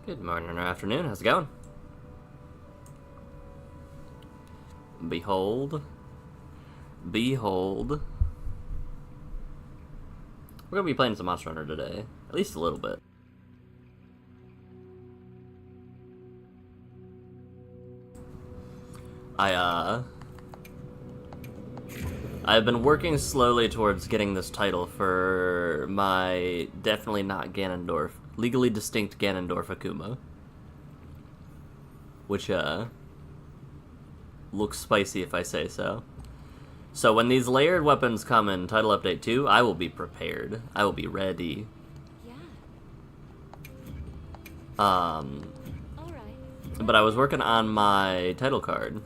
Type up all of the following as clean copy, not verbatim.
Good morning or afternoon, how's it going? Behold. Behold. We're gonna be playing some Monster Hunter today. At least a little bit. I've been working slowly towards getting this title for my definitely not Ganondorf, legally distinct Ganondorf Akuma. Which, looks spicy if I say so. So when these layered weapons come in Title Update 2, I will be prepared. I will be ready. Yeah. But I was working on my title card.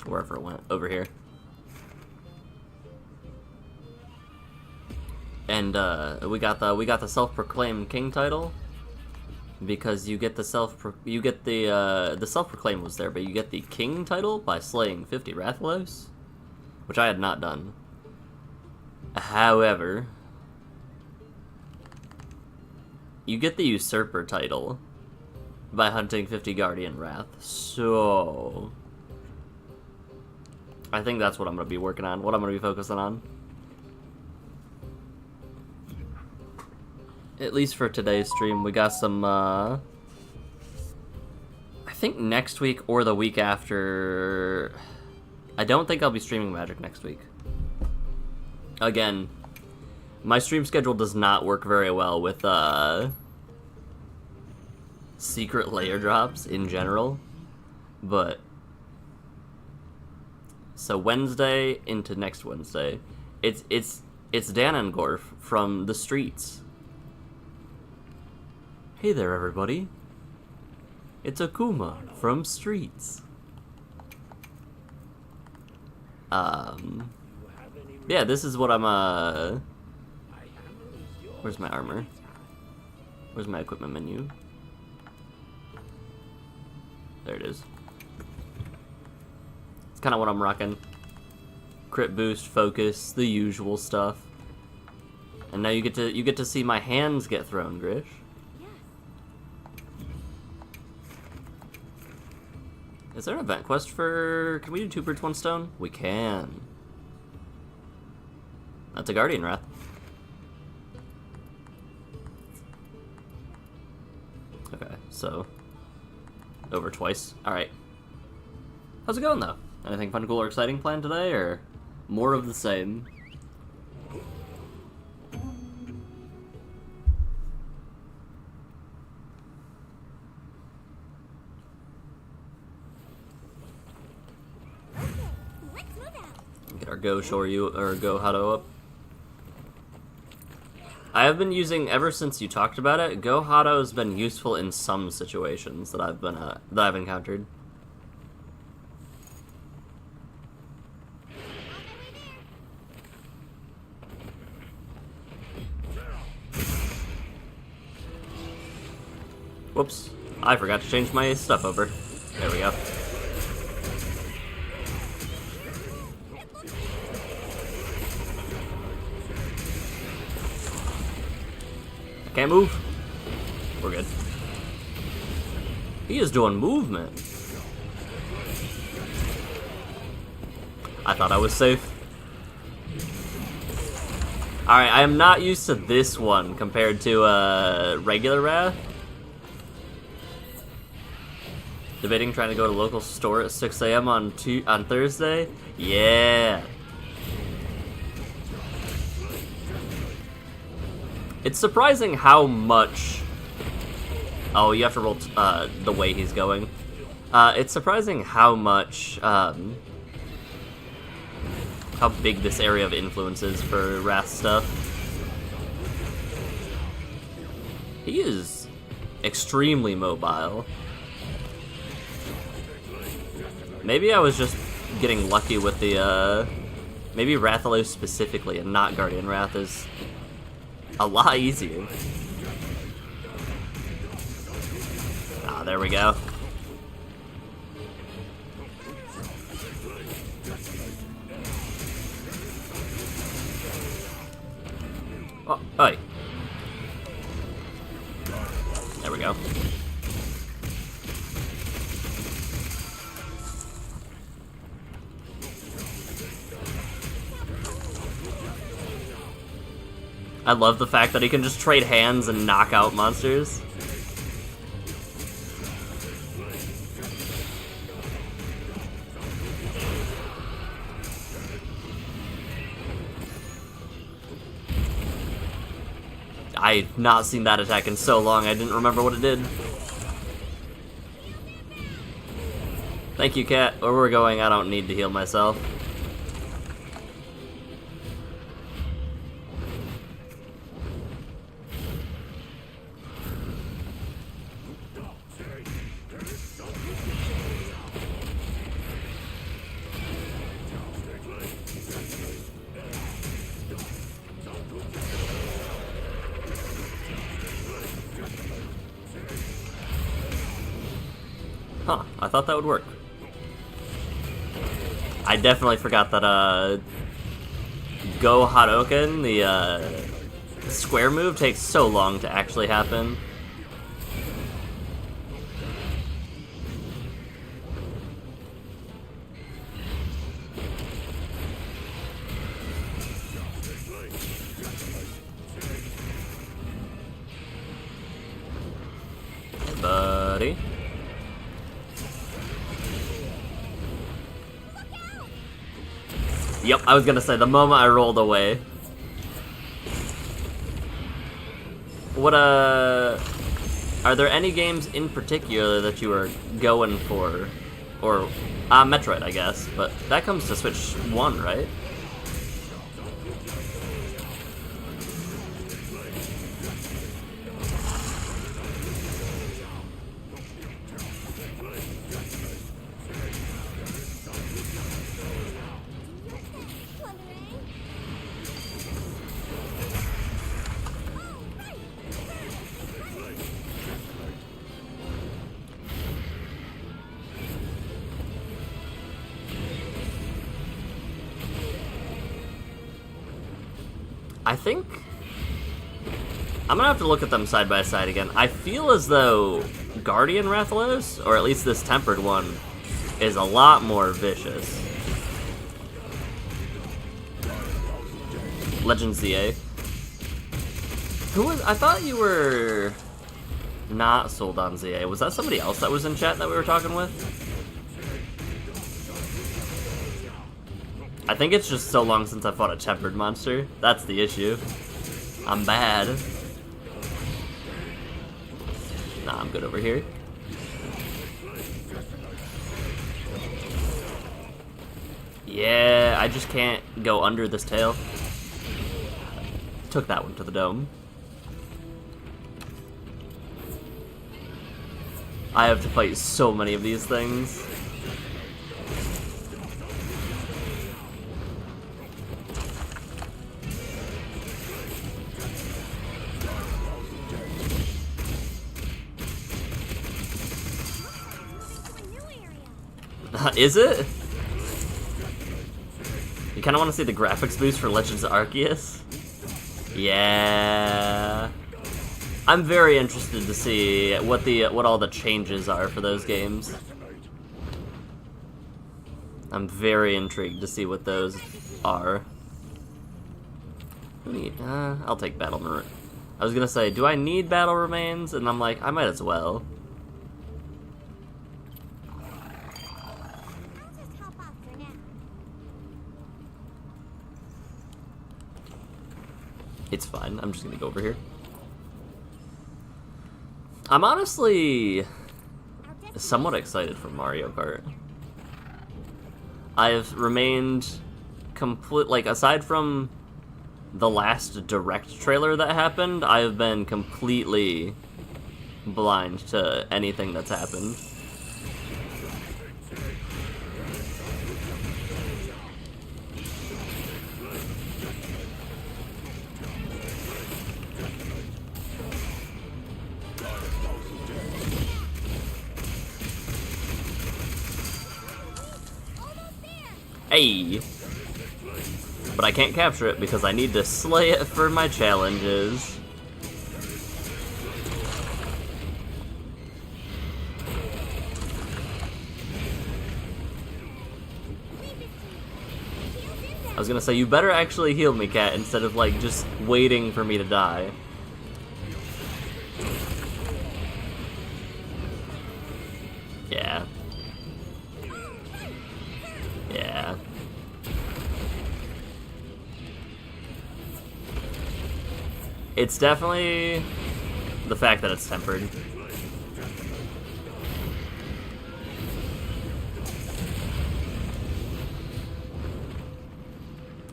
Wherever it went. Over here. And we got the self-proclaimed king title because you get the the self-proclaimed was there, but you get the king title by slaying 50 Rathalos, which I had not done. However, you get the usurper title by hunting 50 Guardian Wrath. So I think that's what I'm going to be working on, what I'm going to be focusing on. At least for today's stream, we got some, I think next week or the week after. I don't think I'll be streaming Magic next week. Again, my stream schedule does not work very well with, secret layer drops in general. But, so Wednesday into next Wednesday, it's Danangorf from the streets. Hey there, everybody. It's Akuma from Streets. Yeah, this is what I'm, Where's my armor? Where's my equipment menu? There it is. It's kind of what I'm rocking. Crit boost, focus, the usual stuff. And now you get to see my hands get thrown, Grish. Is there an event quest for... Can we do 2 birds, 1 stone? We can. That's a Guardian Wrath. Okay, so... over twice. Alright. How's it going, though? Anything fun, cool, or exciting planned today, or more of the same? Get our Go Shoryu or Go Hado up. I have been using, ever since you talked about it, Go Hado has been useful in some situations that I've encountered. Whoops, I forgot to change my stuff over. There we go. Can't move. We're good. He is doing movement. I thought I was safe. Alright, I am not used to this one compared to regular Wrath. Debating trying to go to local store at 6 AM on Thursday? Yeah. It's surprising how much... Oh, you have to roll the way he's going. It's surprising how much, how big this area of influence is for Wrath stuff. He is extremely mobile. Maybe I was just getting lucky with the, maybe Rathalos specifically and not Guardian Wrath is a lot easier. Ah, there we go. Oh, hey. There we go. I love the fact that he can just trade hands and knock out monsters. I've not seen that attack in so long, I didn't remember what it did. Thank you, Cat. Where we're going, I don't need to heal myself. Huh, I thought that would work. I definitely forgot that, Go Hadoken, the, square move, takes so long to actually happen. Buddy. Yep, I was gonna say, the moment I rolled away. What, are there any games in particular that you are going for? Or, Metroid, I guess, but that comes to Switch 1, right? I think I'm gonna have to look at them side by side again. I feel as though Guardian Rathalos, or at least this tempered one, is a lot more vicious. Legend ZA. Who was? I thought you were not sold on ZA. Was that somebody else that was in chat that we were talking with? I think it's just so long since I fought a tempered monster. That's the issue. I'm bad. Nah, I'm good over here. Yeah, I just can't go under this tail. Took that one to the dome. I have to fight so many of these things. Is it? You kind of want to see the graphics boost for Legends of Arceus? Yeah. I'm very interested to see what all the changes are for those games. I'm very intrigued to see what those are. I'll take Battle Remains. I was gonna say, do I need Battle Remains? And I'm like, I might as well. It's fine, I'm just gonna go over here. I'm honestly somewhat excited for Mario Kart. I have remained aside from the last direct trailer that happened, I have been completely blind to anything that's happened. Hey! But I can't capture it because I need to slay it for my challenges. I was gonna say, you better actually heal me, Cat, instead of, like, just waiting for me to die. Yeah. Yeah. It's definitely the fact that it's tempered.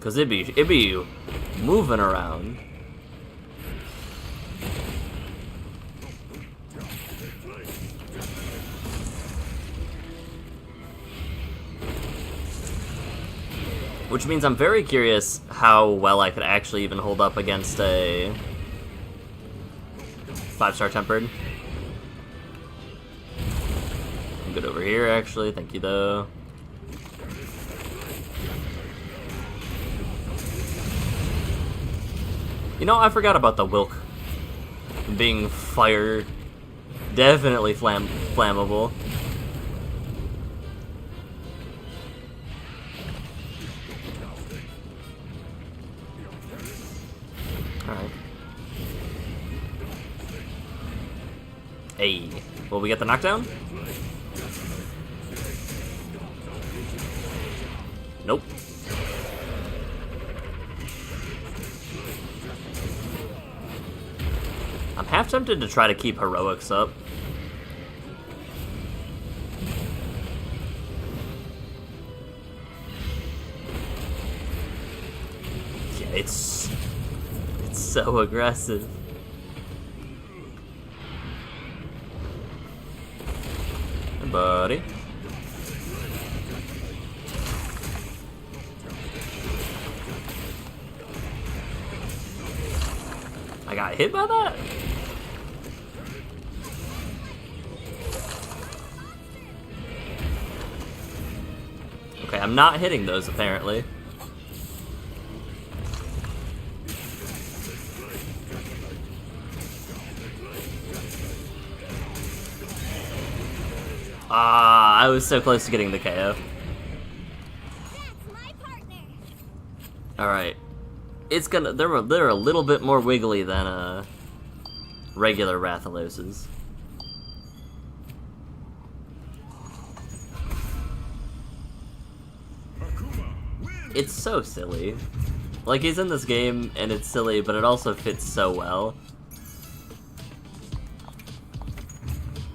Cause it'd be moving around. Which means I'm very curious how well I could actually even hold up against a 5-star tempered. I'm good over here, actually. Thank you, though. You know, I forgot about the Wilk being fire. Definitely flammable. Alright. Hey. Will we get the knockdown? Nope. I'm half tempted to try to keep heroics up. Yeah, it's so aggressive. Hey, buddy. I got hit by that? Okay, I'm not hitting those, apparently. Ah, I was so close to getting the KO. Alright. It's gonna... They're a little bit more wiggly than, regular Rathaloses. It's so silly. Like, he's in this game, and it's silly, but it also fits so well.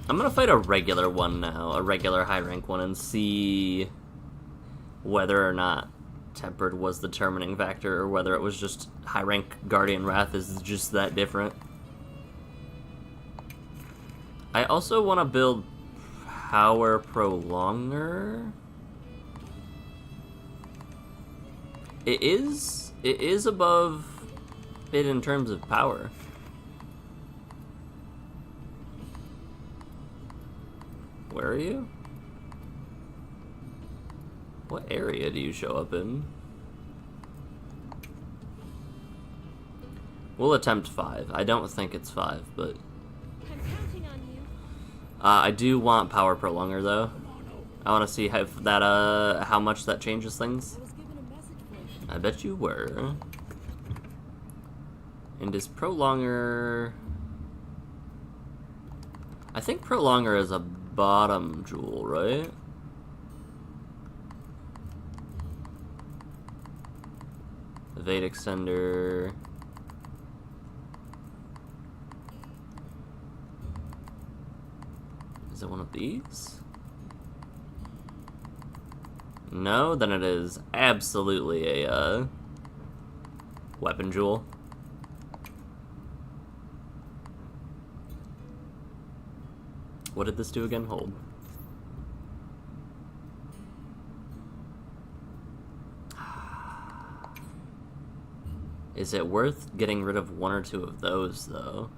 I'm gonna fight a regular one now, a regular high-rank one, and see whether or not Tempered was the determining factor, or whether it was just high-rank Guardian Wrath is just that different. I also want to build Power Prolonger. It is above it in terms of power. Where are you? What area do you show up in? We'll attempt 5. I don't think it's 5, but... I'm counting on you. I do want Power Prolonger, though. I want to see how much that changes things. I bet you were. And is Prolonger... I think Prolonger is a bottom jewel, right? Evade Extender... Is it one of these? No, then it is absolutely a weapon jewel. What did this do again? Hold. Is it worth getting rid of 1 or 2 of those, though?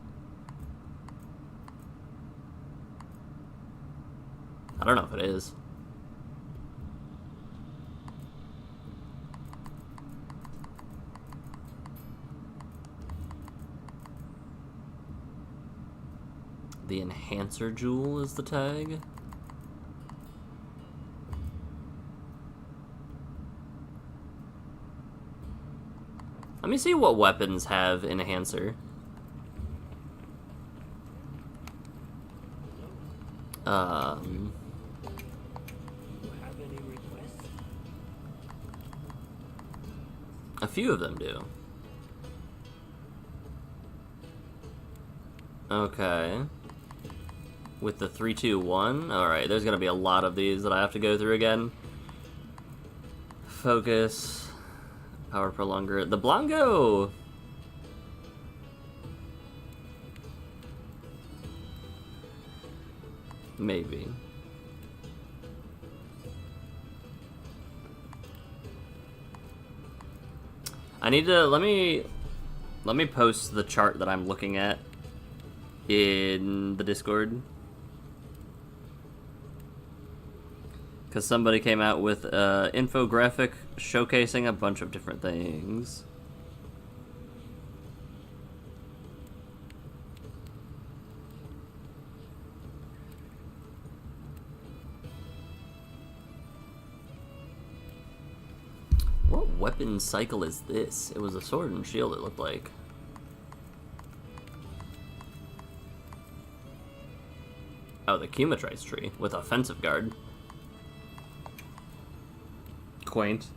I don't know if it is. The Enhancer Jewel is the tag. Let me see what weapons have enhancer. You have any requests? A few of them do. Okay. With the 3-2-1? Alright, there's gonna be a lot of these that I have to go through again. Focus. Power prolonger. The Blanco! Maybe. I need to let me post the chart that I'm looking at in the Discord, because somebody came out with an infographic showcasing a bunch of different things. What weapon cycle is this? It was a sword and shield, it looked like. Oh, the Cumatrice tree with offensive guard. Quaint.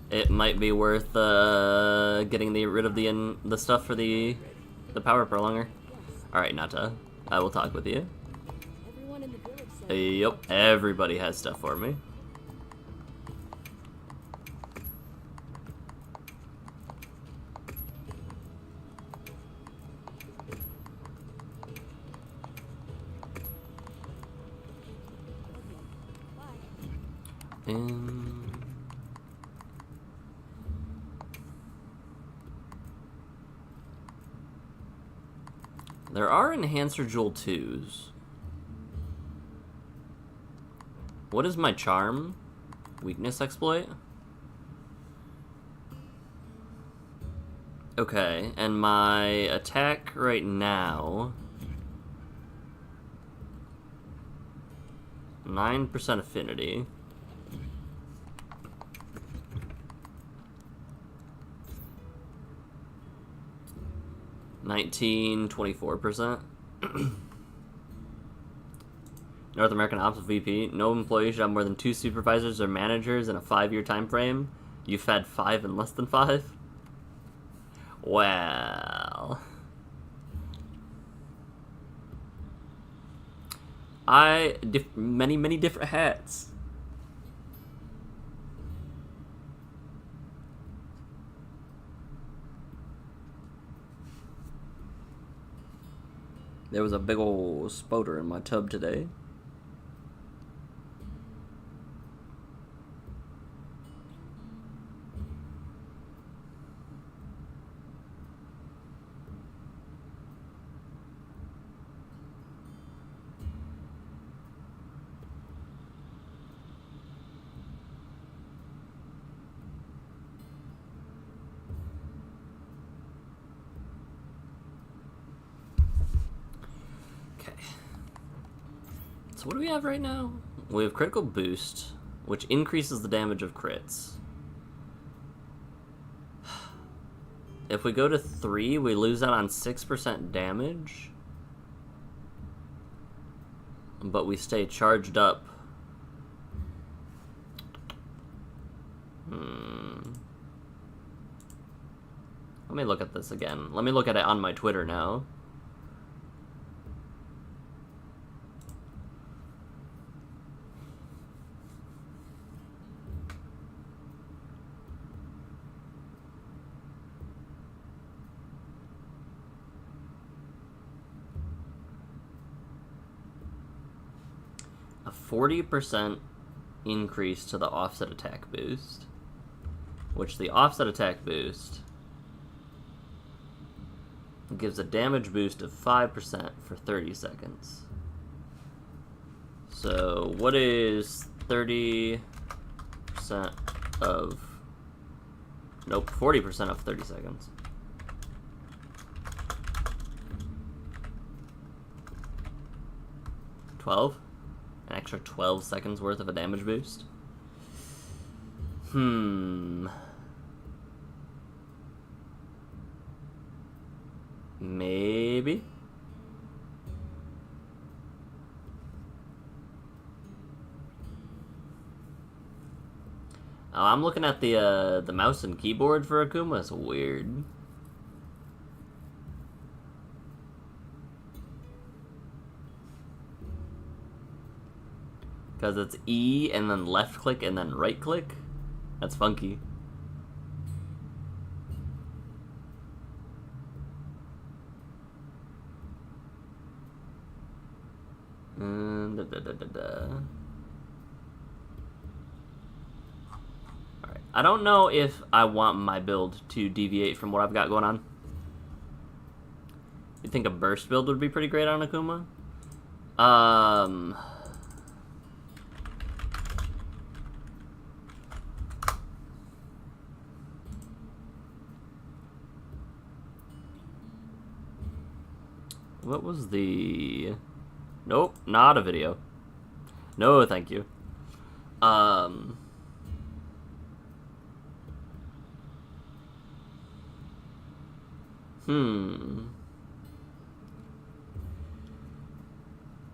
It might be worth getting rid of the stuff for the power prolonger. All right, Nata, I will talk with you. Everyone in the village said Yep, everybody has stuff for me. There are Enhancer Jewel 2s. What is my charm? Weakness exploit? Okay, and my attack right now... 9% affinity. (24%). North American Ops VP. No employee should have more than 2 supervisors or managers in a 5-year time frame. You've had 5 in less than 5? Well... many different hats. There was a big old spoder in my tub today. So what do we have right now? We have critical boost, which increases the damage of crits. If we go to 3, we lose out on 6% damage. But we stay charged up. Let me look at this again. Let me look at it on my Twitter now. A 40% increase to the offset attack boost, which the offset attack boost gives a damage boost of 5% for 30 seconds. So what is 30% of... Nope, 40% of 30 seconds. $12? An extra 12 seconds worth of a damage boost. Maybe. Oh, I'm looking at the mouse and keyboard for Akuma. It's weird. Because it's E and then left click and then right click. That's funky. Alright. I don't know if I want my build to deviate from what I've got going on. You think a burst build would be pretty great on Akuma? What was the... Nope, not a video. No, thank you.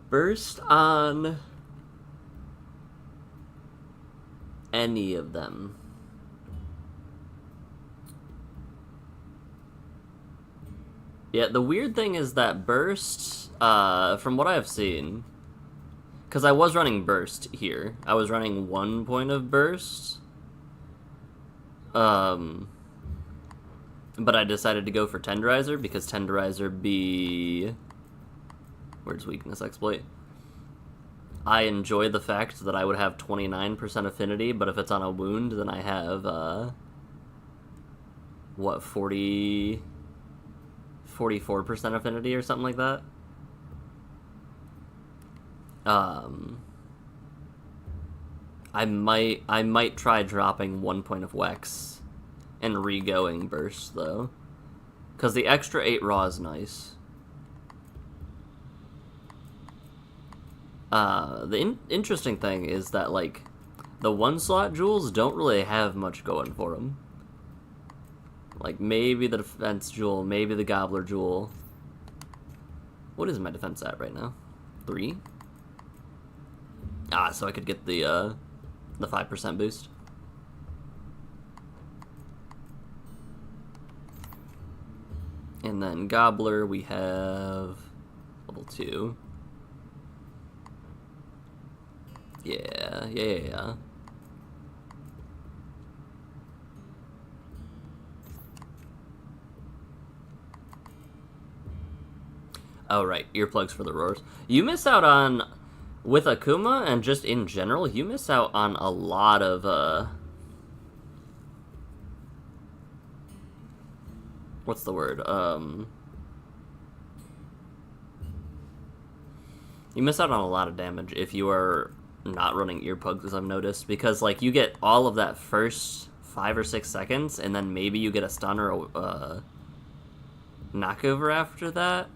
Burst on any of them. Yeah, the weird thing is that burst, from what I've seen, because I was running burst here. I was running 1 point of burst. But I decided to go for Tenderizer because Tenderizer be... Where's weakness exploit? I enjoy the fact that I would have 29% affinity, but if it's on a wound, then I have, what, 44% affinity or something like that? I might try dropping 1 point of Wex and re-going burst, though. Because the extra 8 raw is nice. The interesting thing is that, like, the 1-slot jewels don't really have much going for them. Like, maybe the defense jewel, maybe the gobbler jewel. What is my defense at right now? 3? Ah, so I could get the 5% boost. And then gobbler, we have level 2. Yeah. Oh, right, earplugs for the roars. You miss out on, with Akuma, and just in general, you miss out on a lot of, what's the word? You miss out on a lot of damage if you are not running earplugs, as I've noticed, because, like, you get all of that first 5 or 6 seconds, and then maybe you get a stun or a knockover after that.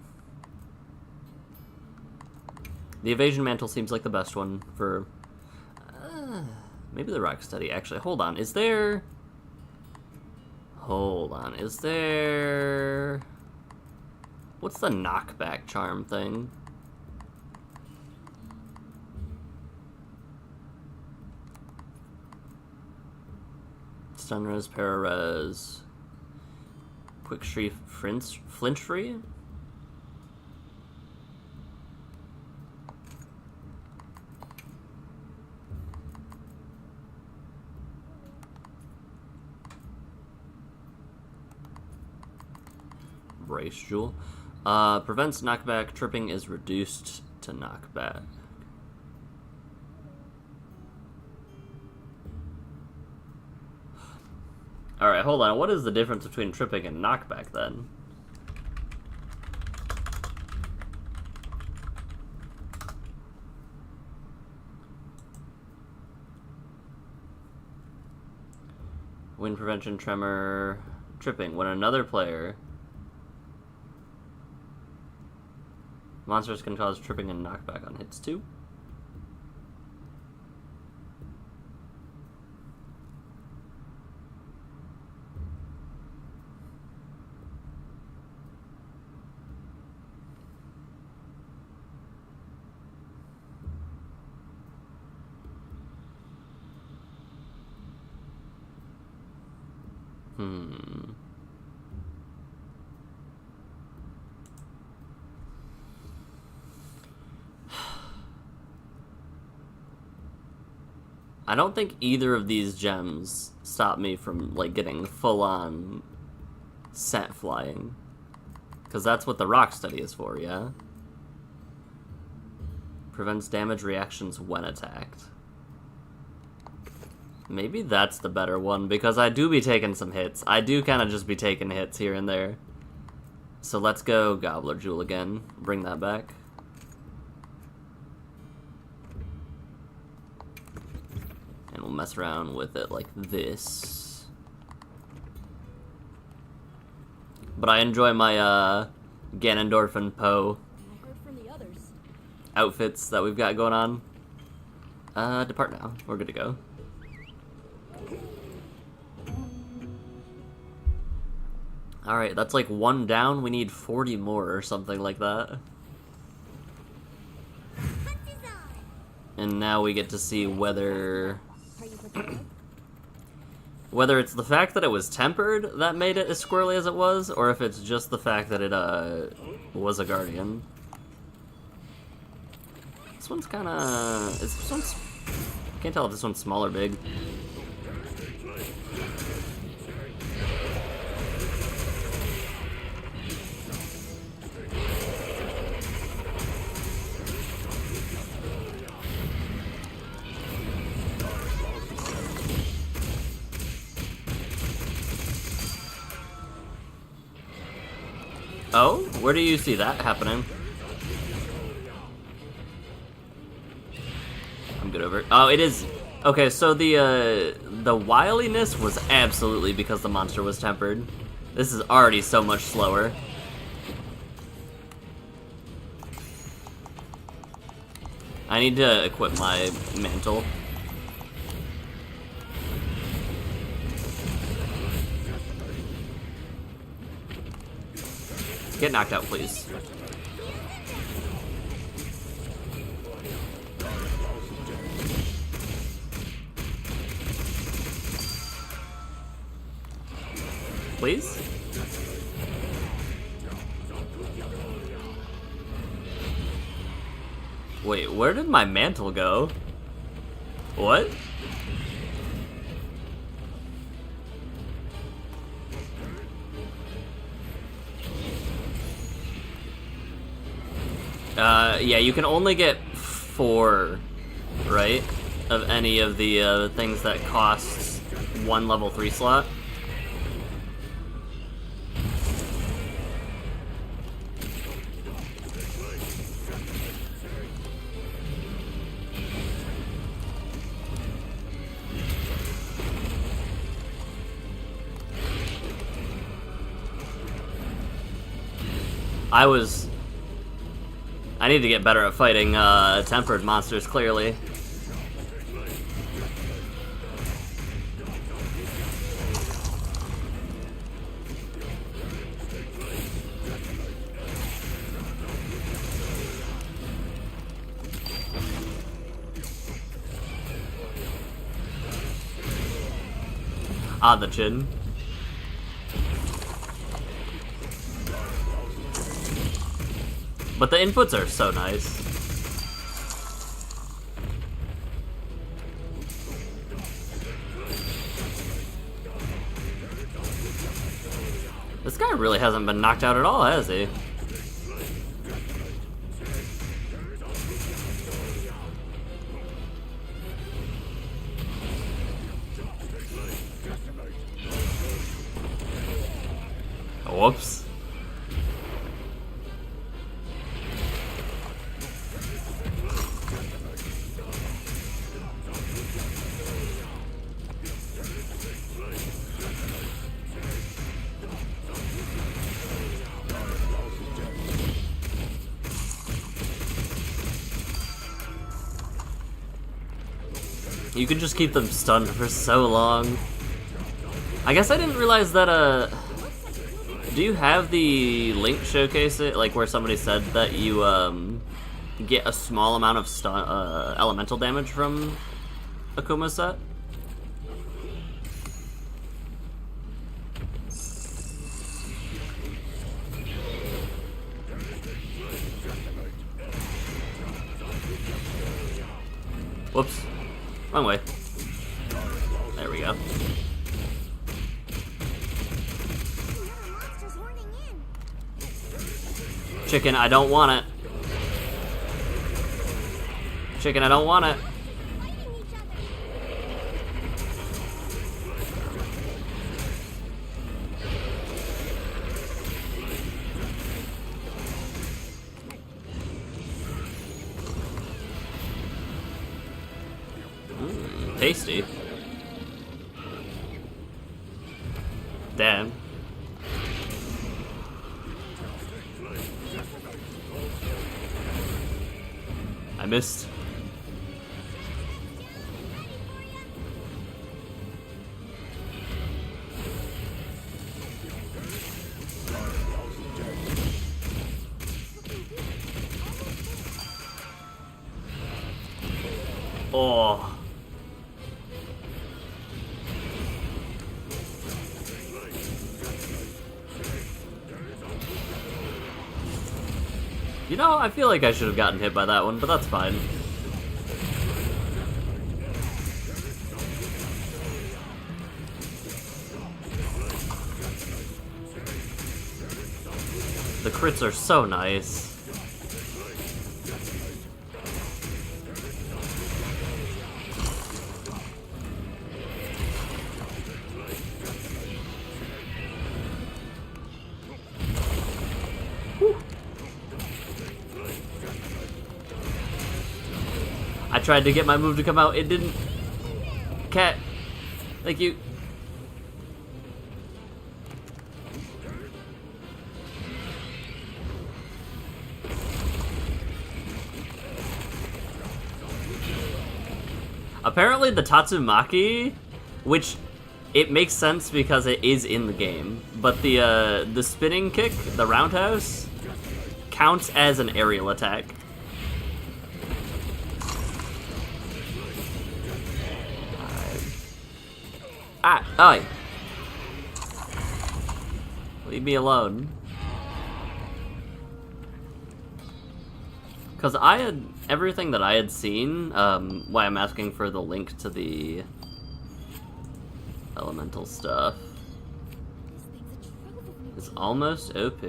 The evasion mantle seems like the best one for... maybe the rock steady, actually. Hold on, is there... What's the knockback charm thing? Stun res, para res... Quick Shriek, flinch free? Brace jewel. Prevents knockback. Tripping is reduced to knockback. Alright, hold on. What is the difference between tripping and knockback then? Wind prevention, tremor, tripping. When another player... Monsters can cause tripping and knockback on hits too. I don't think either of these gems stop me from, like, getting full-on scent flying. Because that's what the rock study is for, yeah? Prevents damage reactions when attacked. Maybe that's the better one, because I do be taking some hits. I do kind of just be taking hits here and there. So let's go Gobbler Jewel again. Bring that back. And we'll mess around with it like this. But I enjoy my Ganondorf and Poe I heard from the others. outfits that we've got going on. Depart now. We're good to go. Alright, that's like 1 down. We need 40 more or something like that. And now we get to see whether... Are you prepared? whether it's the fact that it was tempered that made it as squirrely as it was, or if it's just the fact that it, was a guardian. This one's kinda... This one's... Can't tell if this one's small or big. Oh? Where do you see that happening? I'm good over it. Oh, it is... Okay, so the wiliness was absolutely because the monster was tempered. This is already so much slower. I need to equip my mantle. Get knocked out, please. Please? Wait, where did my mantle go? What? Yeah, you can only get 4, right? Of any of the things that costs 1 level 3 slot. I need to get better at fighting tempered monsters, clearly. Ah, the chin. But the inputs are so nice. This guy really hasn't been knocked out at all, has he? Whoops. You can just keep them stunned for so long. I guess I didn't realize that, do you have the link showcase it, like where somebody said that you, get a small amount of stun, elemental damage from Akuma's set? Whoops. Wrong way. There we go. Monsters horning in. Chicken, I don't want it. Chicken, I don't want it. Fighting each other. Tasty. Damn. I missed. Oh. You know, I feel like I should have gotten hit by that one, but that's fine. The crits are so nice. I tried to get my move to come out, it didn't. Cat. Thank you. Apparently the Tatsumaki, which it makes sense because it is in the game, but the spinning kick, the roundhouse, counts as an aerial attack. Ah, oi. Leave me alone. Because I had everything that I had seen, why I'm asking for the link to the elemental stuff. It's almost OP.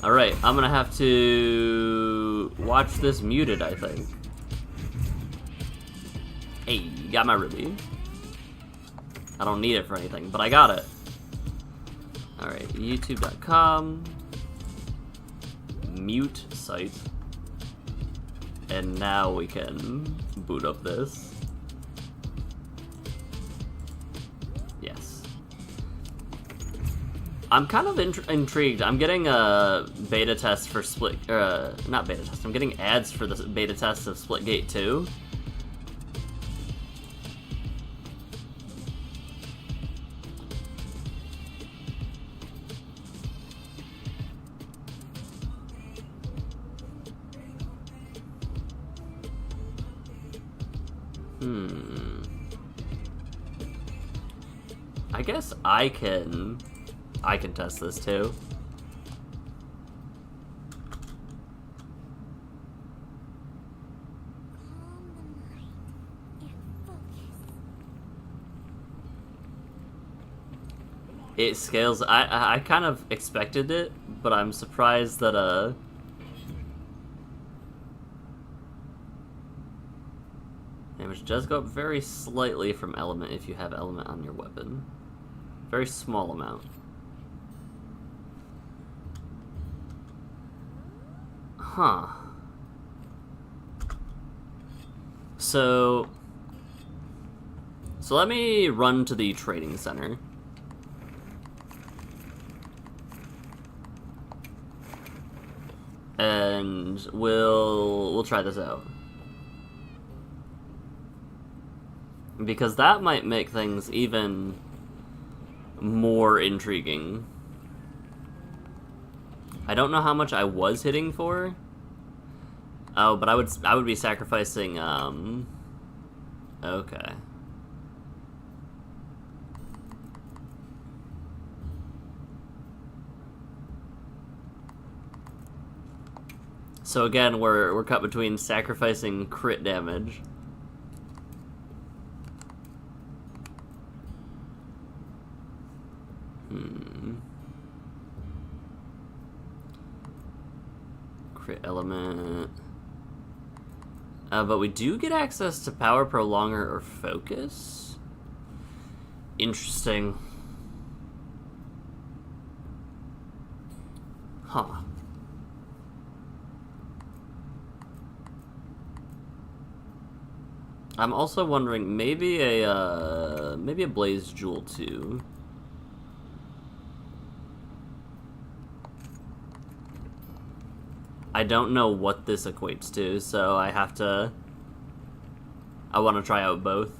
Alright, I'm gonna have to watch this muted, I think. Hey, got my ruby. I don't need it for anything, but I got it. Alright, youtube.com. Mute site. And now we can boot up this. Yes. I'm kind of intrigued. I'm getting a beta test for Split... not beta test. I'm getting ads for the beta test of Splitgate 2. I guess I can test this too. It scales. I kind of expected it, but I'm surprised that damage does go up very slightly from element if you have element on your weapon. Very small amount. Huh. So let me run to the trading center. And we'll try this out. Because that might make things even more intriguing. I don't know how much I was hitting for. Oh, but I would be sacrificing okay. So again, we're cut between sacrificing crit damage crit element. But we do get access to power prolonger or focus. Interesting. Huh. I'm also wondering maybe a Blaze Jewel too. I don't know what this equates to, so I want to try out both.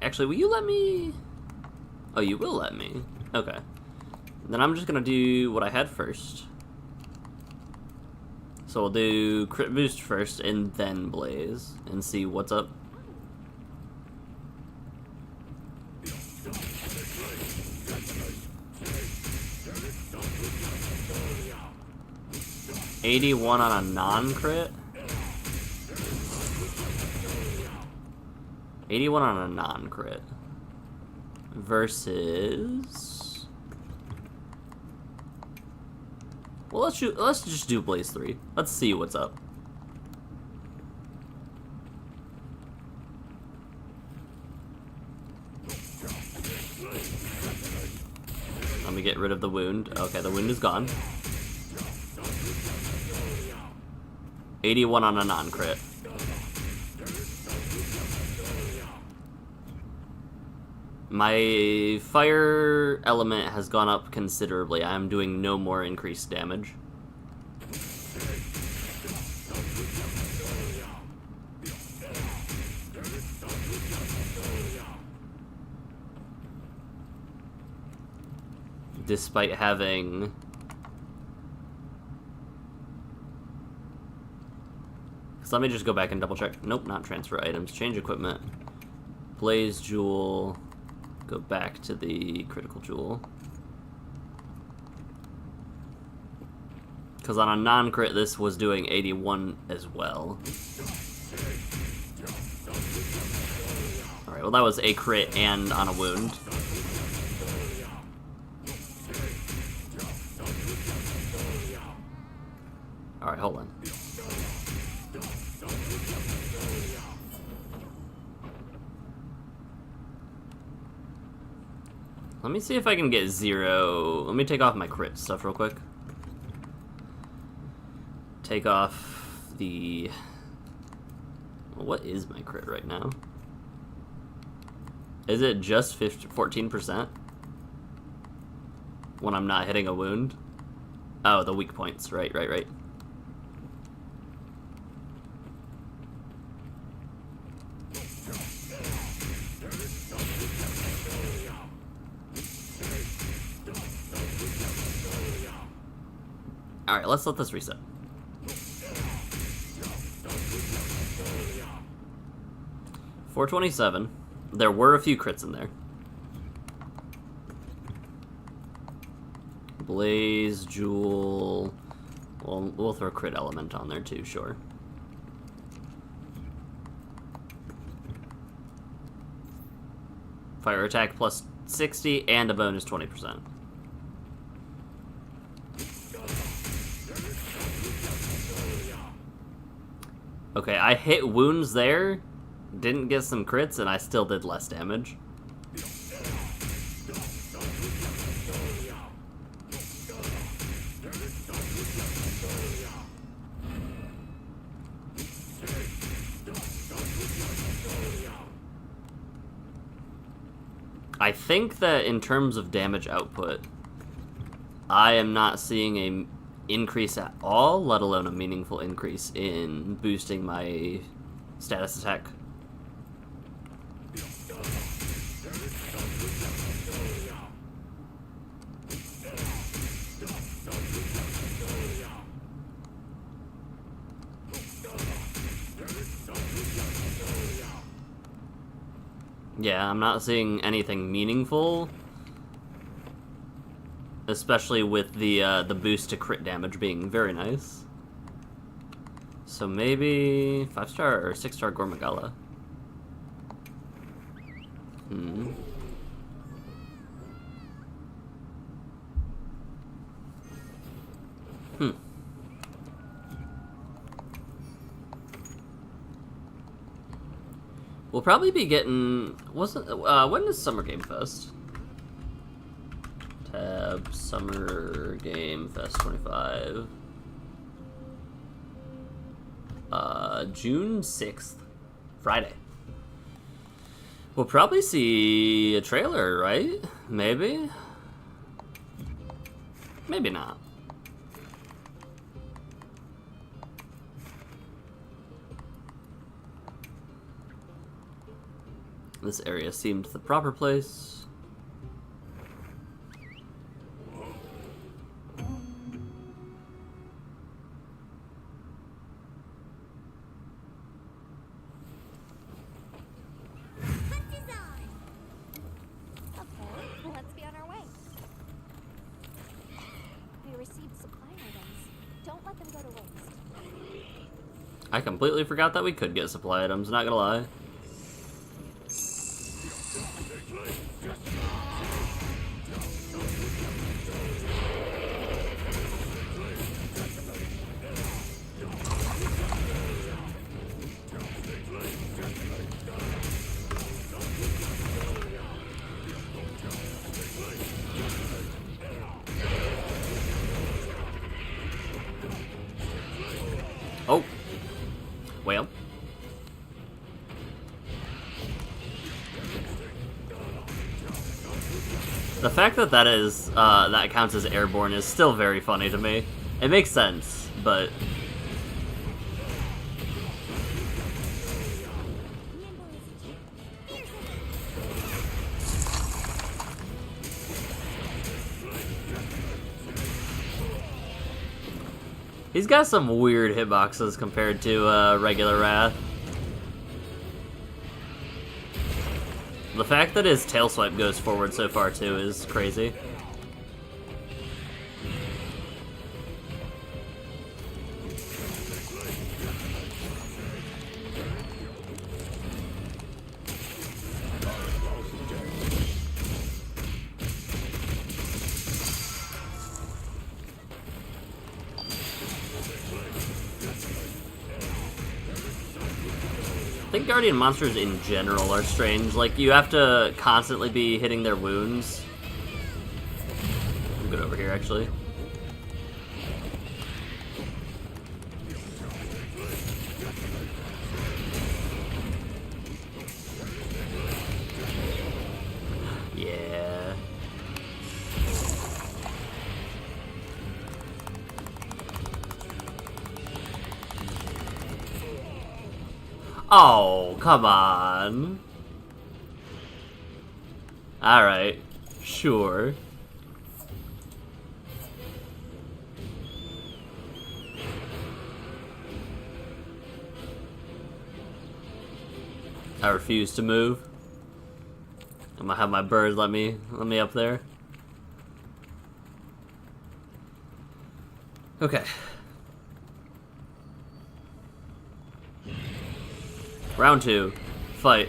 Actually, will you let me? Oh, you will let me. Okay. Then I'm just gonna do what I had first. So we'll do crit boost first and then blaze and see what's up. $81 on a non-crit. 81 on a non-crit versus. Well, let's just do Blaze 3. Let's see what's up. Let me get rid of the wound. Okay, the wound is gone. 81 on a non-crit. My fire element has gone up considerably. I am doing no more increased damage. Despite having... So let me just go back and double check. Nope, not transfer items. Change equipment. Blaze Jewel... Go back to the critical jewel. Because on a non-crit, this was doing 81 as well. Alright, well that was a crit and on a wound. Alright, hold on. Let me see if I can get 0. Let me take off my crit stuff real quick. Take off the... Well, what is my crit right now? Is it just 14%? When I'm not hitting a wound? Oh, the weak points. Right. Alright, let's let this reset. $427. There were a few crits in there. Blaze, Jewel... We'll throw crit element on there too, sure. Fire attack plus 60 and a bonus 20%. Okay, I hit wounds there, didn't get some crits, and I still did less damage. I think that in terms of damage output, I am not seeing a increase at all, let alone a meaningful increase in boosting my status attack. Yeah, I'm not seeing anything meaningful. especially with the boost to crit damage being very nice. So maybe 5-star or 6-star Gormagala. Hmm. We'll probably be getting... when is Summer Game Fest? Tab Summer Game Fest 25. June 6th. Friday. We'll probably see a trailer, right? Maybe? Maybe not. This area seemed the proper place. Okay, let's be on our way. We received supply items. Don't let them go to waste. I completely forgot that we could get supply items, not gonna lie. Oh. Well. The fact that that counts as airborne is still very funny to me. It makes sense, but... He's got some weird hitboxes compared to regular Wrath. The fact that his tail swipe goes forward so far too is crazy. I think Guardian monsters in general are strange. Like, you have to constantly be hitting their wounds. I'm good over here, actually. Yeah. Oh, come on. Alright, sure. I refuse to move. I'm gonna have my bird let me up there. Okay. Round 2. Fight.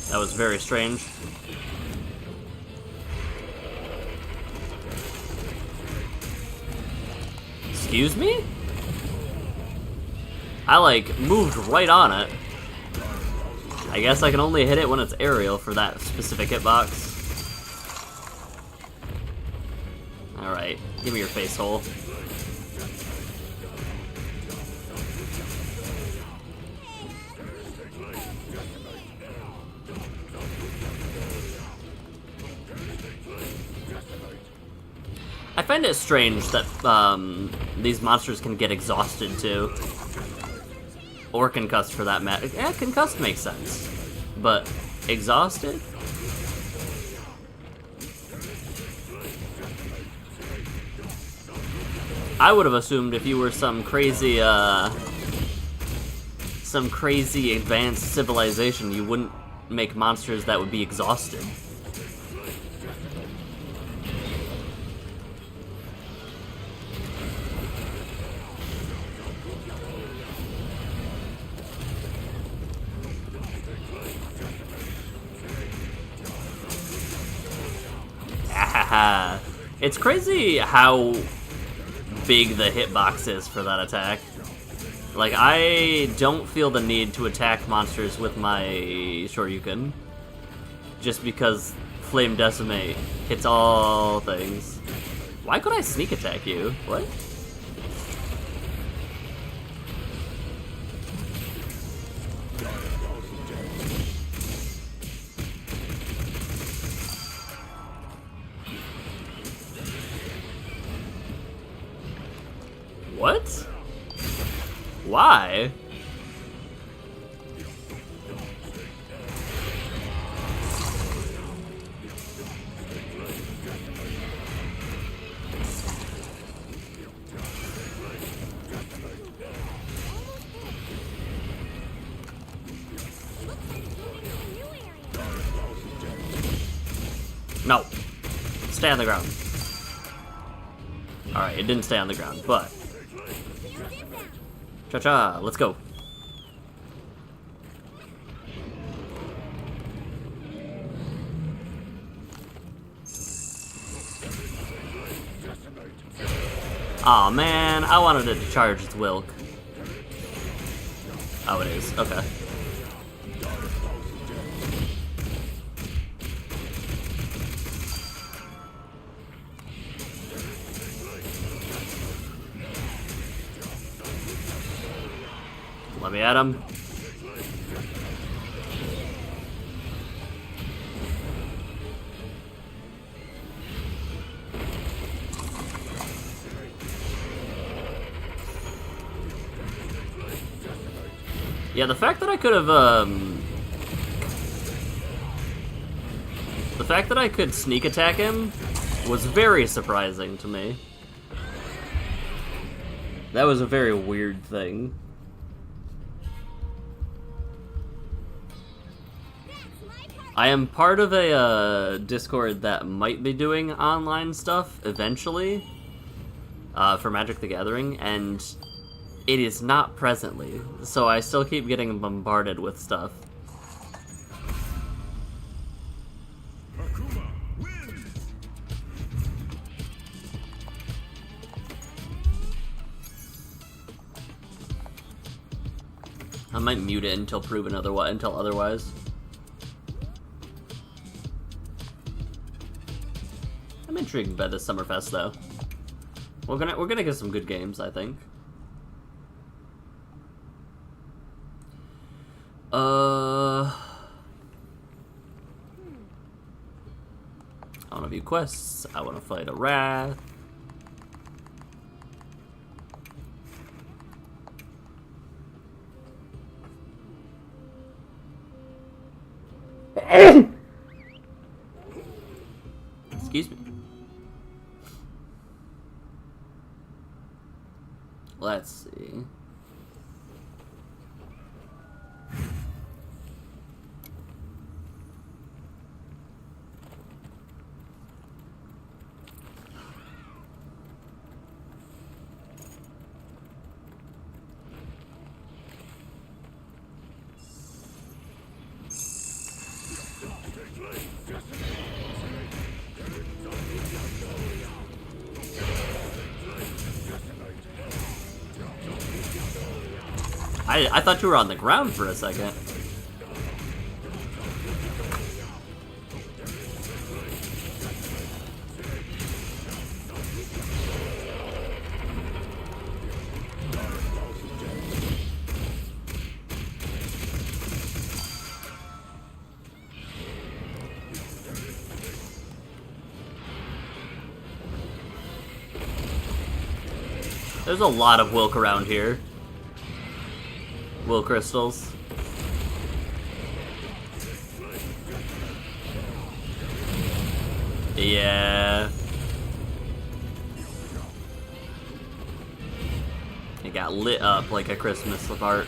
That was very strange. Excuse me? I, like, moved right on it. I guess I can only hit it when it's aerial for that specific hitbox. Alright, give me your face hole. I find it strange that these monsters can get exhausted too. Or concussed for that matter. Yeah, concussed makes sense. But exhausted? I would have assumed if you were some crazy advanced civilization, you wouldn't make monsters that would be exhausted. It's crazy how big the hitbox is for that attack. Like, I don't feel the need to attack monsters with my Shoryuken, just because Flame Decimate hits all things. Why could I sneak attack you? What? What? Why? No. Stay on the ground. Alright, it didn't stay on the ground, but... Cha-cha, let's go. Aw, man, I wanted it to charge its Wilk. Oh, it is. Okay. Let me at him. Yeah, the fact that I could have, the fact that I could sneak attack him was very surprising to me. That was a very weird thing. I am part of a Discord that might be doing online stuff eventually for Magic the Gathering, and it is not presently, so I still keep getting bombarded with stuff. I might mute it until proven otherwise. I'm intrigued by this Summerfest, though. We're gonna get some good games, I think. I wanna view quests. I wanna fight a Wrath. Excuse me. Let's see. I thought you were on the ground for a second. There's a lot of Wilk around here. Will crystals. Yeah. It got lit up like a Christmas apart.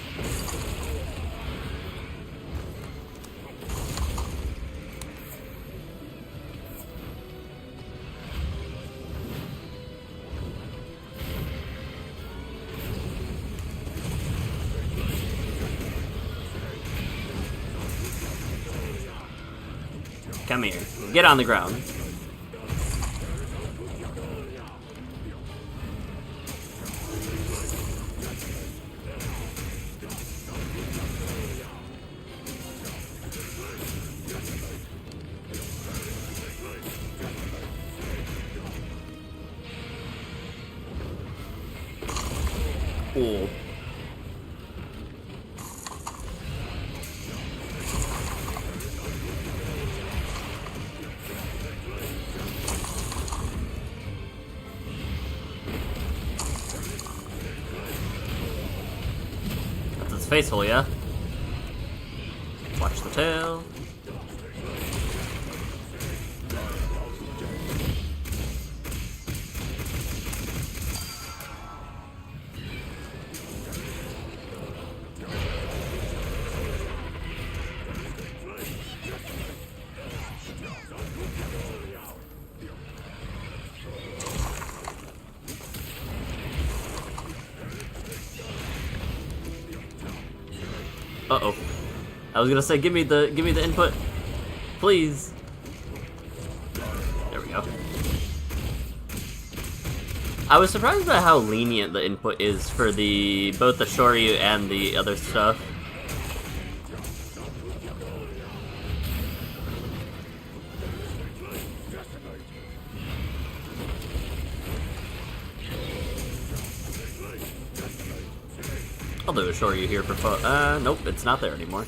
Come here. Get on the ground. Cool. That's its face hole, yeah? Watch the tail. Uh-oh. I was gonna say, give me the input, please. There we go. I was surprised by how lenient the input is for both the Shoryu and the other stuff. I'll do a Shoryu here for fun. Nope, it's not there anymore.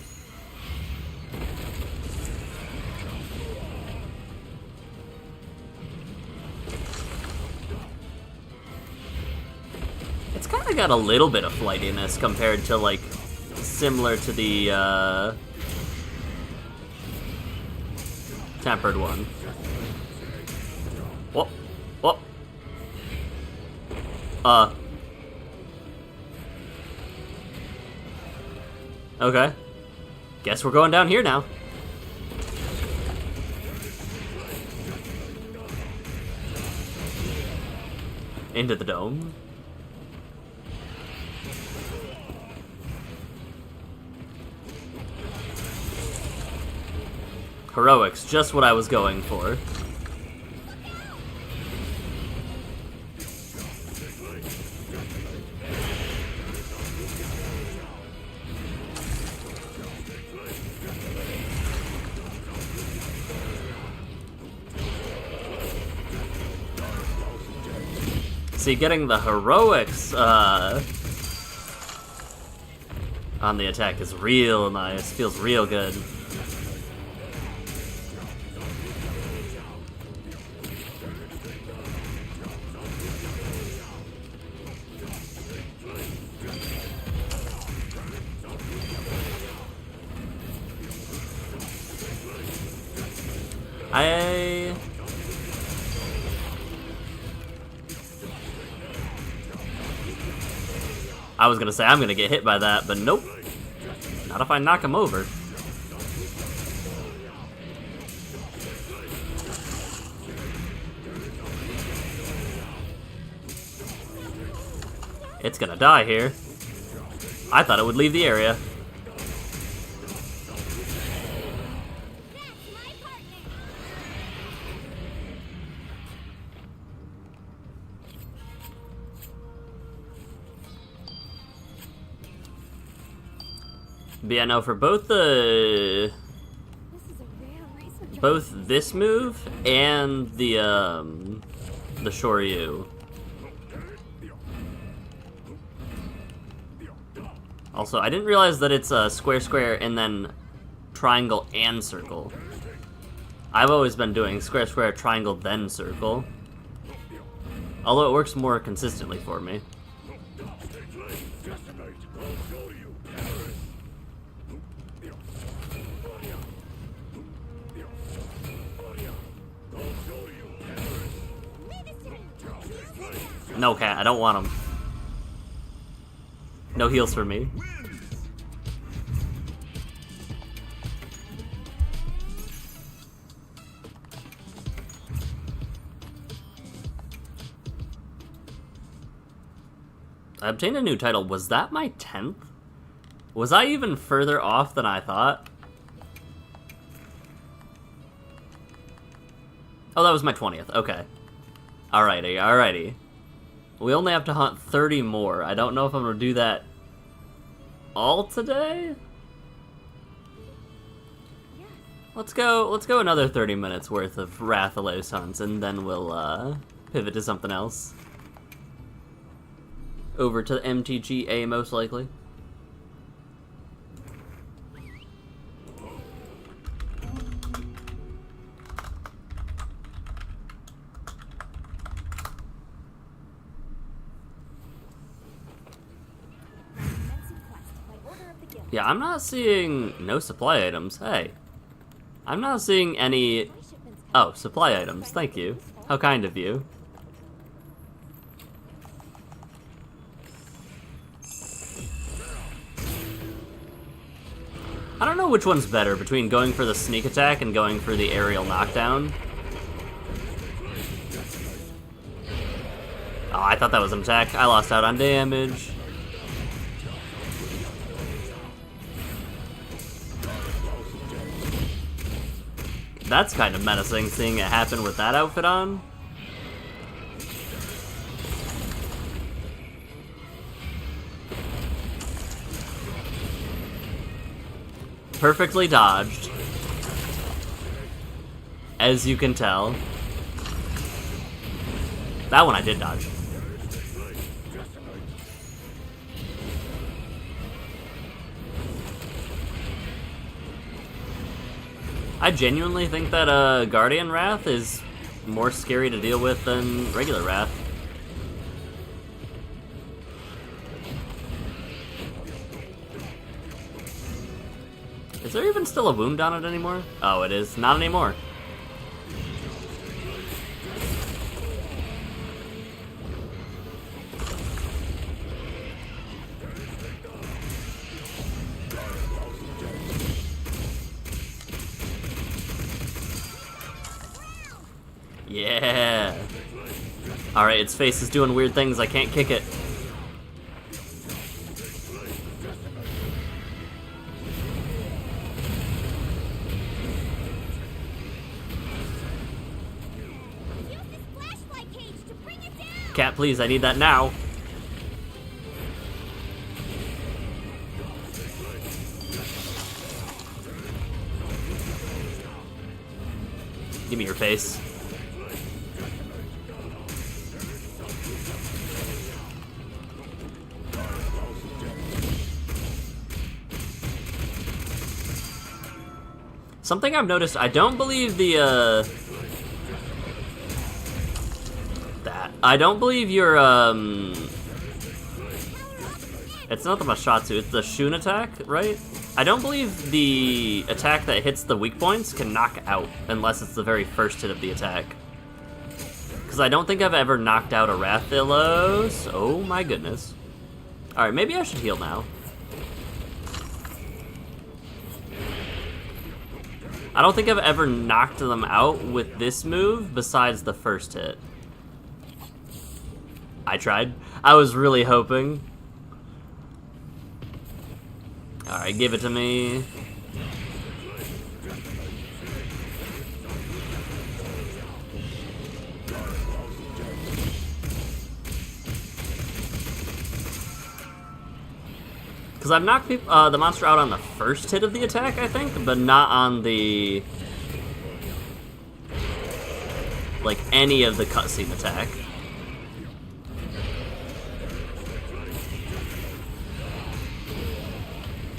It's kind of got a little bit of flightiness compared to, like, similar to the, tempered one. Whoop, whoop. Okay. Guess we're going down here now. Into the dome. Heroics, just what I was going for. See, getting the heroics on the attack is real nice. Feels real good. I was gonna say I'm gonna get hit by that, but nope. Not if I knock him over. It's gonna die here. I thought it would leave the area. But yeah, no, for both this move and the Shoryu. Also, I didn't realize that it's a square, square, and then triangle and circle. I've always been doing square, square, triangle, then circle. Although it works more consistently for me. No, cat, I don't want him. No heals for me. I obtained a new title. Was that my 10th? Was I even further off than I thought? Oh, that was my 20th. Okay. Alrighty, alrighty. We only have to hunt 30 more. I don't know if I'm gonna do that all today? Yeah. Let's go another 30 minutes worth of Rathalos hunts, and then we'll pivot to something else. Over to MTGA, most likely. Commencing quest by order of the guild. Yeah, I'm not seeing no supply items. Hey. I'm not seeing any... My shipment's Oh, supply items. Thank you. How kind of you. I don't know which one's better between going for the sneak attack and going for the aerial knockdown. Oh, I thought that was an attack. I lost out on damage. That's kind of menacing, seeing it happen with that outfit on. Perfectly dodged. As you can tell. That one I did dodge. I genuinely think that Guardian Wrath is more scary to deal with than regular Wrath. Is there even still a wound on it anymore? Oh, it is. Not anymore. Yeah. Alright, its face is doing weird things. I can't kick it. Use this flashlight cage to bring it down. Cat, please, I need that now. Give me your face. Something I've noticed, I don't believe the, I don't believe your, it's not the Mashatsu, it's the Shun attack, right? I don't believe the attack that hits the weak points can knock out, unless it's the very first hit of the attack. Because I don't think I've ever knocked out a Rathalos. Oh my goodness. Alright, maybe I should heal now. I don't think I've ever knocked them out with this move besides the first hit. I tried. I was really hoping. Alright, give it to me. Because I've knocked the monster out on the first hit of the attack, I think, but not on the... like, any of the cutscene attack.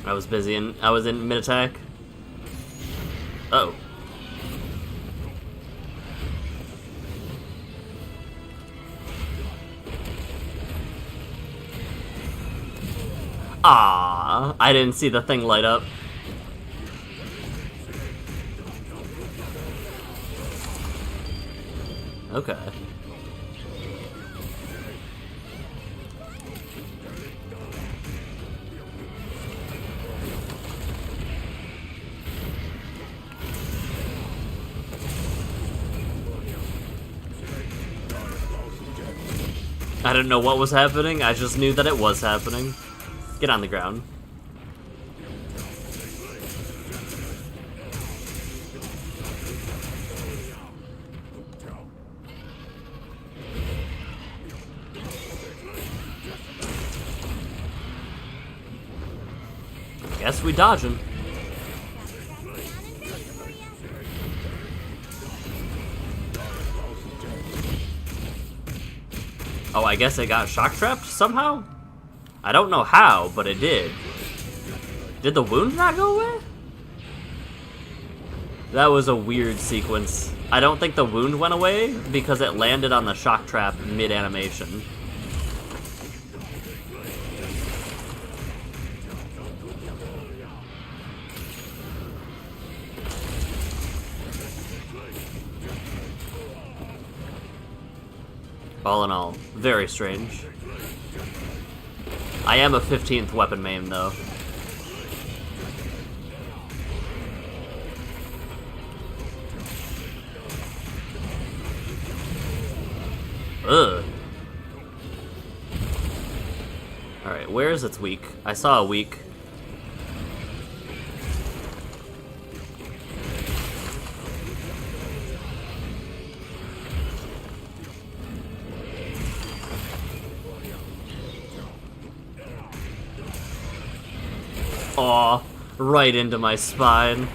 I was in mid-attack. Uh-oh. Ah, I didn't see the thing light up. Okay. I didn't know what was happening, I just knew that it was happening. Get on the ground. Guess we dodging. Oh, I guess it got shock trapped somehow? I don't know how, but it did. Did the wound not go away? That was a weird sequence. I don't think the wound went away because it landed on the shock trap mid-animation. All in all, very strange. I am a 15th weapon main, though. Ugh. Alright, where is its weak? I saw a weak. Aw, right into my spine.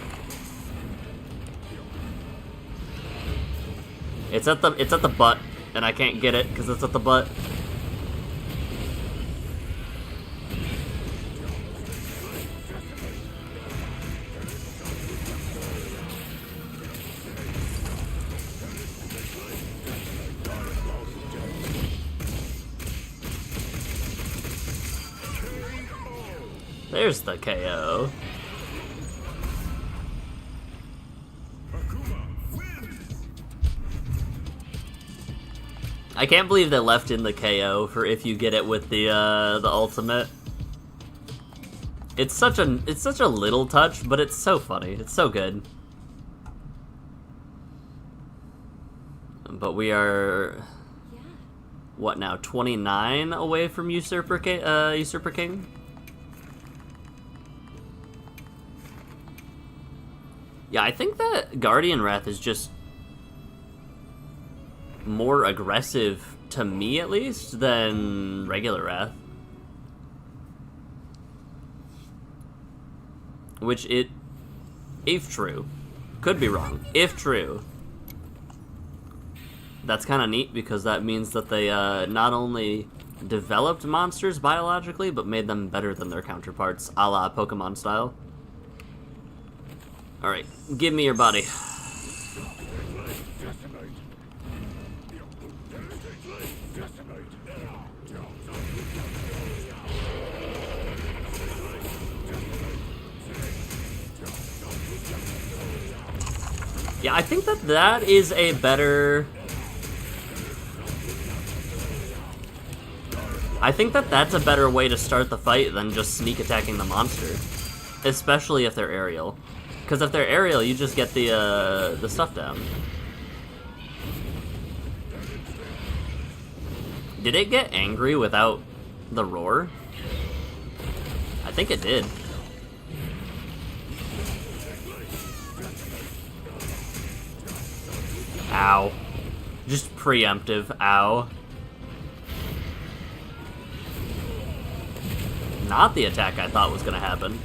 It's at the butt, and I can't get it because it's at the butt. There's the KO. I can't believe they left in the KO for if you get it with the ultimate. It's such a little touch, but it's so funny. It's so good. But we are what now? 29 away from Usurper King. Yeah, I think that Guardian Wrath is just more aggressive, to me at least, than regular Wrath. Which if true, could be wrong, if true. That's kind of neat because that means that they not only developed monsters biologically, but made them better than their counterparts, a la Pokemon style. Alright, give me your body. Yeah, I think that is a better... I think that's a better way to start the fight than just sneak attacking the monster. Especially if they're aerial. Because if they're aerial, you just get the stuff down. Did it get angry without the roar? I think it did. Ow. Just preemptive, ow. Not the attack I thought was gonna happen.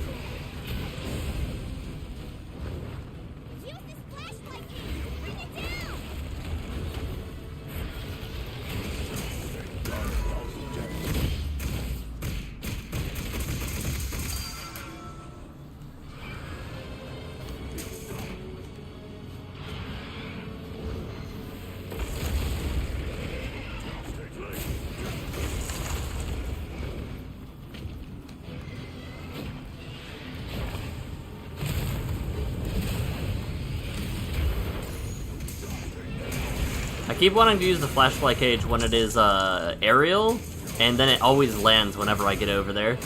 I keep wanting to use the Flashfly Cage when it is aerial, and then it always lands whenever I get over there.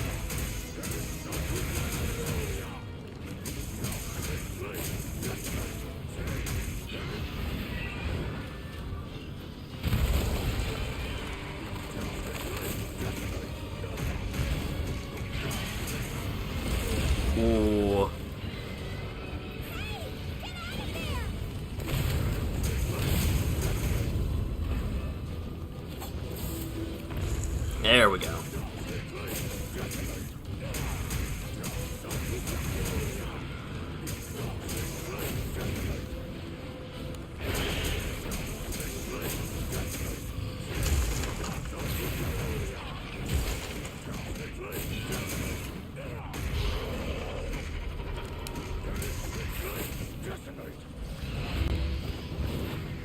There we go.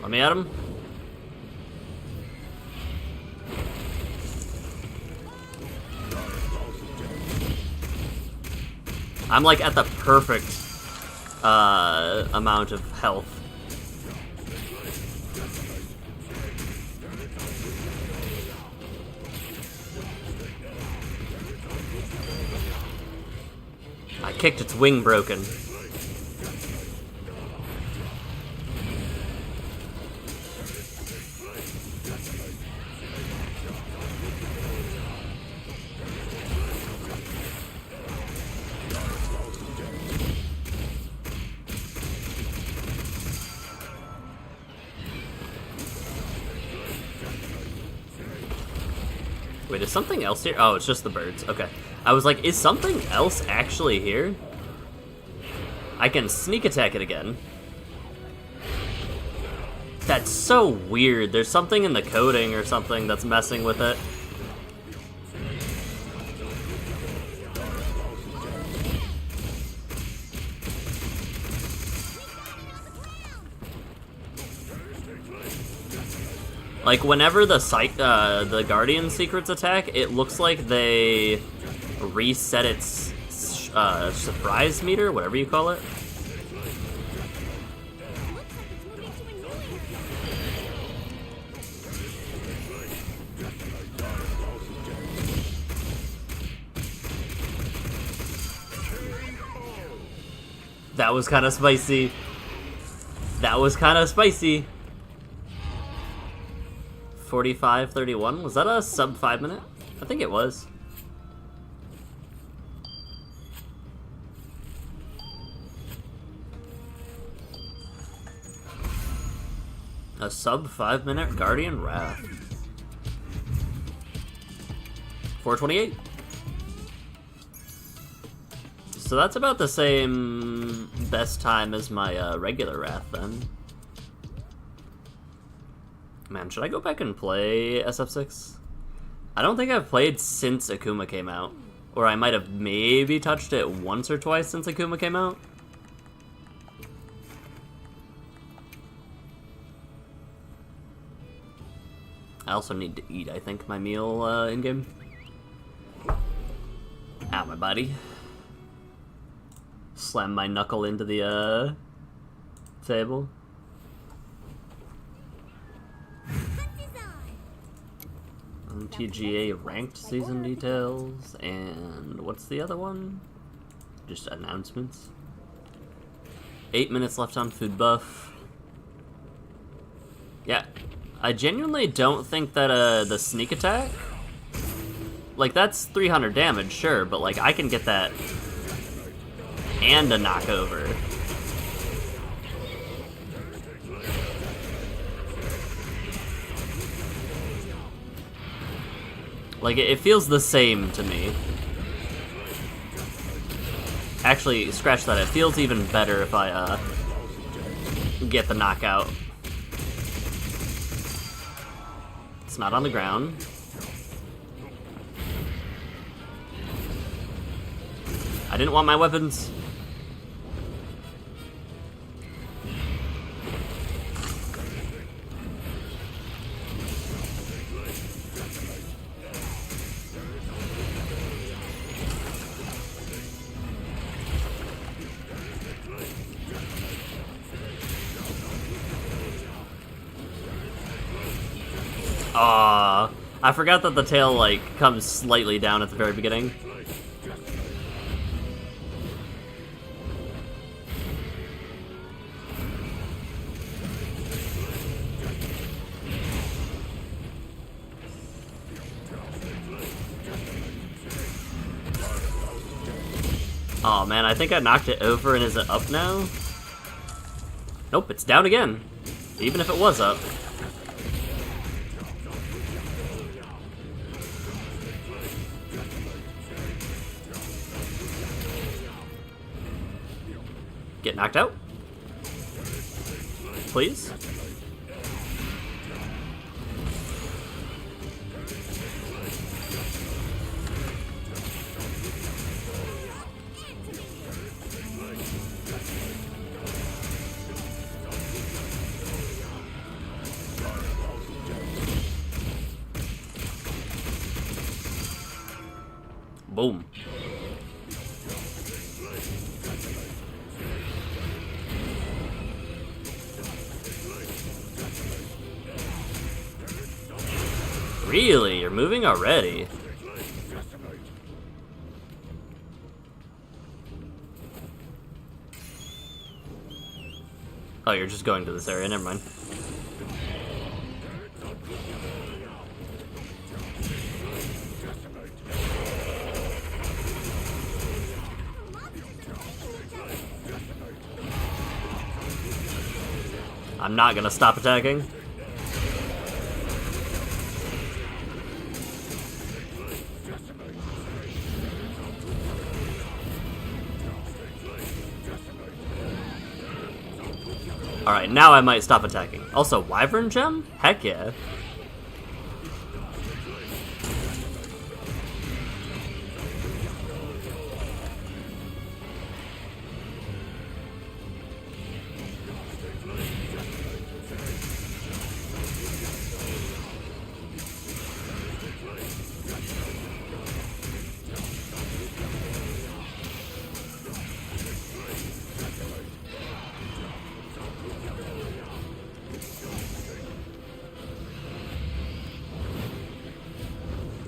Let me at him. I'm like at the perfect amount of health. I kicked its wing broken. Wait, is something else here? Oh, it's just the birds. Okay. I was like, is something else actually here? I can sneak attack it again. That's so weird. There's something in the coding or something that's messing with it. Like, whenever the Guardian Secrets attack, it looks like they reset its surprise meter, whatever you call it. That was kind of spicy. That was kind of spicy. 45-31? Was that a sub 5 minute? I think it was. A sub 5 minute Guardian Wrath. 428. So that's about the same best time as my regular Wrath then. Man, should I go back and play SF6? I don't think I've played since Akuma came out. Or I might have maybe touched it once or twice since Akuma came out. I also need to eat, I think, my meal in-game. Ow, my body. Slam my knuckle into the table. MTGA ranked season details, and what's the other one? Just announcements. 8 minutes left on food buff. Yeah, I genuinely don't think that the sneak attack, like, that's 300 damage, sure, but like I can get that and a knockover. Like, it feels the same to me. Actually, scratch that. It feels even better if I, get the knockout. It's not on the ground. I didn't want my weapons. I forgot that the tail, like, comes slightly down at the very beginning. Oh man, I think I knocked it over, and is it up now? Nope, it's down again. Even if it was up. Get knocked out. Please. Boom. Really? You're moving already? Oh, you're just going to this area. Never mind. I'm not gonna stop attacking. Alright, now I might stop attacking. Also, Wyvern Gem? Heck yeah.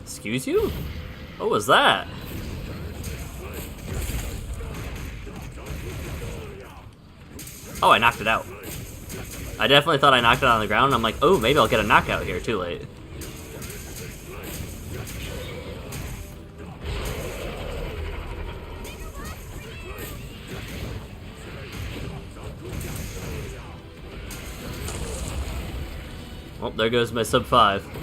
Excuse you? What was that? Oh, I knocked it out. I definitely thought I knocked it on the ground. I'm like, oh, maybe I'll get a knockout here. Too late. Well, there goes my sub 5.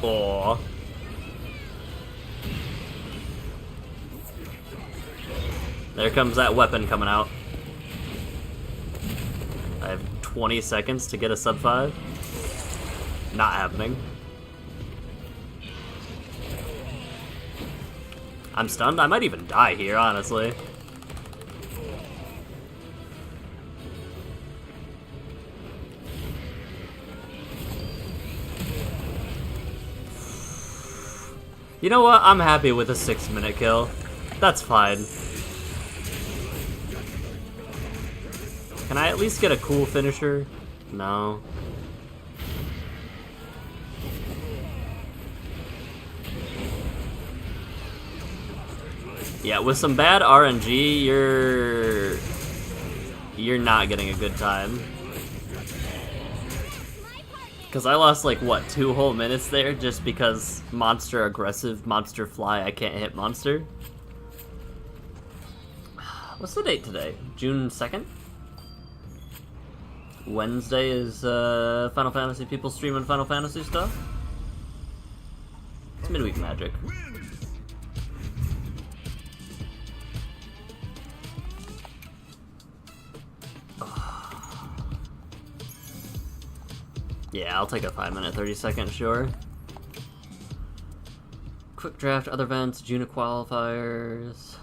Aww. There comes that weapon coming out. I have 20 seconds to get a sub 5. Not happening. I'm stunned. I might even die here, honestly. You know what? I'm happy with a 6-minute kill. That's fine. Can I at least get a cool finisher? No. Yeah, with some bad RNG, you're not getting a good time. Because I lost, like, what, 2 whole minutes there just because monster aggressive, monster fly, I can't hit monster? What's the date today? June 2nd? Wednesday is Final Fantasy, people streaming Final Fantasy stuff? It's midweek magic. Yeah, I'll take a 5-minute, 30-second, sure. Quick draft, other events, Juna qualifiers.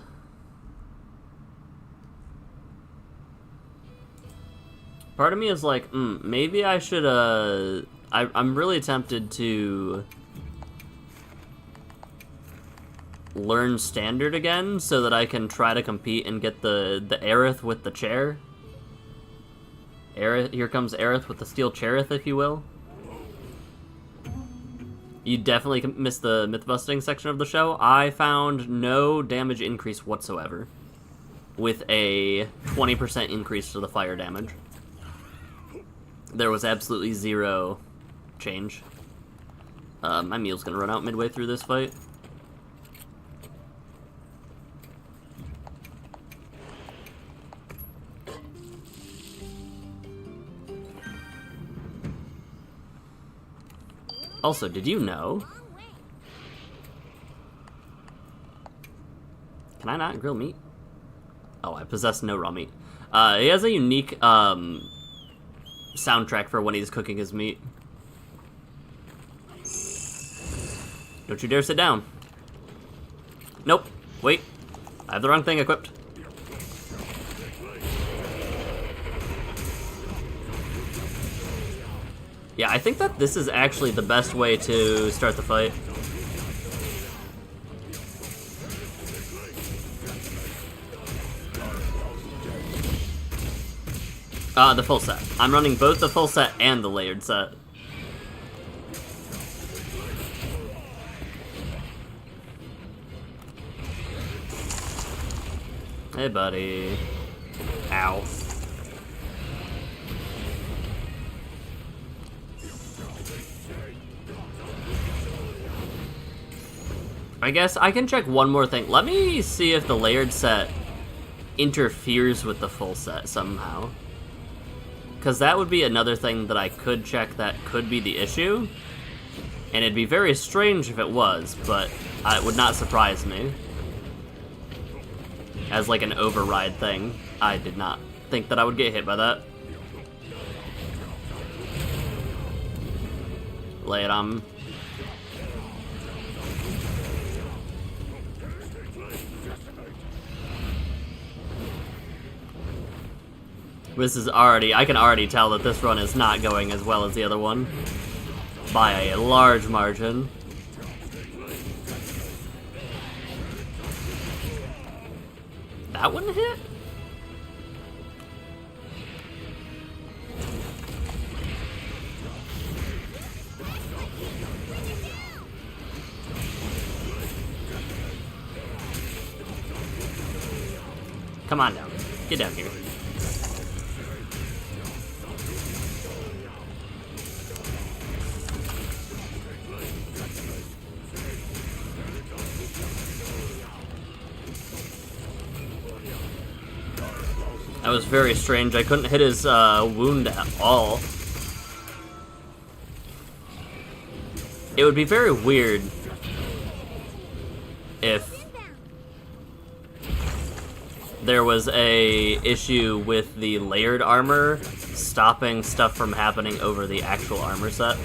Part of me is like, maybe I should, I'm really tempted to learn Standard again so that I can try to compete and get the Aerith with the chair. Aerith, here comes Aerith with the steel Cherith, if you will. You definitely missed the myth-busting section of the show. I found no damage increase whatsoever, with a 20% increase to the fire damage. There was absolutely zero change. My meal's gonna run out midway through this fight. Also, did you know? Long way. Can I not grill meat? Oh, I possess no raw meat. He has a unique soundtrack for when he's cooking his meat. Don't you dare sit down. Nope. Wait. I have the wrong thing equipped. Yeah, I think that this is actually the best way to start the fight. The full set. I'm running both the full set and the layered set. Hey, buddy. Ow. I guess I can check one more thing. Let me see if the layered set interferes with the full set somehow. Because that would be another thing that I could check that could be the issue. And it'd be very strange if it was, but it would not surprise me. As like an override thing. I did not think that I would get hit by that. Lay it on. This is already, I can already tell that this run is not going as well as the other one. By a large margin. That wouldn't hit? Come on down. Get down here. That was very strange. I couldn't hit his wound at all. It would be very weird if there was a issue with the layered armor stopping stuff from happening over the actual armor set.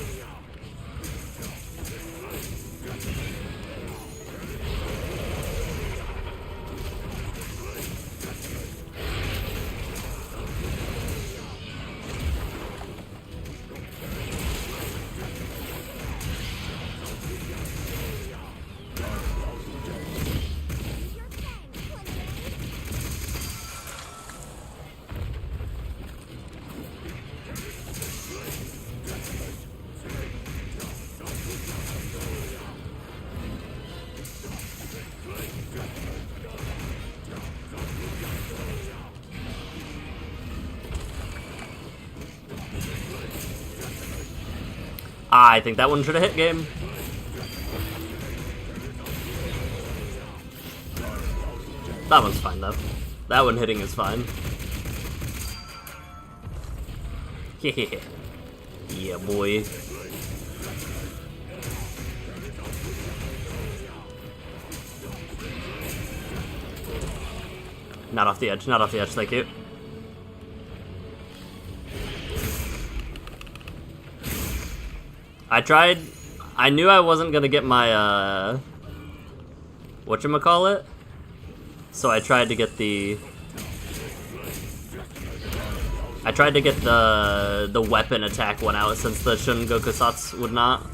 I think that one should have hit game. That one's fine though. That one hitting is fine. Yeah, boy. Not off the edge, not off the edge, thank you. I knew I wasn't gonna get my, whatchamacallit? So I tried to get the weapon attack one out since the Shun Gokusatsu would not.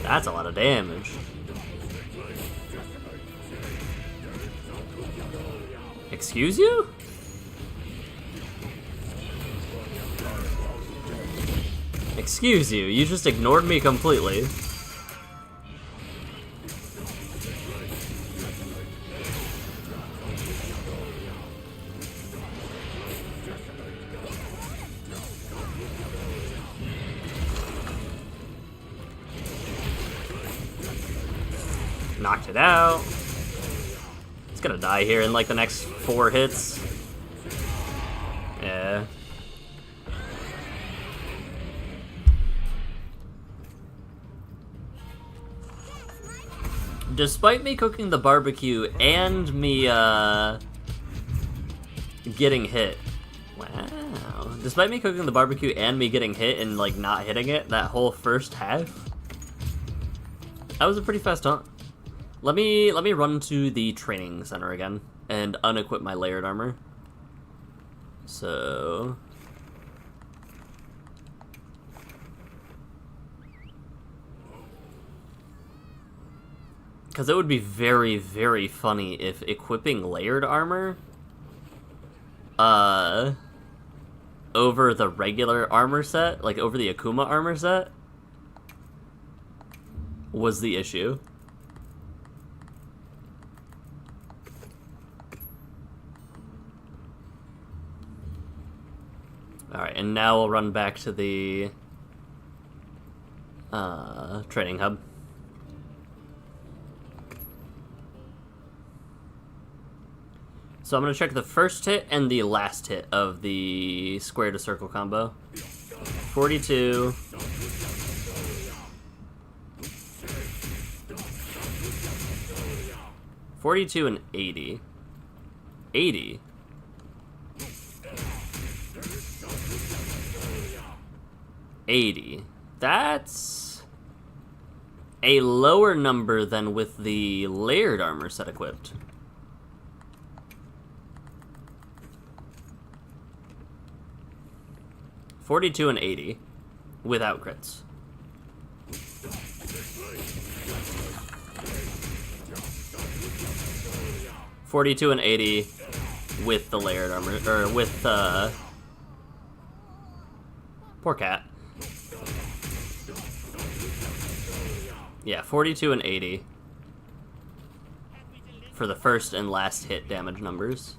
That's a lot of damage. Excuse you? Excuse you, you just ignored me completely. Knocked it out. It's gonna die here in like the next 4 hits. Yeah. Despite me cooking the barbecue and me getting hit. Wow. Despite me cooking the barbecue and me getting hit and like not hitting it that whole first half. That was a pretty fast hunt. Let me run to the training center again and unequip my layered armor. So because it would be very, very funny if equipping layered armor over the regular armor set, like over the Akuma armor set, was the issue. Alright, and now we'll run back to the training hub. So I'm going to check the first hit and the last hit of the square to circle combo. 42. 42 and 80. 80. That's a lower number than with the layered armor set equipped. $42 and 80 without crits. $42 and 80 with the layered armor, or with poor cat. Yeah, 42 and 80 for the first and last hit damage numbers.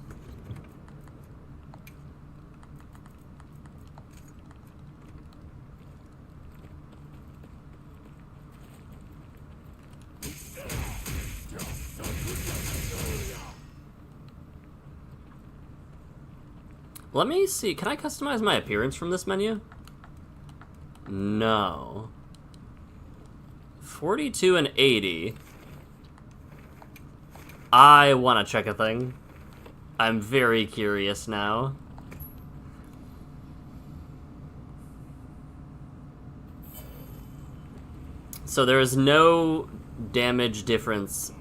Let me see, can I customize my appearance from this menu? No. 42 and 80. I want to check a thing. I'm very curious now. So there is no damage difference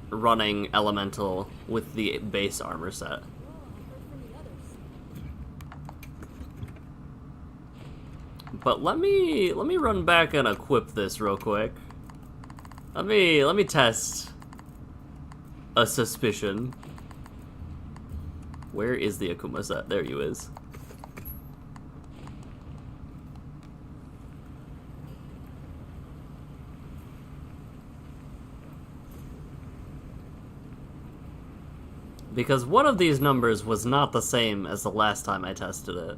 running elemental with the base armor set. But let me run back and equip this real quick. Let me test a suspicion. Where is the Akuma set? There you is. Because one of these numbers was not the same as the last time I tested it.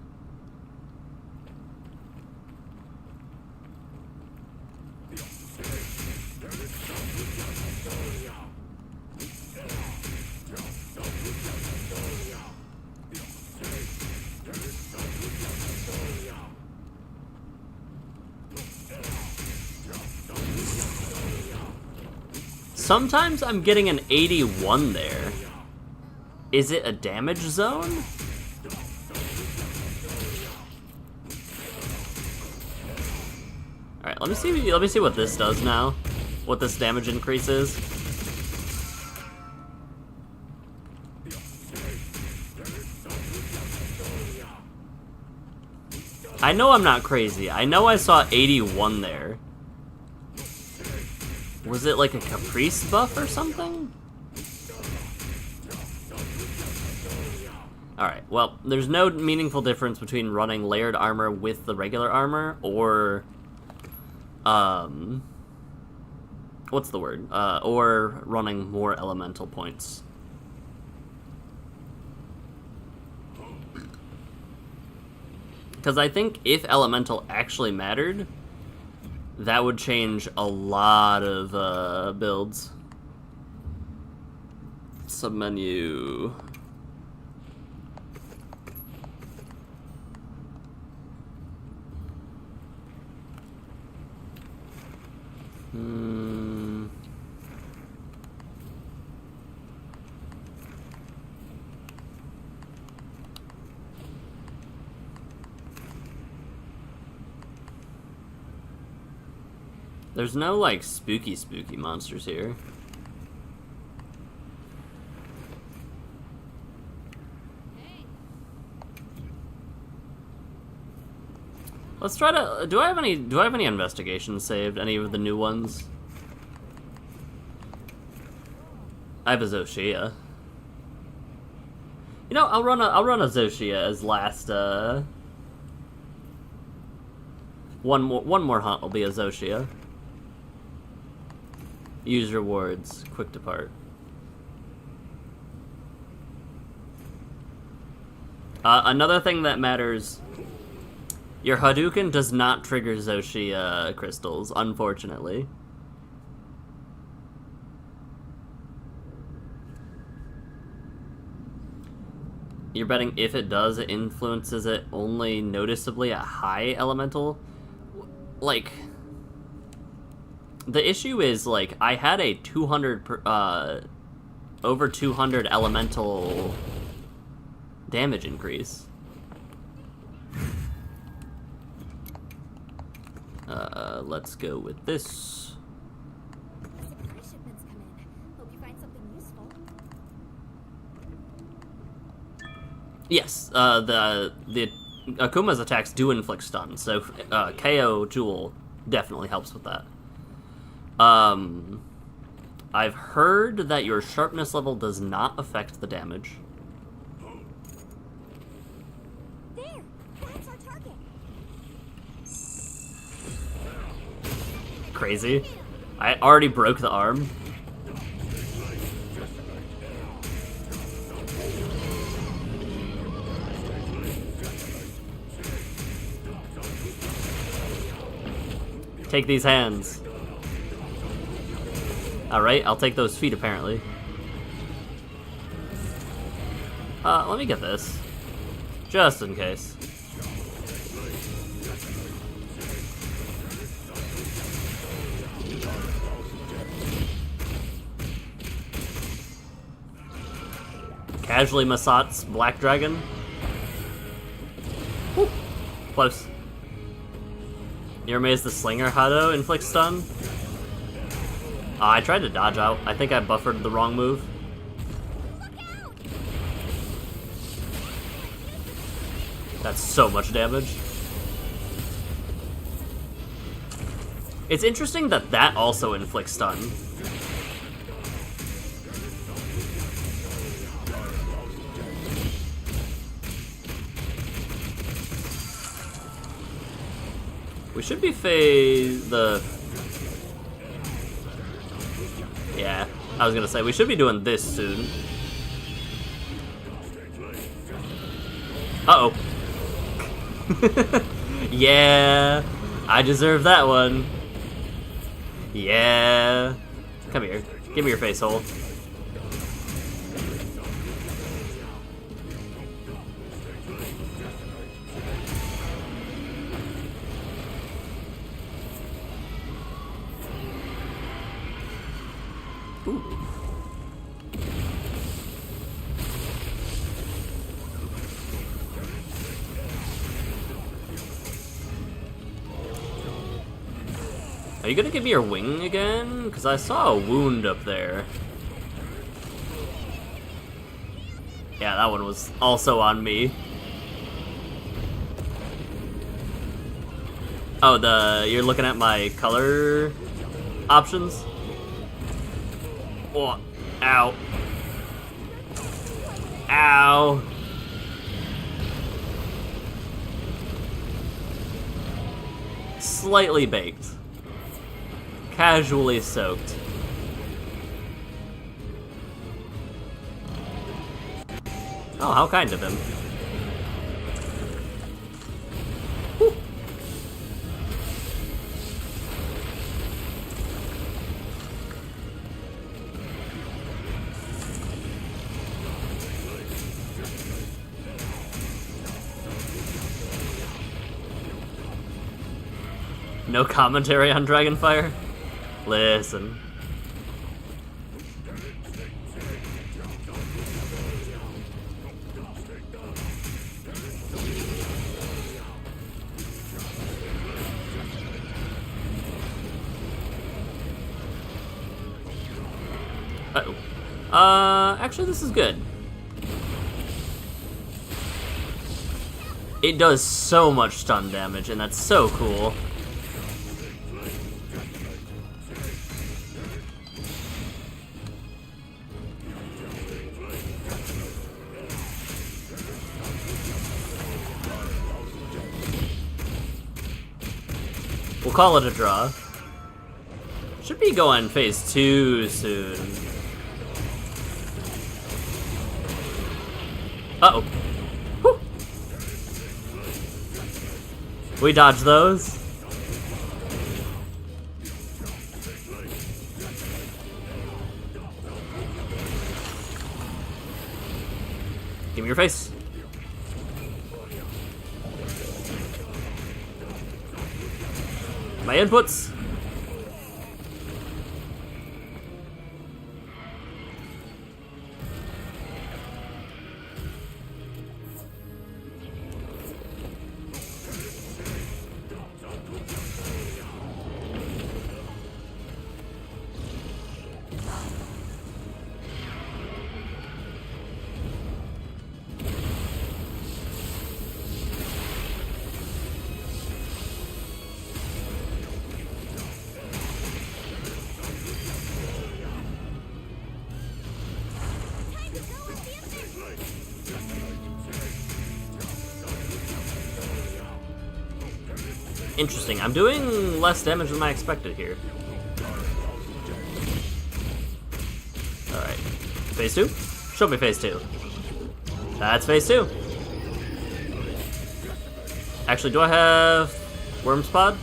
Sometimes I'm getting an 81 there. Is it a damage zone? Alright, let me see what this does now. What this damage increase is. I know I'm not crazy. I know I saw 81 there. Was it like a Caprice buff or something? Alright, well, there's no meaningful difference between running layered armor with the regular armor, or, what's the word? Or running more elemental points. Because I think if elemental actually mattered, that would change a lot of builds. Submenu. There's no, like, spooky monsters here. Let's try to. Do I have any investigations saved? Any of the new ones? I have a Zoshia. You know, I'll run a Zoshia as last. One more hunt will be a Zoshia. Use rewards. Quick depart. Another thing that matters. Your Hadouken does not trigger Zoshia crystals, unfortunately. You're betting if it does, it influences it only noticeably at high elemental? Like, the issue is, like, I had a 200, over 200 elemental damage increase. Let's go with this. Supply shipments come in. Hope you find something useful. Yes, the Akuma's attacks do inflict stun, so KO Jewel definitely helps with that. I've heard that your sharpness level does not affect the damage. There! That's our target! Crazy. I already broke the arm. Take these hands. Alright, I'll take those feet apparently. Let me get this. Just in case. Casually Masat's Black Dragon. Woo. Close. You're amazed the Slinger Hado inflicts stun? I tried to dodge out. I think I buffered the wrong move. That's so much damage. It's interesting that that also inflicts stun. We should be Yeah, I was gonna say, we should be doing this soon. Uh-oh. Yeah, I deserve that one. Yeah. Come here. Give me your face hole. Ooh. Are you gonna give me your wing again? Because I saw a wound up there. Yeah, that one was also on me. Oh, you're looking at my color options? Oh, ow. Ow. Slightly baked. Casually soaked. Oh, how kind of him. Whew. No commentary on Dragonfire? Listen. Uh-oh. Actually, this is good. It does so much stun damage, and that's so cool. We'll call it a draw. Should be going phase 2 soon. Uh-oh. Whew. We dodged those. Give me your face. My inputs. Interesting. I'm doing less damage than I expected here. Alright. Phase 2? Show me phase 2. That's phase 2. Actually, do I have Worm's Pod?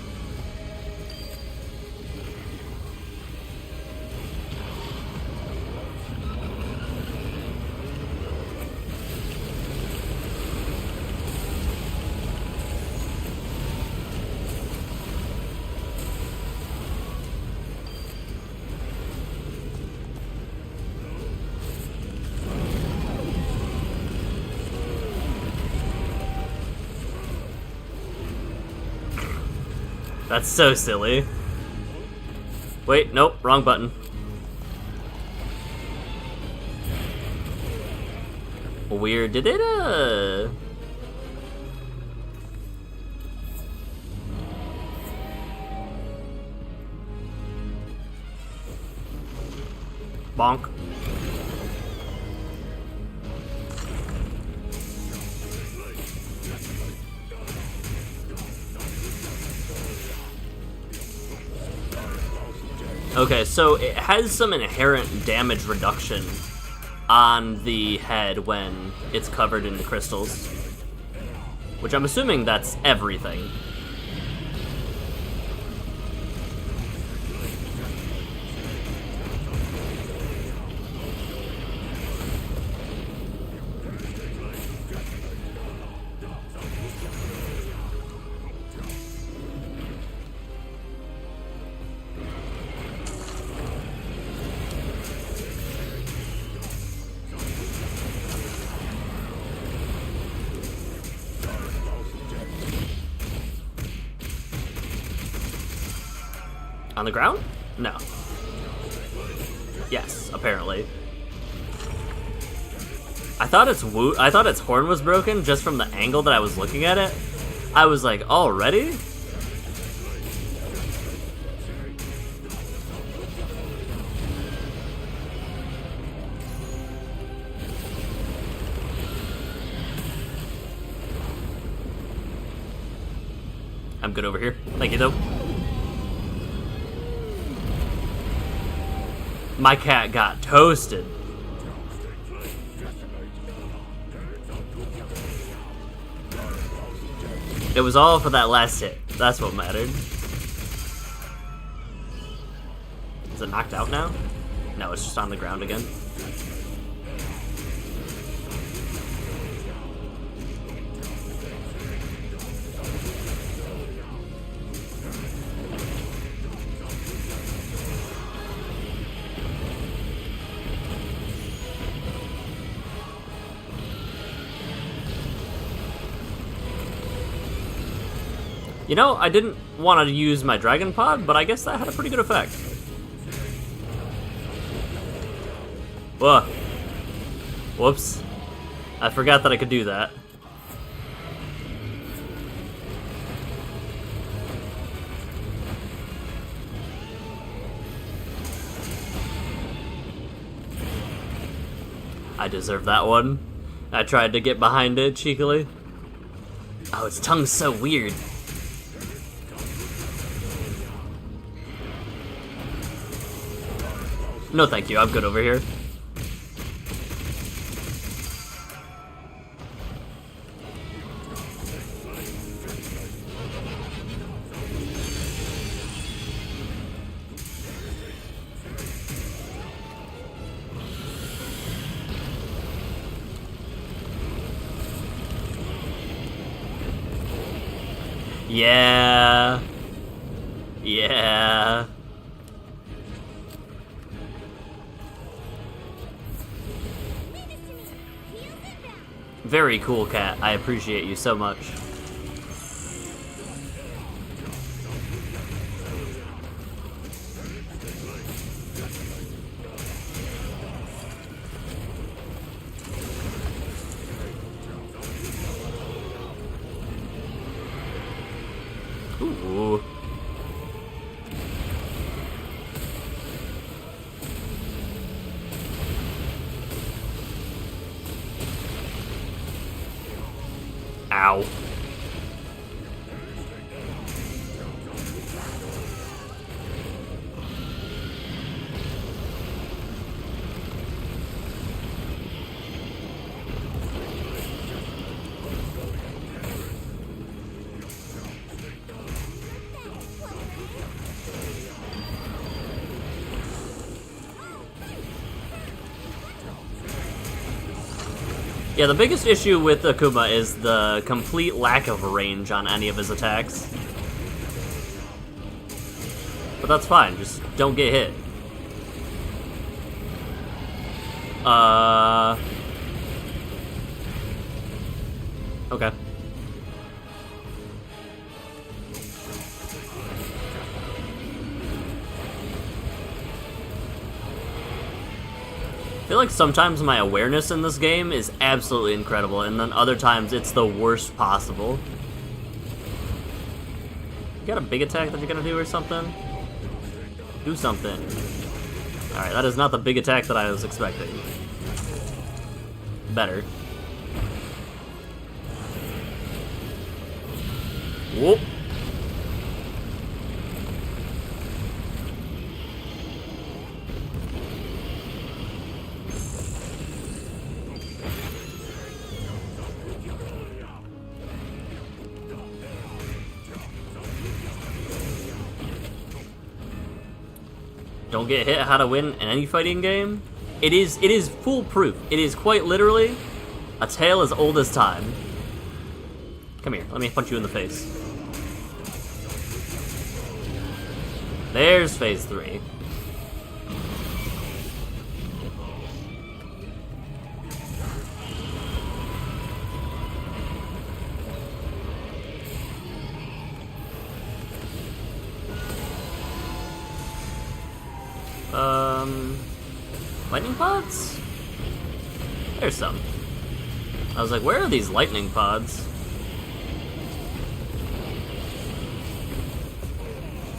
That's so silly. Wait, nope, wrong button. Weird. Did it, bonk. Okay, so it has some inherent damage reduction on the head when it's covered in the crystals. Which I'm assuming that's everything. On the ground? No. Yes, apparently. I thought its horn was broken just from the angle that I was looking at it. I was like, already? I'm good over here. Thank you, though. My cat got toasted. It was all for that last hit. That's what mattered. Is it knocked out now? No, it's just on the ground again. You know, I didn't want to use my Dragon Pod, but I guess that had a pretty good effect. Whoa. Whoops. I forgot that I could do that. I deserve that one. I tried to get behind it cheekily. Oh, its tongue's so weird. No thank you, I'm good over here. Yeah. Yeah. Very cool, cat. I appreciate you so much. Ooh. Ow. Yeah, the biggest issue with Akuma is the complete lack of range on any of his attacks. But that's fine, just don't get hit. Okay. I feel like sometimes my awareness in this game is absolutely incredible, and then other times it's the worst possible. You got a big attack that you're gonna do or something? Do something. Alright, that is not the big attack that I was expecting. Better. Whoop. Don't get hit, how to win in any fighting game? It is foolproof. It is quite literally a tale as old as time. Come here, let me punch you in the face. There's phase 3. Lightning pods? There's some. I was like, where are these lightning pods?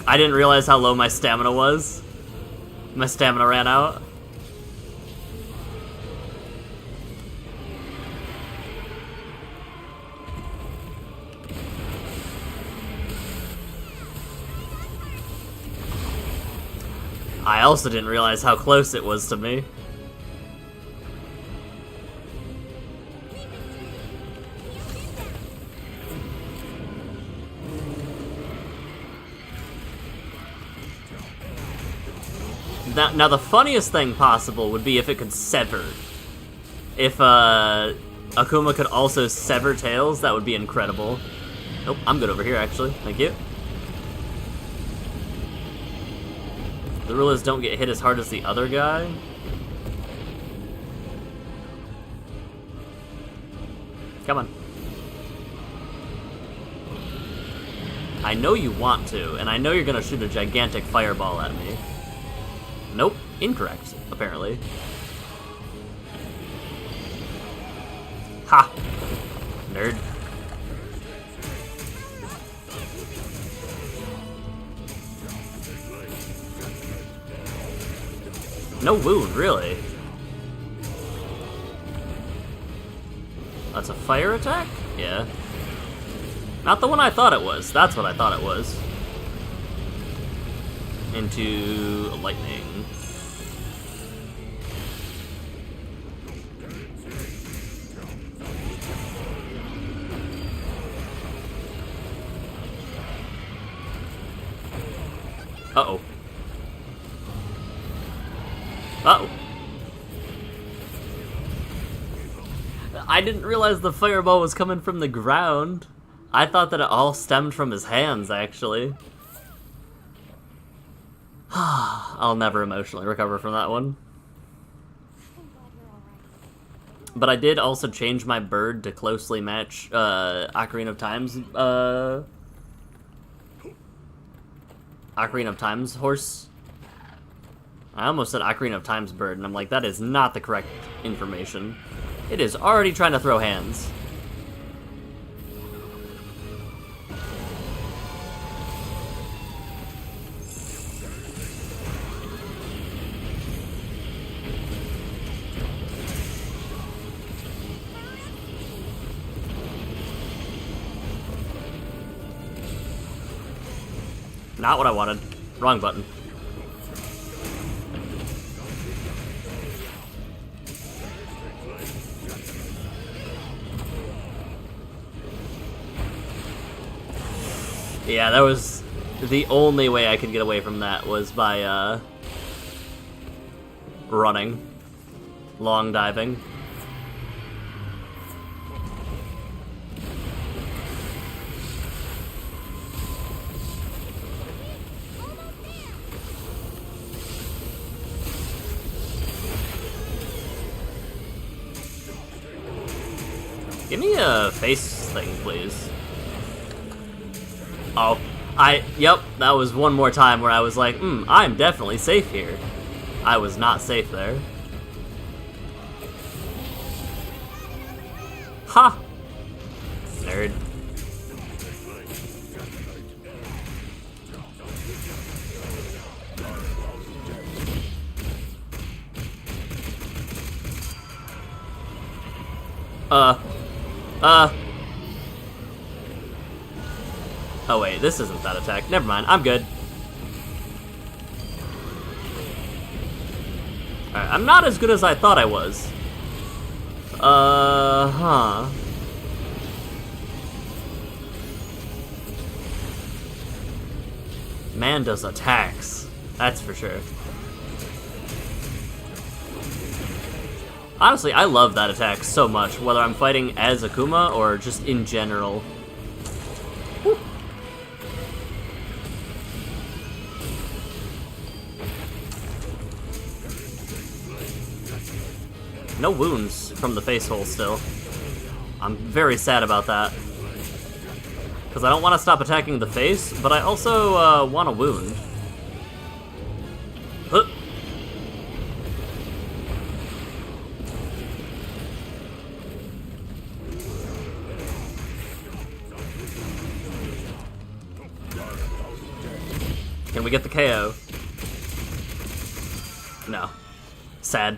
I didn't realize how low my stamina was. My stamina ran out. I also didn't realize how close it was to me. Now the funniest thing possible would be if it could sever. If Akuma could also sever tails, that would be incredible. Nope, I'm good over here actually. Thank you. The rule is don't get hit as hard as the other guy. Come on. I know you want to, and I know you're gonna shoot a gigantic fireball at me. Nope, incorrect, apparently. Ha! Nerd. No wound, really. That's a fire attack? Yeah. Not the one I thought it was. That's what I thought it was. Into lightning. Uh-oh. Uh-oh. I didn't realize the fireball was coming from the ground. I thought that it all stemmed from his hands, actually. I'll never emotionally recover from that one. I'm glad you're alright. But I did also change my bird to closely match Ocarina of Time's horse. I almost said Ocarina of Time's bird, and I'm like, that is not the correct information. It is already trying to throw hands. Not what I wanted. Wrong button. Yeah, that was the only way I could get away from that was by running, long diving. Give me a face thing, please. Oh, yep, that was one more time where I was like, I'm definitely safe here. I was not safe there. Ha! Nerd. Oh wait, this isn't that attack. Never mind, I'm good. Alright, I'm not as good as I thought I was. Man does attacks. That's for sure. Honestly, I love that attack so much, whether I'm fighting as Akuma or just in general. Woo. No wounds from the face hole still. I'm very sad about that. Because I don't want to stop attacking the face, but I also want a wound. Huh. Can we get the KO? No. Sad.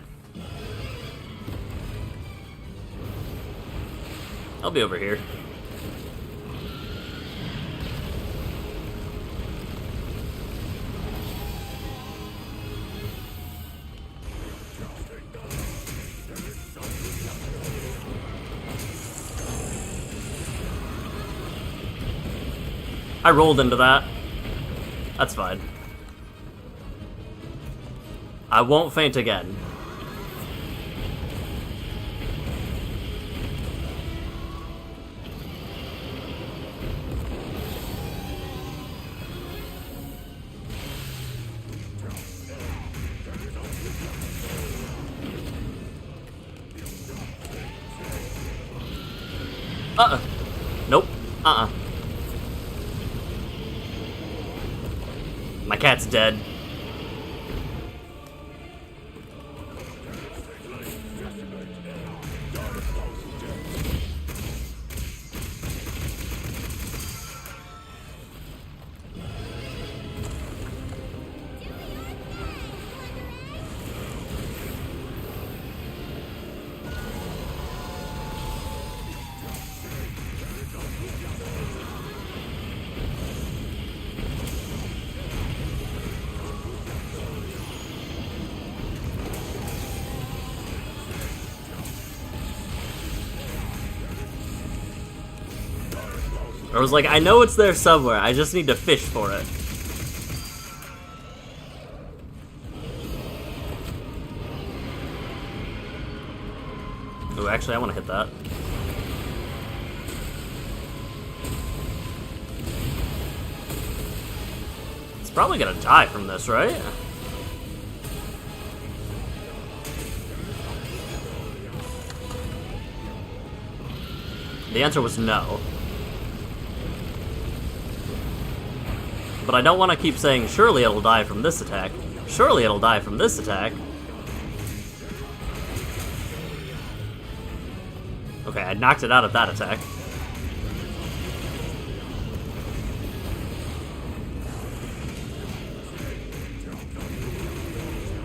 I'll be over here. I rolled into that. That's fine. I won't faint again. Nope. My cat's dead. I was like, I know it's there somewhere, I just need to fish for it. Ooh, actually, I want to hit that. It's probably gonna die from this, right? The answer was no. But I don't want to keep saying, surely it'll die from this attack. Surely it'll die from this attack. Okay, I knocked it out of that attack.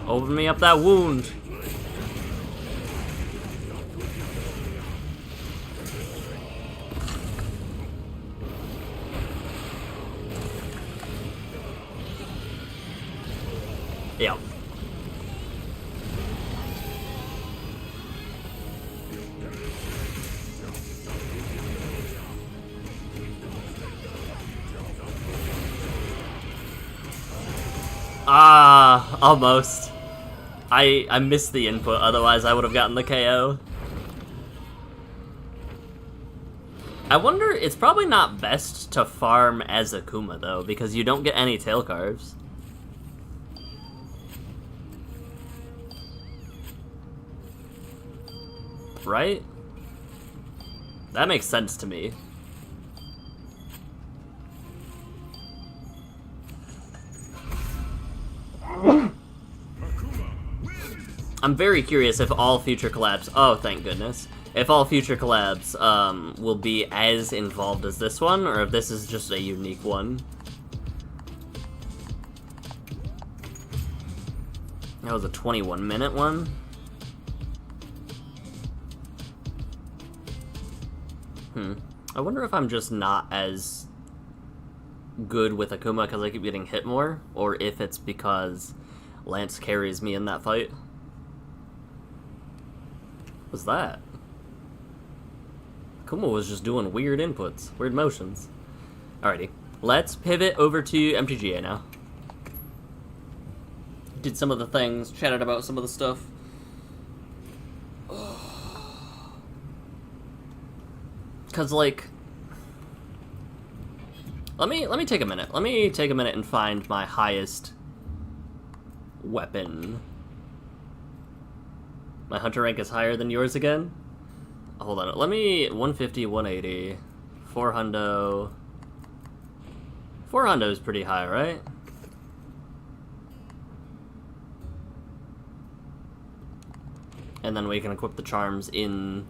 Open me up that wound. Yeah. Ah, almost. I missed the input, otherwise I would have gotten the KO. I wonder, it's probably not best to farm as Akuma though, because you don't get any tail carves. Right? That makes sense to me. I'm very curious if all future collabs... Oh, thank goodness. If all future collabs will be as involved as this one, or if this is just a unique one. That was a 21-minute one. I wonder if I'm just not as good with Akuma because I keep getting hit more, or if it's because Lance carries me in that fight. What was that? Akuma was just doing weird inputs, weird motions. Alrighty, let's pivot over to MTGA now. Did some of the things, chatted about some of the stuff. Cause like, let me take a minute. Let me take a minute and find my highest weapon. My hunter rank is higher than yours again? Hold on, let me, 150, 180, 400. 400 is pretty high, right? And then we can equip the charms in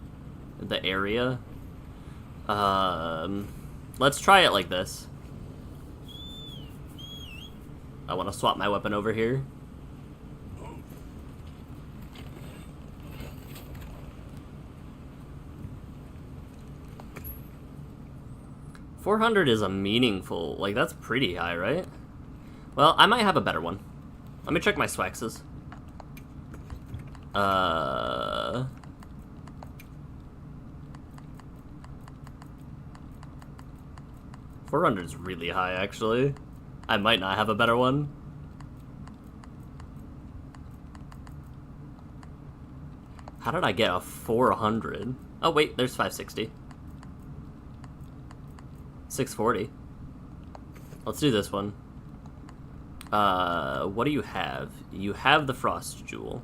the area. Let's try it like this. I want to swap my weapon over here. $400 is a meaningful, like that's pretty high, right? Well, I might have a better one. Let me check my swaxes. 400 is really high, actually. I might not have a better one. How did I get a 400? Oh, wait, there's 560. 640. Let's do this one. What do you have? You have the Frost Jewel.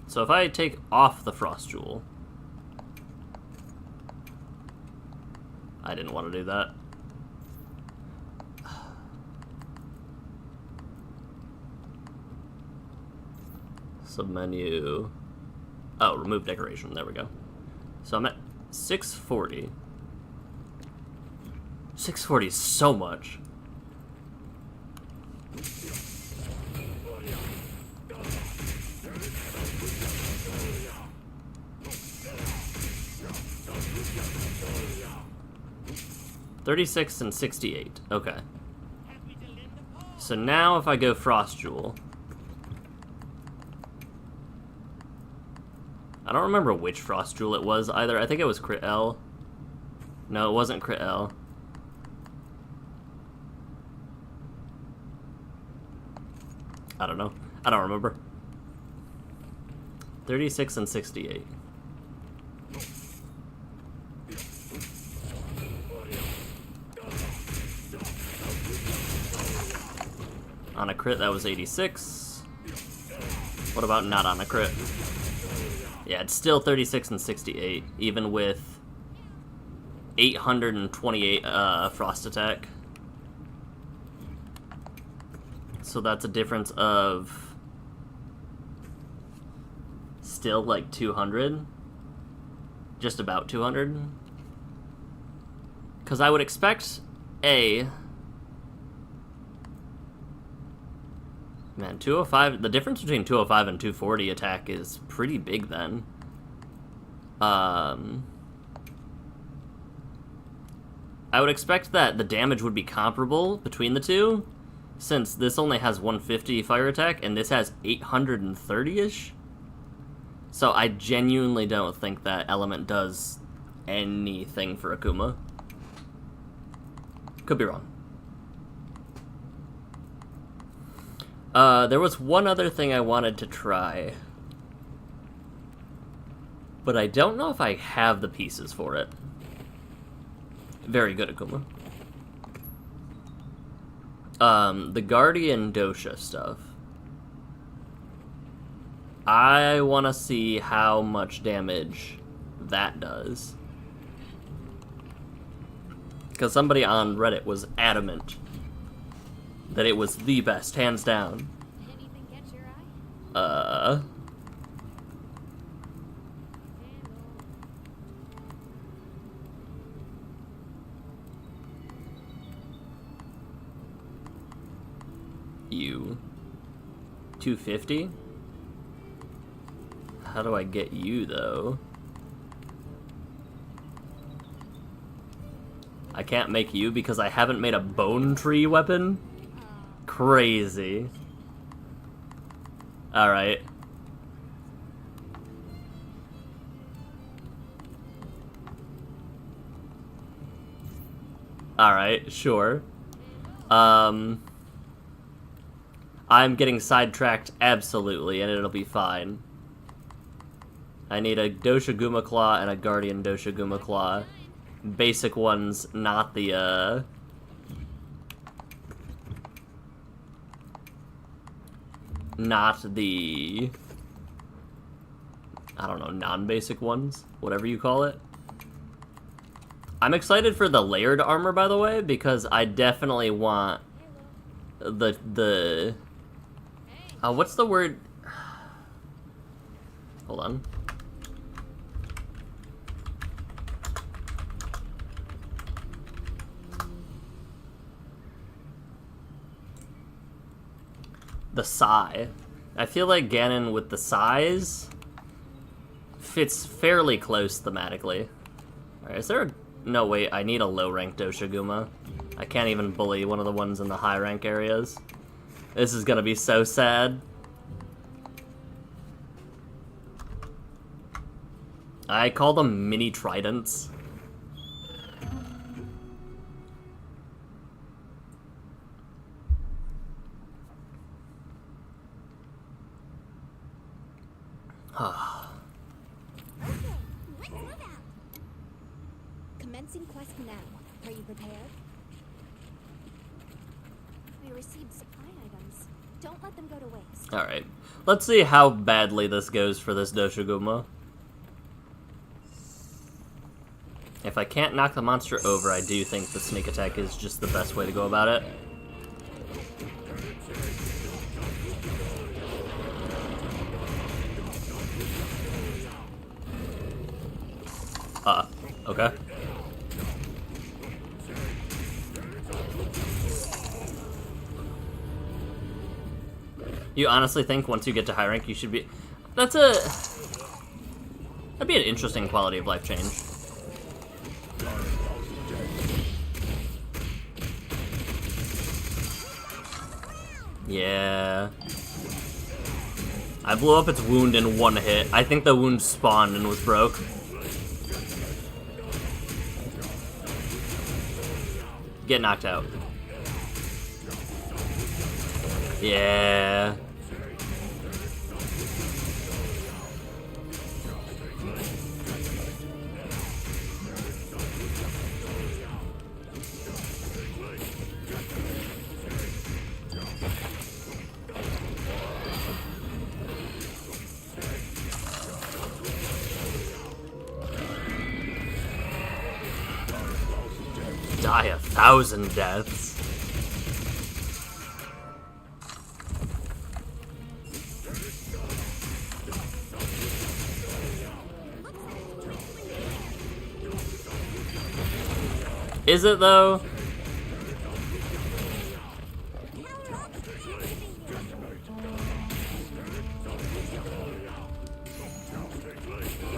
So if I take off the Frost Jewel, I didn't want to do that. Submenu. Oh, remove decoration. There we go. So I'm at 640. 640 is so much. $36 and $68. Okay. So now if I go Frost Jewel, I don't remember which Frost Jewel it was either. I think it was Crit L. No, it wasn't Crit L. I don't know. I don't remember. 36 and 68. On a crit, that was 86. What about not on a crit? Yeah, it's still 36 and 68, even with 828 frost attack. So that's a difference of still like 200. Just about 200. Because I would expect Man, 205, the difference between 205 and 240 attack is pretty big then. I would expect that the damage would be comparable between the two, since this only has 150 fire attack and this has 830-ish. So I genuinely don't think that element does anything for Akuma. Could be wrong. There was one other thing I wanted to try, but I don't know if I have the pieces for it. Very good, Akuma. The Guardian Dosha stuff. I want to see how much damage that does. Because somebody on Reddit was adamant that it was the best, hands down. Anything catch your eye? You. 250? How do I get you, though? I can't make you because I haven't made a bone tree weapon? Crazy. Alright. Alright, sure. I'm getting sidetracked absolutely, and it'll be fine. I need a Dosha Guma Claw and a Guardian Dosha Guma Claw. Basic ones, not the, not the, I don't know, non-basic ones? Whatever you call it. I'm excited for the layered armor, by the way, because I definitely want the what's the word? Hold on. The Sai. I feel like Ganon with the Sais fits fairly close thematically. Alright, is there a... No, wait, I need a low-rank Doshaguma. I can't even bully one of the ones in the high-rank areas. This is gonna be so sad. I call them mini tridents. Okay, let's move out. Commencing quest now. Are you prepared? We received supply items. Don't let them go to waste. Alright, let's see how badly this goes for this Doshaguma. If I can't knock the monster over, I do think the sneak attack is just the best way to go about it. Okay. You honestly think once you get to high rank you should be... That'd be an interesting quality of life change. Yeah. I blew up its wound in one hit. I think the wound spawned and was broke. Get knocked out. Yeah. Die 1,000 deaths. Is it though?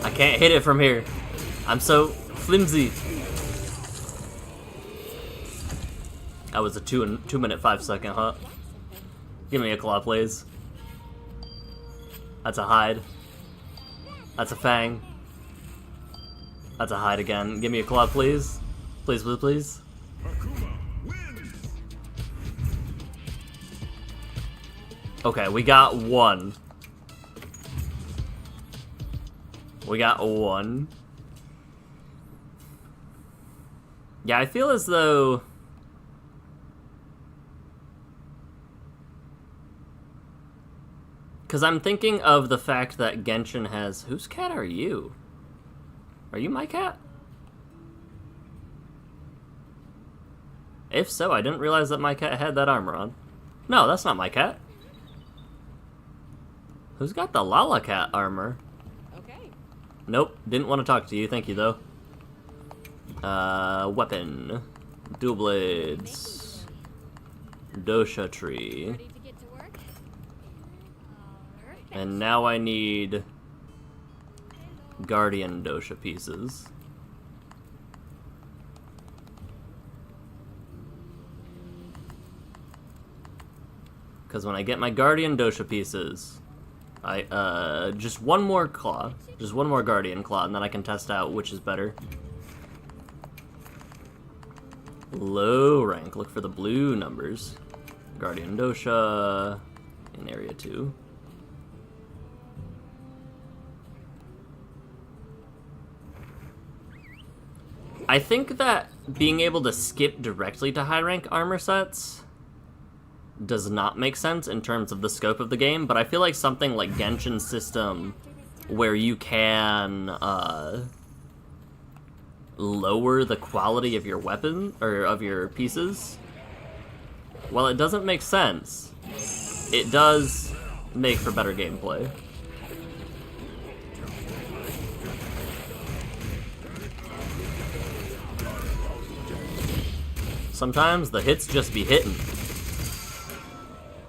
I can't hit it from here. I'm so flimsy. That was a 2 minute 5 second, huh? Give me a claw, please. That's a hide. That's a fang. That's a hide again. Give me a claw, please. Please, please, please. Okay, we got one. We got one. Yeah, I feel as though... Because I'm thinking of the fact that Genshin has... Whose cat are you? Are you my cat? If so, I didn't realize that my cat had that armor on. No, that's not my cat. Who's got the Lala Cat armor? Okay. Nope, didn't want to talk to you. Thank you, though. Weapon. Dual blades. Dosha tree. Ready to get to work? Perfect. And now I need Guardian Dosha pieces. Because when I get my Guardian Dosha pieces, I, just one more claw. Just one more Guardian Claw, and then I can test out which is better. Low rank. Look for the blue numbers. Guardian Dosha in Area 2. I think that being able to skip directly to high rank armor sets does not make sense in terms of the scope of the game, but I feel like something like Genshin's system where you can lower the quality of your weapon or of your pieces, while it doesn't make sense, it does make for better gameplay. Sometimes the hits just be hitting.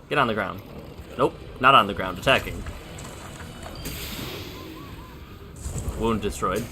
Get on the ground. Nope, not on the ground, attacking. Wound destroyed.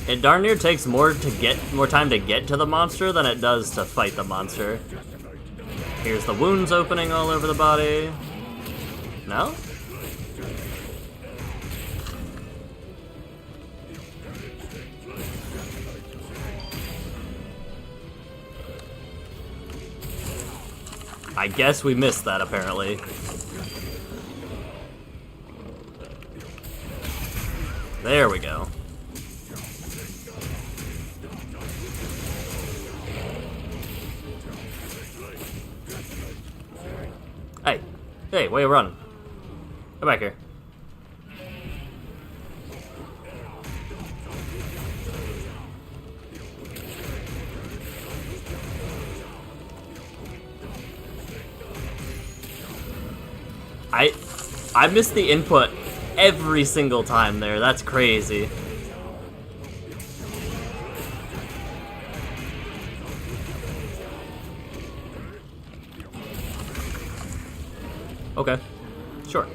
It darn near takes more time to get to the monster than it does to fight the monster. Here's the wounds opening all over the body. No? I guess we missed that, apparently. There we go. Hey. Hey, where you running? Come back here. I missed the input every single time there. That's crazy. Okay. Sure.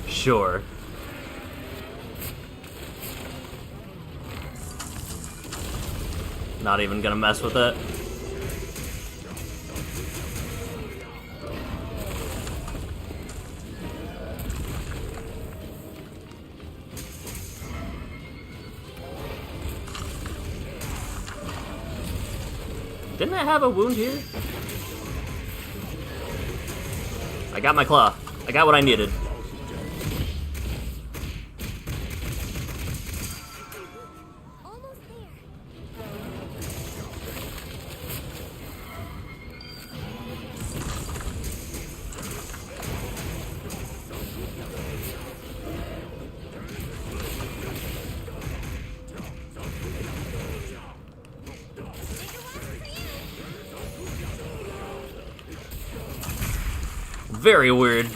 Sure. Not even gonna mess with it. Didn't I have a wound here? I got my claw. I got what I needed. Almost there. Very weird.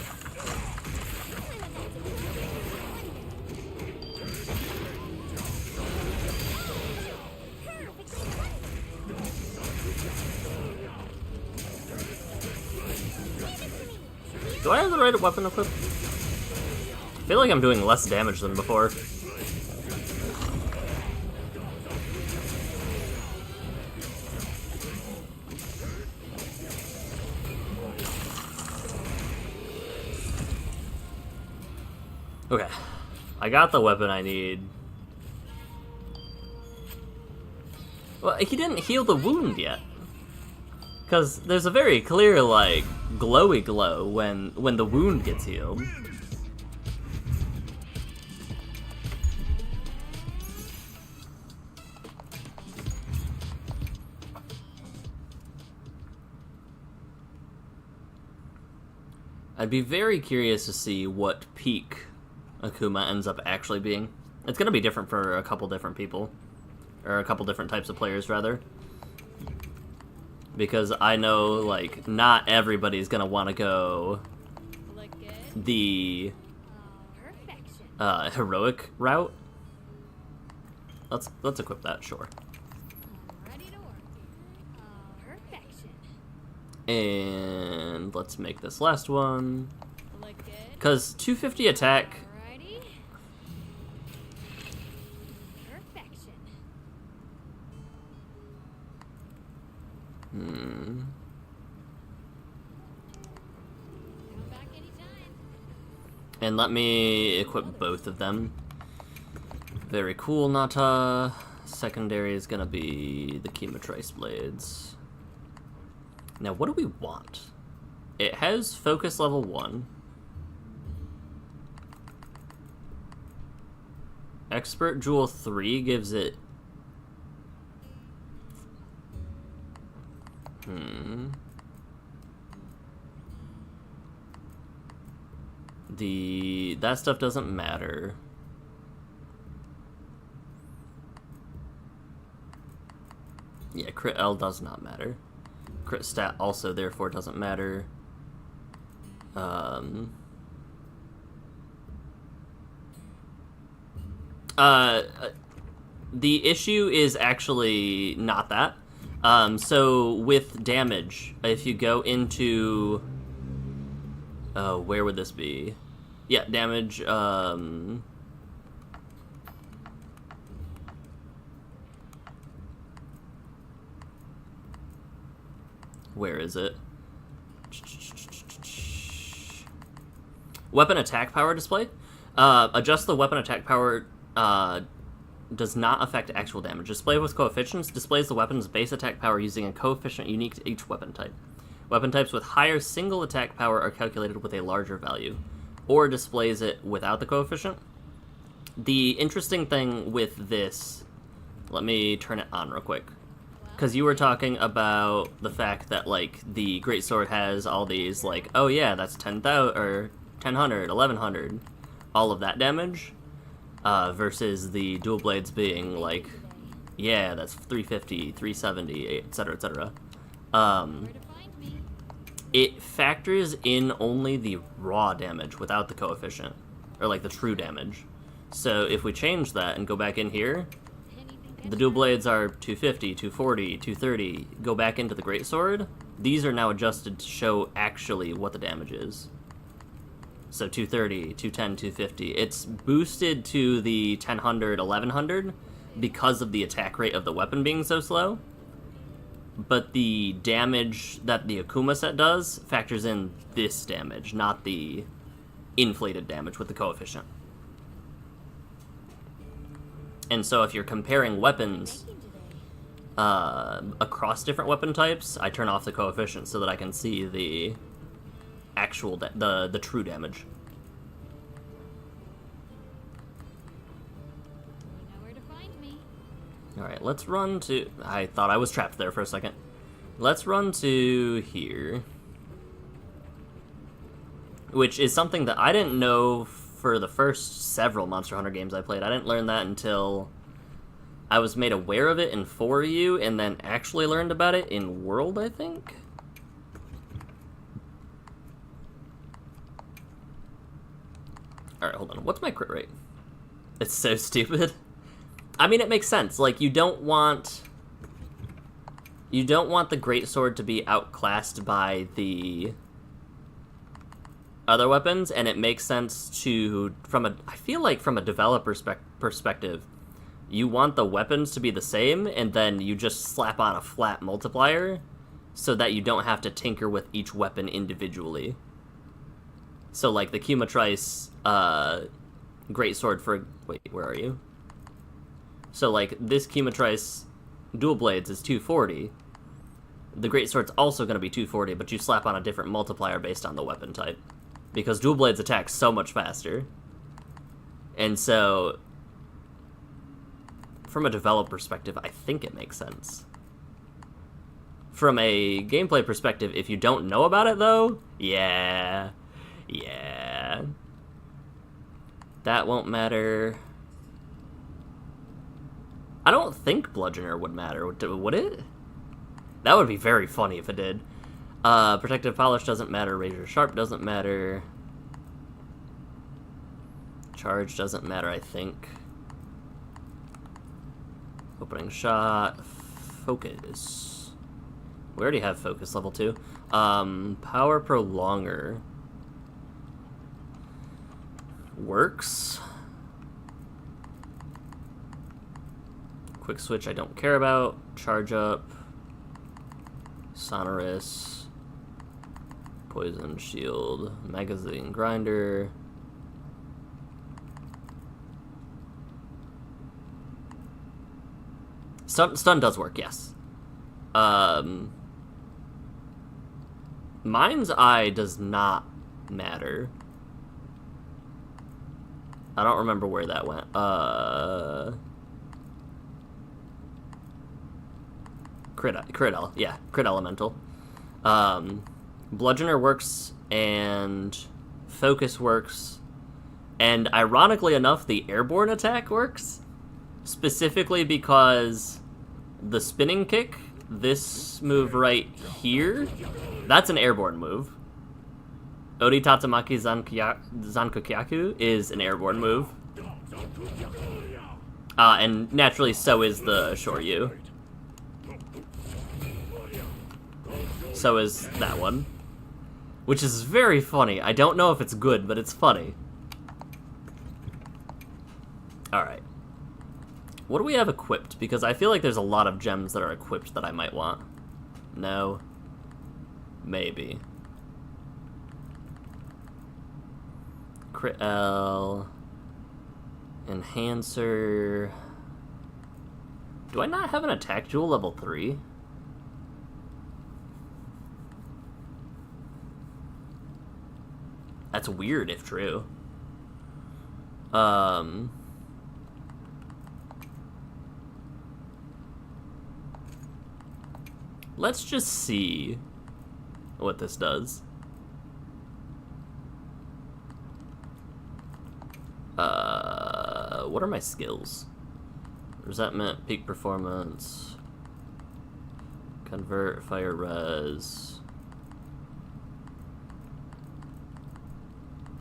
Do I have the right weapon equipped? I feel like I'm doing less damage than before. Okay, I got the weapon I need. Well, he didn't heal the wound yet. Because there's a very clear, like, glowy glow when the wound gets healed. I'd be very curious to see what peak Akuma ends up actually being. It's going to be different for a couple different people. Or a couple different types of players, rather. Because I know, like, not everybody's going to want to go the heroic route. Let's equip that, sure. Ready to work. Perfection. And let's make this last one. Because 250 attack... Alrighty. Perfection. Come back anytime. And let me equip both of them. Very cool, Nata. Secondary is gonna be the Chemotrace Blades. Now, what do we want? It has focus level 1. Expert Jewel 3 gives it... That stuff doesn't matter. Yeah, crit L does not matter. Crit stat also therefore doesn't matter. The issue is actually not that. So with damage, if you go into... where would this be? Yeah, damage, where is it? Weapon attack power display. Adjust the weapon attack power does not affect actual damage. Display with coefficients displays the weapon's base attack power using a coefficient unique to each weapon type. Weapon types with higher single attack power are calculated with a larger value, or displays it without the coefficient. The interesting thing with this, let me turn it on real quick, because you were talking about the fact that, like, the greatsword has all these, like, oh yeah, that's 10,000 or 1000, 1100, all of that damage, versus the dual blades being like, yeah, that's 350, 370, etc., etc. It factors in only the raw damage without the coefficient, or like the true damage. So if we change that and go back in here, the dual blades are 250, 240, 230. Go back into the greatsword. These are now adjusted to show actually what the damage is. So 230, 210, 250. It's boosted to the 1000, 1100 because of the attack rate of the weapon being so slow. But the damage that the Akuma set does factors in this damage, not the inflated damage with the coefficient. And so if you're comparing weapons across different weapon types, I turn off the coefficient so that I can see the actual, the true damage. You know where to find me. Alright, let's run to... I thought I was trapped there for a second. Let's run to here. Which is something that I didn't know for the first several Monster Hunter games I played. I didn't learn that until I was made aware of it in 4U, and then actually learned about it in World, I think? Alright, hold on. What's my crit rate? It's so stupid. I mean, it makes sense. Like, you don't want the greatsword to be outclassed by the other weapons, and it makes sense to, I feel like from a developer perspective, you want the weapons to be the same, and then you just slap on a flat multiplier so that you don't have to tinker with each weapon individually. So, like, the Kumatrice greatsword for... Wait, where are you? So, like, this Kumatrice dual blades is 240. The greatsword's also going to be 240, but you slap on a different multiplier based on the weapon type. Because dual blades attack so much faster. And so, from a developer perspective, I think it makes sense. From a gameplay perspective, if you don't know about it, though, yeah. That won't matter. I don't think Bludgeoner would matter, would it? That would be very funny if it did. Protective Polish doesn't matter, Razor Sharp doesn't matter. Charge doesn't matter, I think. Opening Shot, Focus. We already have Focus level 2. Power Prolonger. Works. Quick Switch I don't care about. Charge Up. Sonorous. Poison Shield. Magazine Grinder. Stun does work, yes. Mind's Eye does not matter. I don't remember where that went. Crit Elemental. Bludgeoner works, and Focus works, and ironically enough, the Airborne attack works, specifically because the Spinning Kick, this move right here, that's an airborne move. Ori Tatsumaki Zankokyaku is an airborne move. And naturally, so is the Shoryu. So is that one. Which is very funny. I don't know if it's good, but it's funny. Alright. What do we have equipped? Because I feel like there's a lot of gems that are equipped that I might want. No. Maybe. Crit L. Enhancer. Do I not have an attack jewel level 3? That's weird if true. Let's just see what this does. What are my skills? Resentment, peak performance, convert, fire res,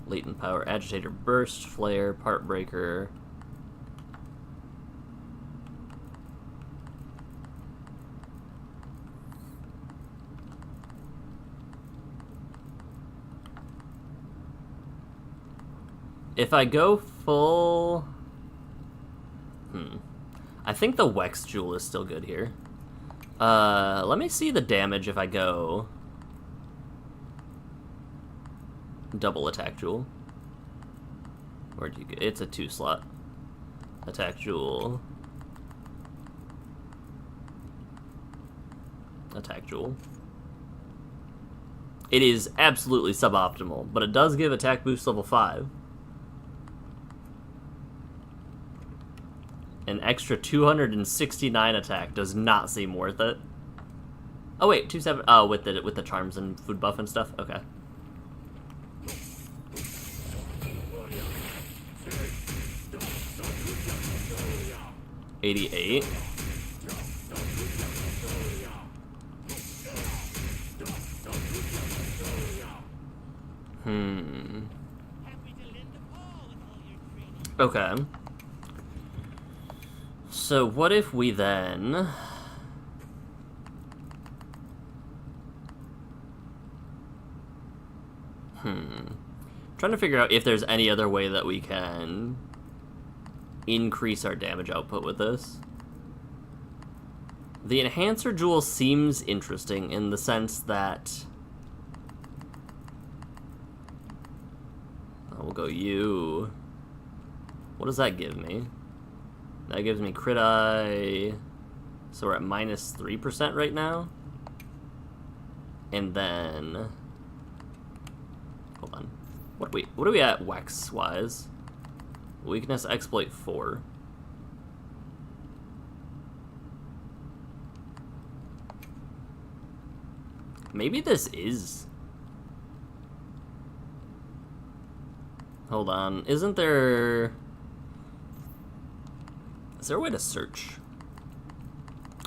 latent power, agitator burst, flare, part breaker. If I go full... I think the Wex Jewel is still good here. Let me see the damage if I go... double attack jewel. Where do you get? It's a 2-slot. Attack jewel. Attack jewel. It is absolutely suboptimal, but it does give attack boost level 5. An extra 269 attack does not seem worth it. Oh wait, 27. Oh, with the charms and food buff and stuff. Okay. $88. Okay. So what if we then... Trying to figure out if there's any other way that we can increase our damage output with this. The Enhancer Jewel seems interesting in the sense that... We'll go you. What does that give me? That gives me crit eye. So we're at minus 3% right now. And then... Hold on. What are we at Wex wise? Weakness exploit 4. Maybe this is... Hold on. Isn't there... Is there a way to search?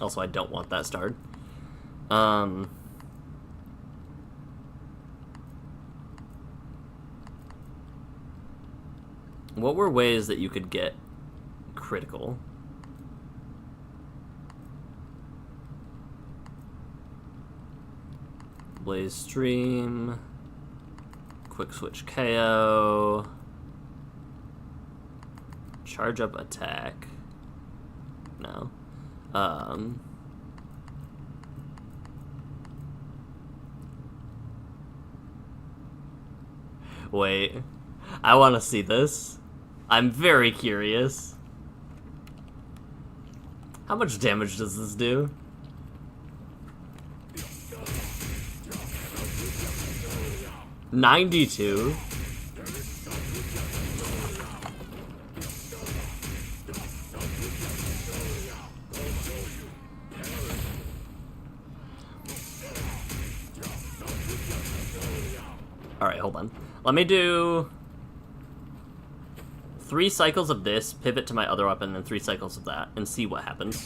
Also, I don't want that starred. What were ways that you could get critical? Blaze Stream, Quick Switch KO, Charge Up Attack. No. Wait. I want to see this. I'm very curious. How much damage does this do? $92. Alright, hold on. Let me do 3 cycles of this, pivot to my other weapon, and 3 cycles of that, and see what happens.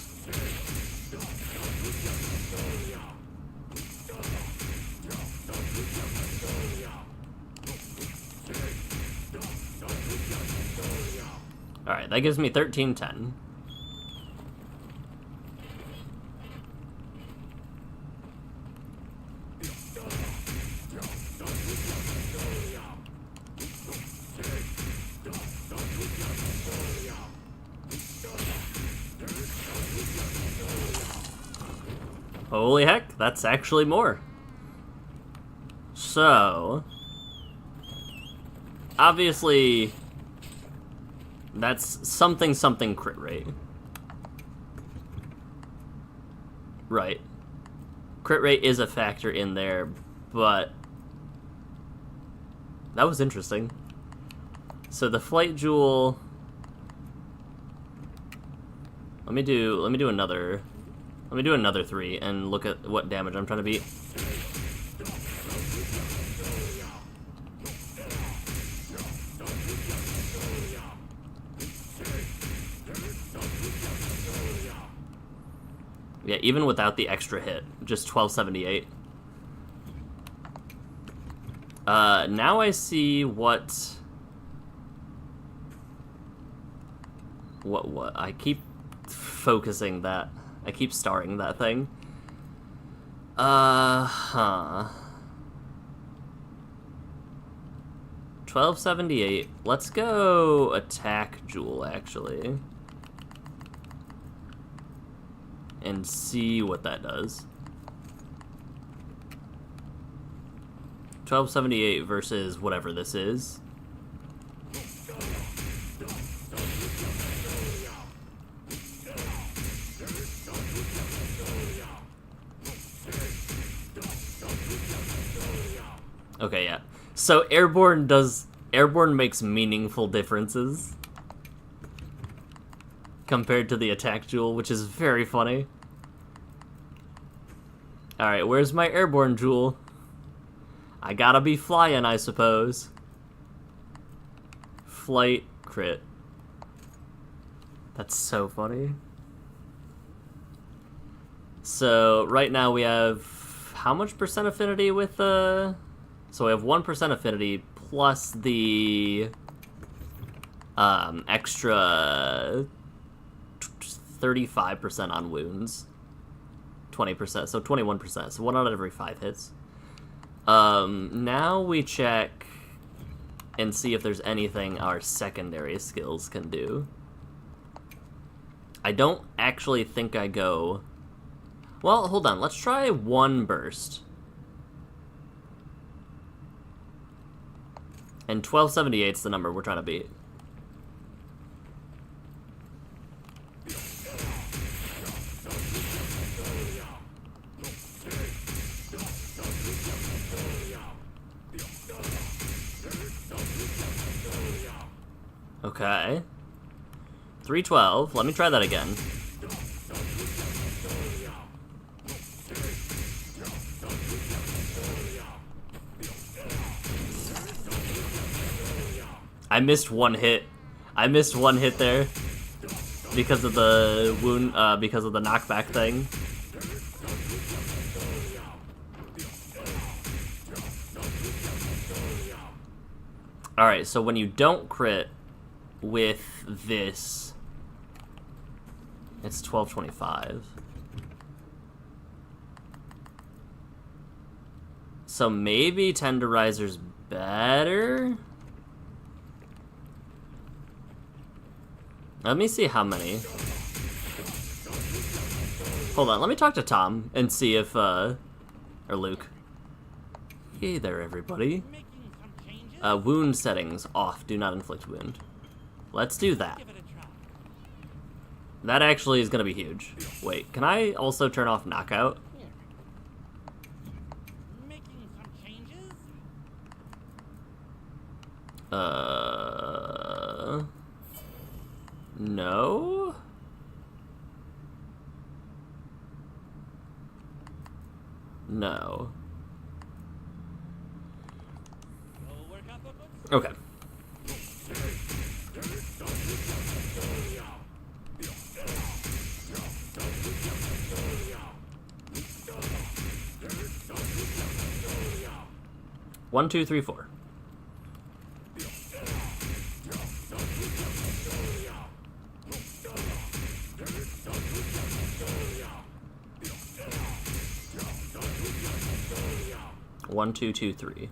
Alright, that gives me 1310. Holy heck, that's actually more. So, obviously, that's something crit rate. Right. Crit rate is a factor in there, but that was interesting. So the Flight Jewel. Let me do another 3 and look at what damage I'm trying to beat. Yeah, even without the extra hit, just 1278. Now I see what I keep focusing that. I keep starring that thing. 1278. Let's go attack Jewel, actually. And see what that does. 1278 versus whatever this is. Okay, yeah. So Airborne makes meaningful differences compared to the attack Jewel, which is very funny. Alright, where's my Airborne Jewel? I gotta be flying, I suppose. Flight crit. That's so funny. So, right now we have how much percent affinity with the... So we have 1% affinity plus the extra 35% on wounds. 20%, so 21%. So 1 out of every 5 hits. Now we check and see if there's anything our secondary skills can do. I don't actually think I go... Well, hold on. Let's try 1 burst. And 1278 is the number we're trying to beat. Okay. 312. Let me try that again. I missed 1 hit. I missed 1 hit there because of the wound, because of the knockback thing. Alright, so when you don't crit with this, it's 1225. So maybe Tenderizer's better? Let me see how many. Hold on, let me talk to Tom and see if, or Luke. Hey there, everybody. Wound settings off. Do not inflict wound. Let's do that. That actually is going to be huge. Wait, can I also turn off knockout? No? No. Okay. One, two, three, four. One, two, two, three.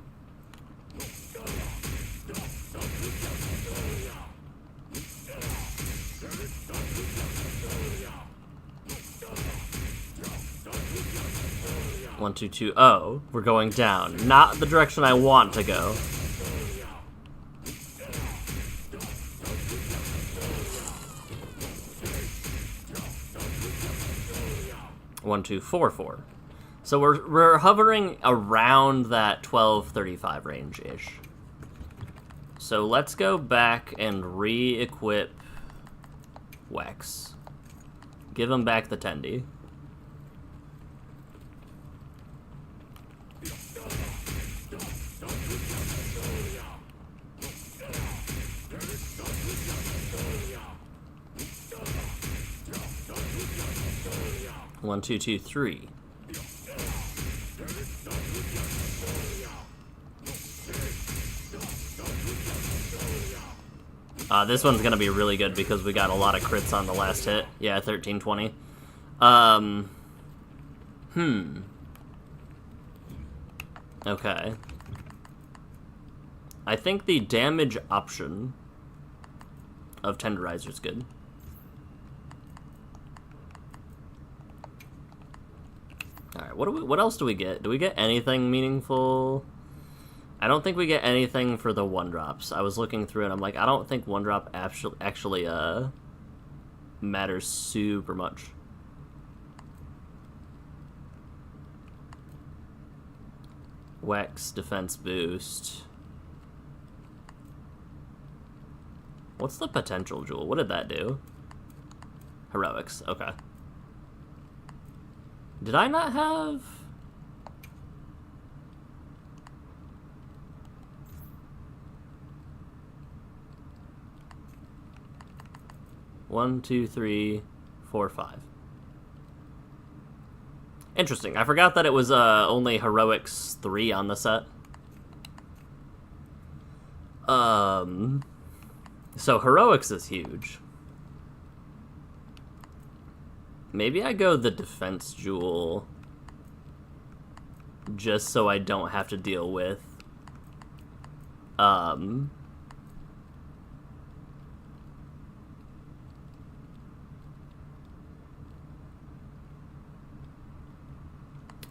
One, two, two. Oh, we're going down. Not the direction I want to go. 1, 2, 4, 4. So we're hovering around that 1235 range-ish. So let's go back and re-equip Wex. Give him back the Tendi. One, two, two, three. This one's gonna be really good because we got a lot of crits on the last hit. Yeah, 1320. Okay. I think the damage option of Tenderizer is good. Alright, what else do we get? Do we get anything meaningful? I don't think we get anything for the 1-drops. I was looking through it, I'm like, I don't think 1-drop actually matters super much. Wex, defense boost. What's the potential jewel? What did that do? Heroics, okay. Did I not have... One, two, three, four, 5. Interesting. I forgot that it was only Heroics 3 on the set. So Heroics is huge. Maybe I go the defense jewel just so I don't have to deal with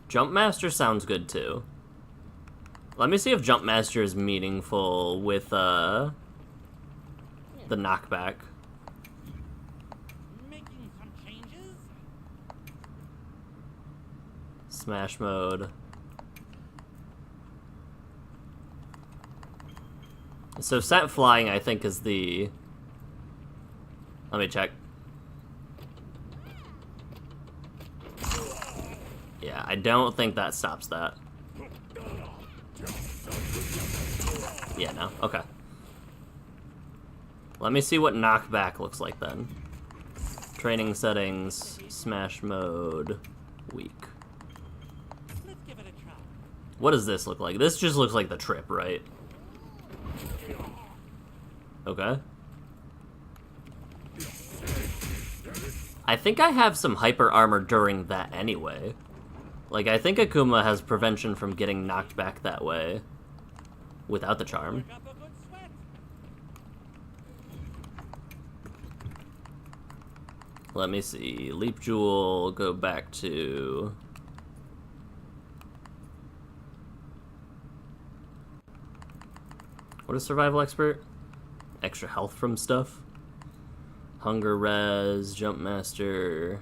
Jump Master sounds good too. Let me see if Jump Master is meaningful with the knockback. Making some changes? Smash mode. So set flying, I think, is the... Let me check. Yeah, I don't think that stops that. Yeah, no. Okay. Let me see what knockback looks like then. Training settings, smash mode, weak. Let's give it a try. What does this look like? This just looks like the trip, right? Okay. I think I have some hyper armor during that anyway. Like, I think Akuma has prevention from getting knocked back that way without the charm. Work up a good sweat. Let me see. Leap Jewel, go back to... What is Survival Expert? Extra health from stuff. Hunger Res, Jump Master...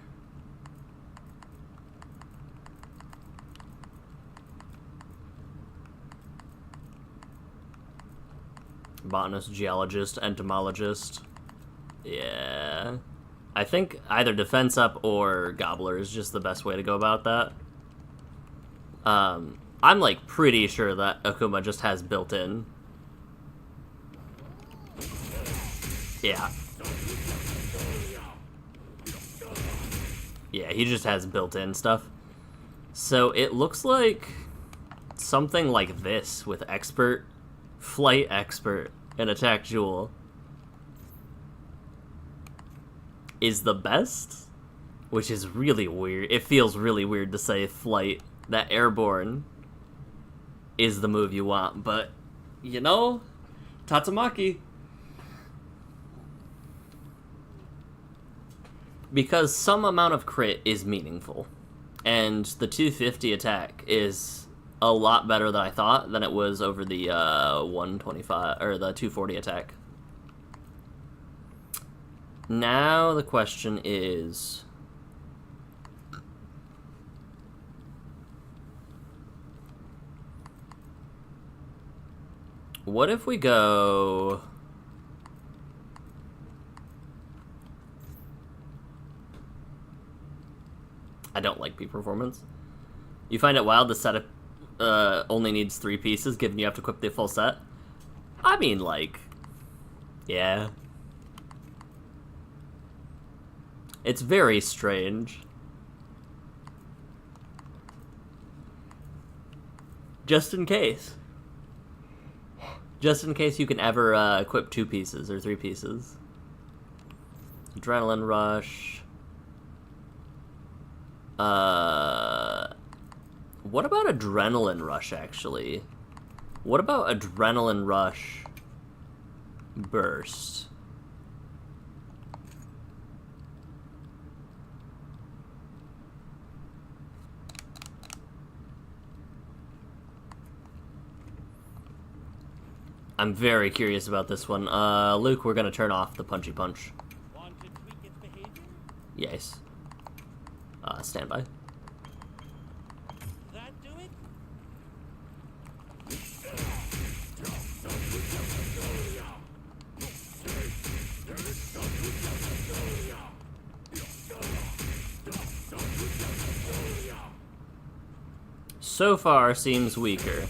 Botanist, Geologist, Entomologist. Yeah. I think either Defense Up or Gobbler is just the best way to go about that. I'm, like, pretty sure that Akuma just has built-in. Yeah. Yeah, he just has built-in stuff. So it looks like something like this with Expert, Flight Expert, and Attack Jewel is the best, which is really weird. It feels really weird to say Flight, that Airborne is the move you want, but, you know, Tatsumaki. Because some amount of crit is meaningful, and the 250 attack is a lot better than I thought than it was over the 125 or the 240 attack. Now the question is, What if we go... I don't like peak performance. You find it wild the setup only needs 3 pieces, given you have to equip the full set? I mean, like... yeah. It's very strange. Just in case. Just in case you can ever equip 2 pieces or 3 pieces. Adrenaline Rush. What about Adrenaline Rush, actually? What about Adrenaline Rush Burst? I'm very curious about this one. Luke, we're gonna turn off the Punchy Punch. Want to tweak its behavior? Yes. Stand by. That do it? So far, seems weaker.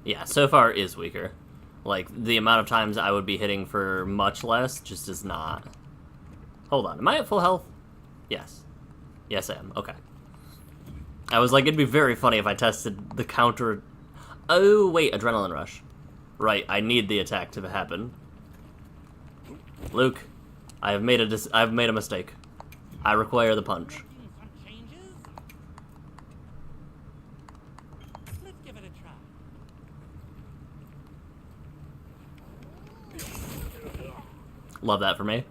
Yeah, so far is weaker. Like, the amount of times I would be hitting for much less just is not. Hold on, am I at full health? Yes. Yes, I am. Okay. I was like, it'd be very funny if I tested the counter... Oh, wait, Adrenaline Rush. Right, I need the attack to happen. Luke, I've made a mistake. I require the punch. Making some changes? Let's give it a try. Love that for me.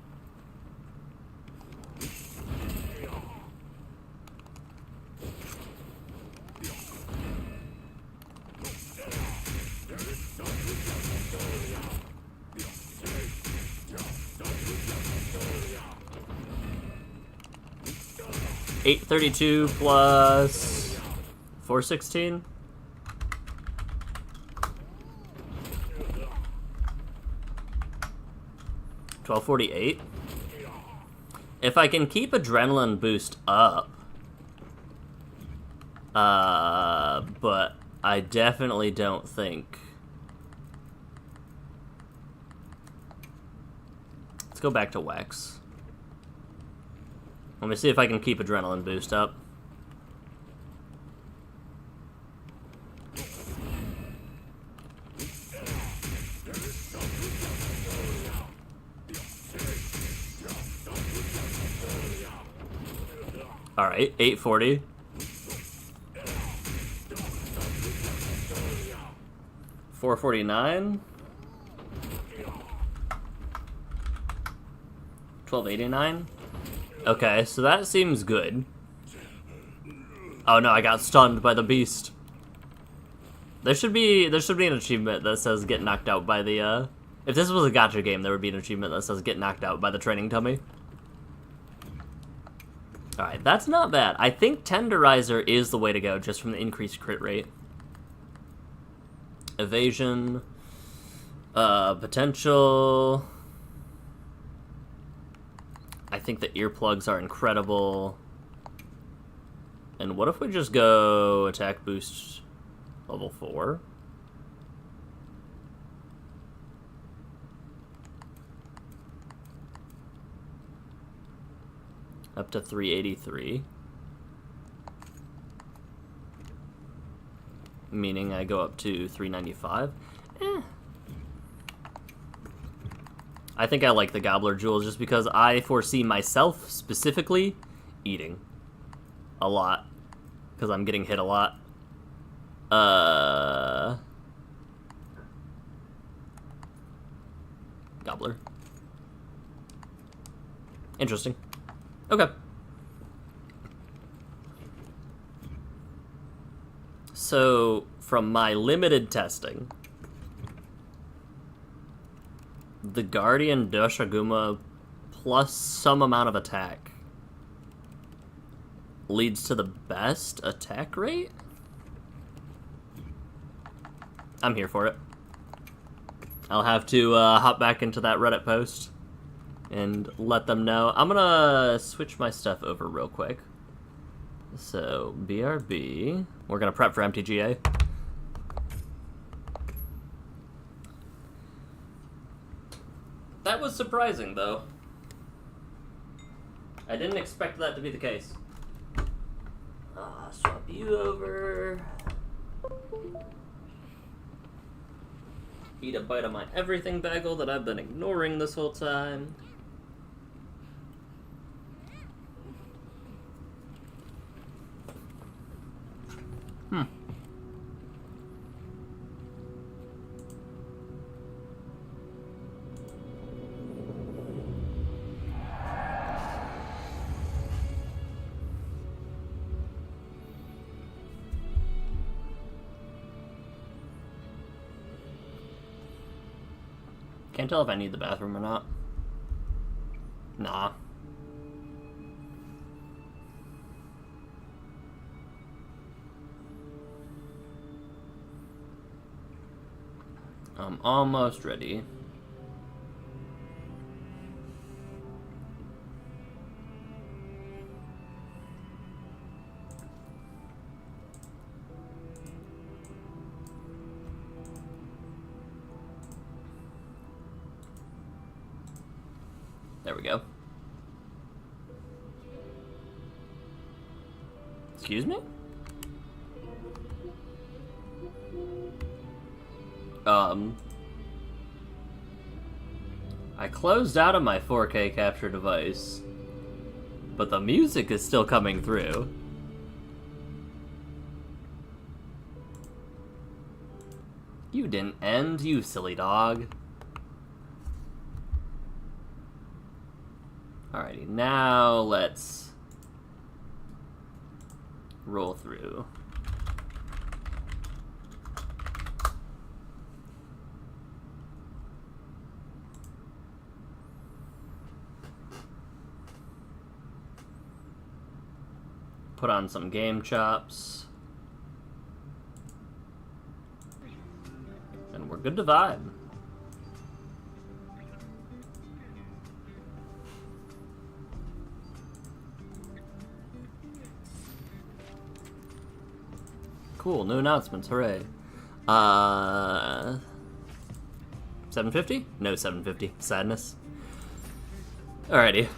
$832 plus 416. $1248. If I can keep adrenaline boost up, but I definitely don't think. Let's go back to Wex. Let me see if I can keep adrenaline boost up. Alright, 840. $449. $1289. Okay, so that seems good. Oh no, I got stunned by the beast. There should be an achievement that says get knocked out by the if this was a gacha game, there would be an achievement that says get knocked out by the training tummy. Alright, that's not bad. I think Tenderizer is the way to go, just from the increased crit rate. Evasion. Potential. I think the earplugs are incredible. And what if we just go attack boost level 4? Up to 383. Meaning I go up to 395. I think I like the Gobbler Jewels just because I foresee myself specifically eating a lot. Because I'm getting hit a lot. Gobbler. Interesting. Okay. So, from my limited testing, the Guardian Doshaguma plus some amount of attack leads to the best attack rate? I'm here for it. I'll have to hop back into that Reddit post and let them know. I'm gonna switch my stuff over real quick. So, BRB. We're gonna prep for MTGA. That was surprising, though. I didn't expect that to be the case. Swap you over. Eat a bite of my everything bagel that I've been ignoring this whole time. Can't tell if I need the bathroom or not. Nah. I'm almost ready. There we go. Excuse me? I closed out of my 4K capture device, but the music is still coming through. You didn't end, you silly dog. Alrighty, now let's roll through. Put on some game chops. And we're good to vibe. Cool, new announcements, hooray. 750? No 750. Sadness. Alrighty.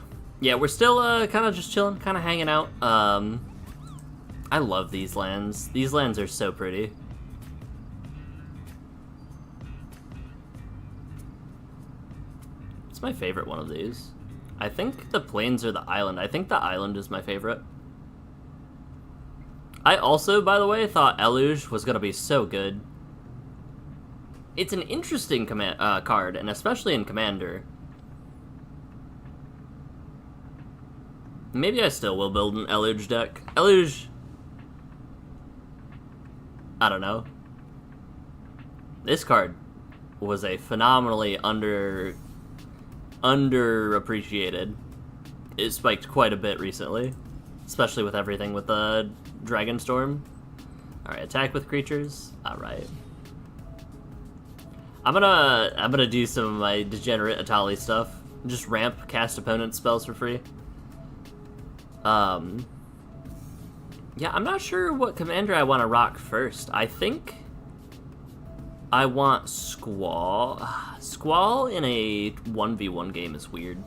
Yeah, we're still kind of just chilling, kind of hanging out. I love these lands. These lands are so pretty. It's my favorite one of these. I think the plains or the island. I think the island is my favorite. I also, by the way, thought Eluge was going to be so good. It's an interesting card, and especially in Commander. Maybe I still will build an Eluge deck. Eluge... I don't know. This card was a phenomenally underappreciated. It spiked quite a bit recently, especially with everything with the Dragonstorm. Alright, attack with creatures. Alright. I'm gonna do some of my degenerate Atali stuff. Just ramp, cast opponent spells for free. Yeah, I'm not sure what commander I want to rock first. I think I want Squall. Squall in a 1v1 game is weird.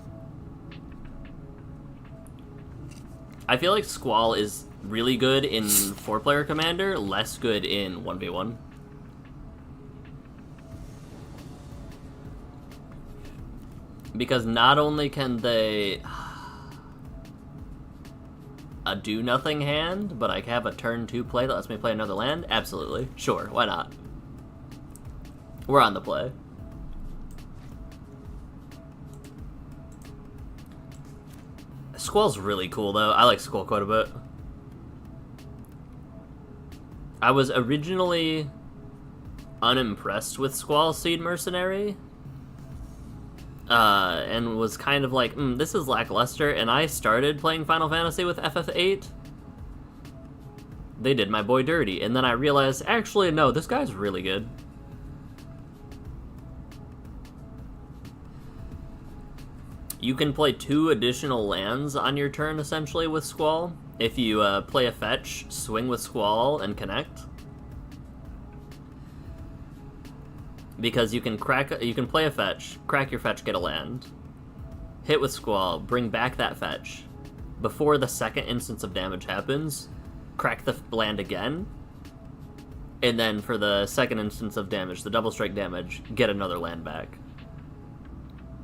I feel like Squall is really good in 4-player commander, less good in 1v1. Because not only can they... a do-nothing hand, but I have a turn 2 play that lets me play another land? Absolutely. Sure, why not? We're on the play. Squall's really cool, though. I like Squall quite a bit. I was originally unimpressed with Squall Seed Mercenary, and was kind of like, this is lackluster, and I started playing Final Fantasy with FF8. They did my boy dirty, and then I realized, actually, no, this guy's really good. You can play 2 additional lands on your turn, essentially, with Squall. If you play a fetch, swing with Squall, and connect. Because you can play a fetch, crack your fetch, get a land, hit with Squall, bring back that fetch. Before the second instance of damage happens, crack the land again, and then for the second instance of damage, the double strike damage, get another land back.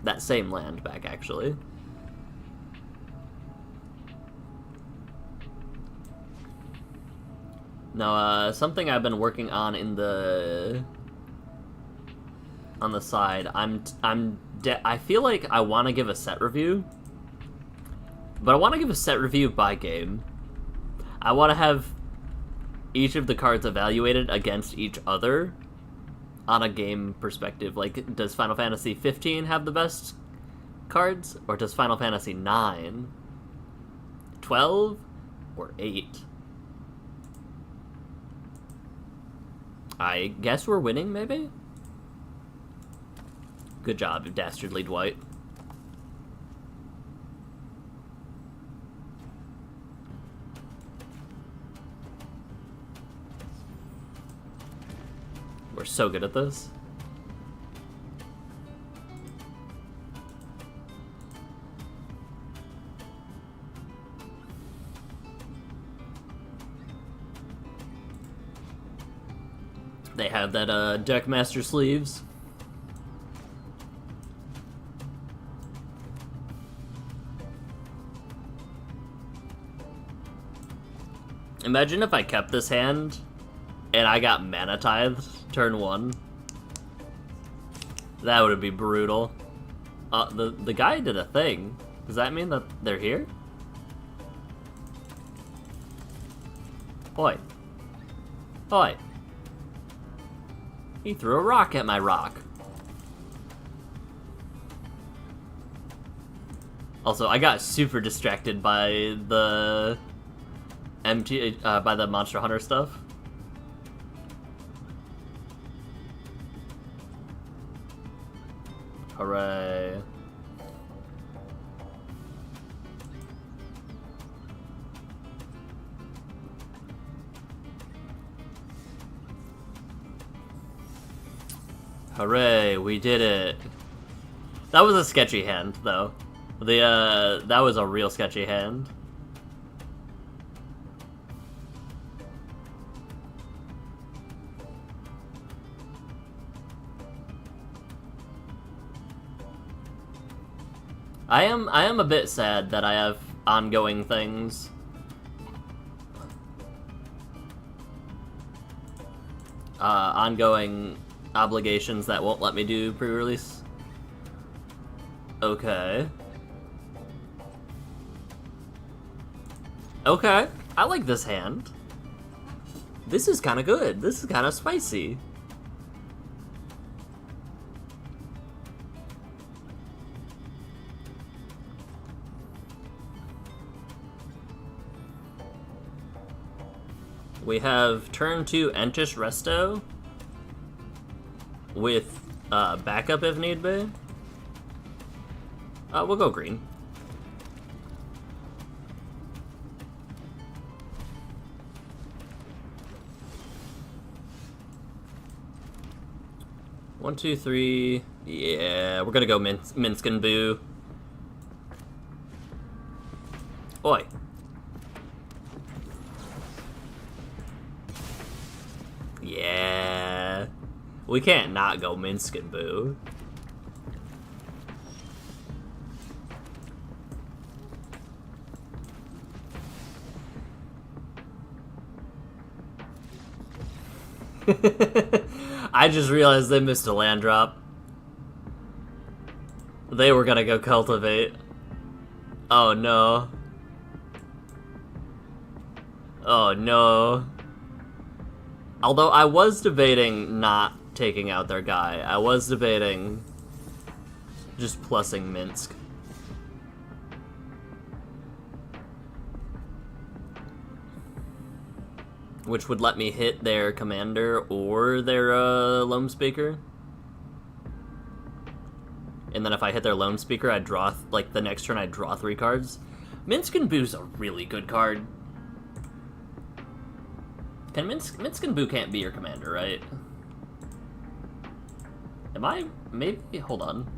That same land back, actually. Now, something I've been working on on the side, I feel like I want to give a set review, but I want to give a set review by game. I want to have each of the cards evaluated against each other on a game perspective. Like, does Final Fantasy 15 have the best cards, or does Final Fantasy 9, 12, or 8? I guess we're winning, maybe? Good job, Dastardly Dwight. We're so good at this. They have that Deckmaster sleeves. Imagine if I kept this hand and I got mana tithed turn 1. That would be brutal. The guy did a thing. Does that mean that they're here? Oi. Oi. He threw a rock at my rock. Also, I got super distracted by the by the Monster Hunter stuff. Hooray. Hooray, we did it. That was a sketchy hand, though. That was a real sketchy hand. I am a bit sad that I have ongoing things. Ongoing obligations that won't let me do pre-release. Okay. Okay, I like this hand. This is kind of good. This is kind of spicy. We have turn 2 Entish Resto with backup if need be. We'll go green. One, two, three. Yeah, we're gonna go Minsk and Boo. Oi. Yeah. We can't not go Minsk and Boo. I just realized they missed a land drop. They were gonna go Cultivate. Oh no. Oh no. Although I was debating not taking out their guy. I was debating Just plussing Minsk. Which would let me hit their commander or their loam speaker. And then if I hit their loam speaker, I'd draw, like, the next turn I'd draw 3 cards. Minsk and Boo's a really good card. Can Minsk and Boo can't be your commander, right? Am I? Maybe? Hold on.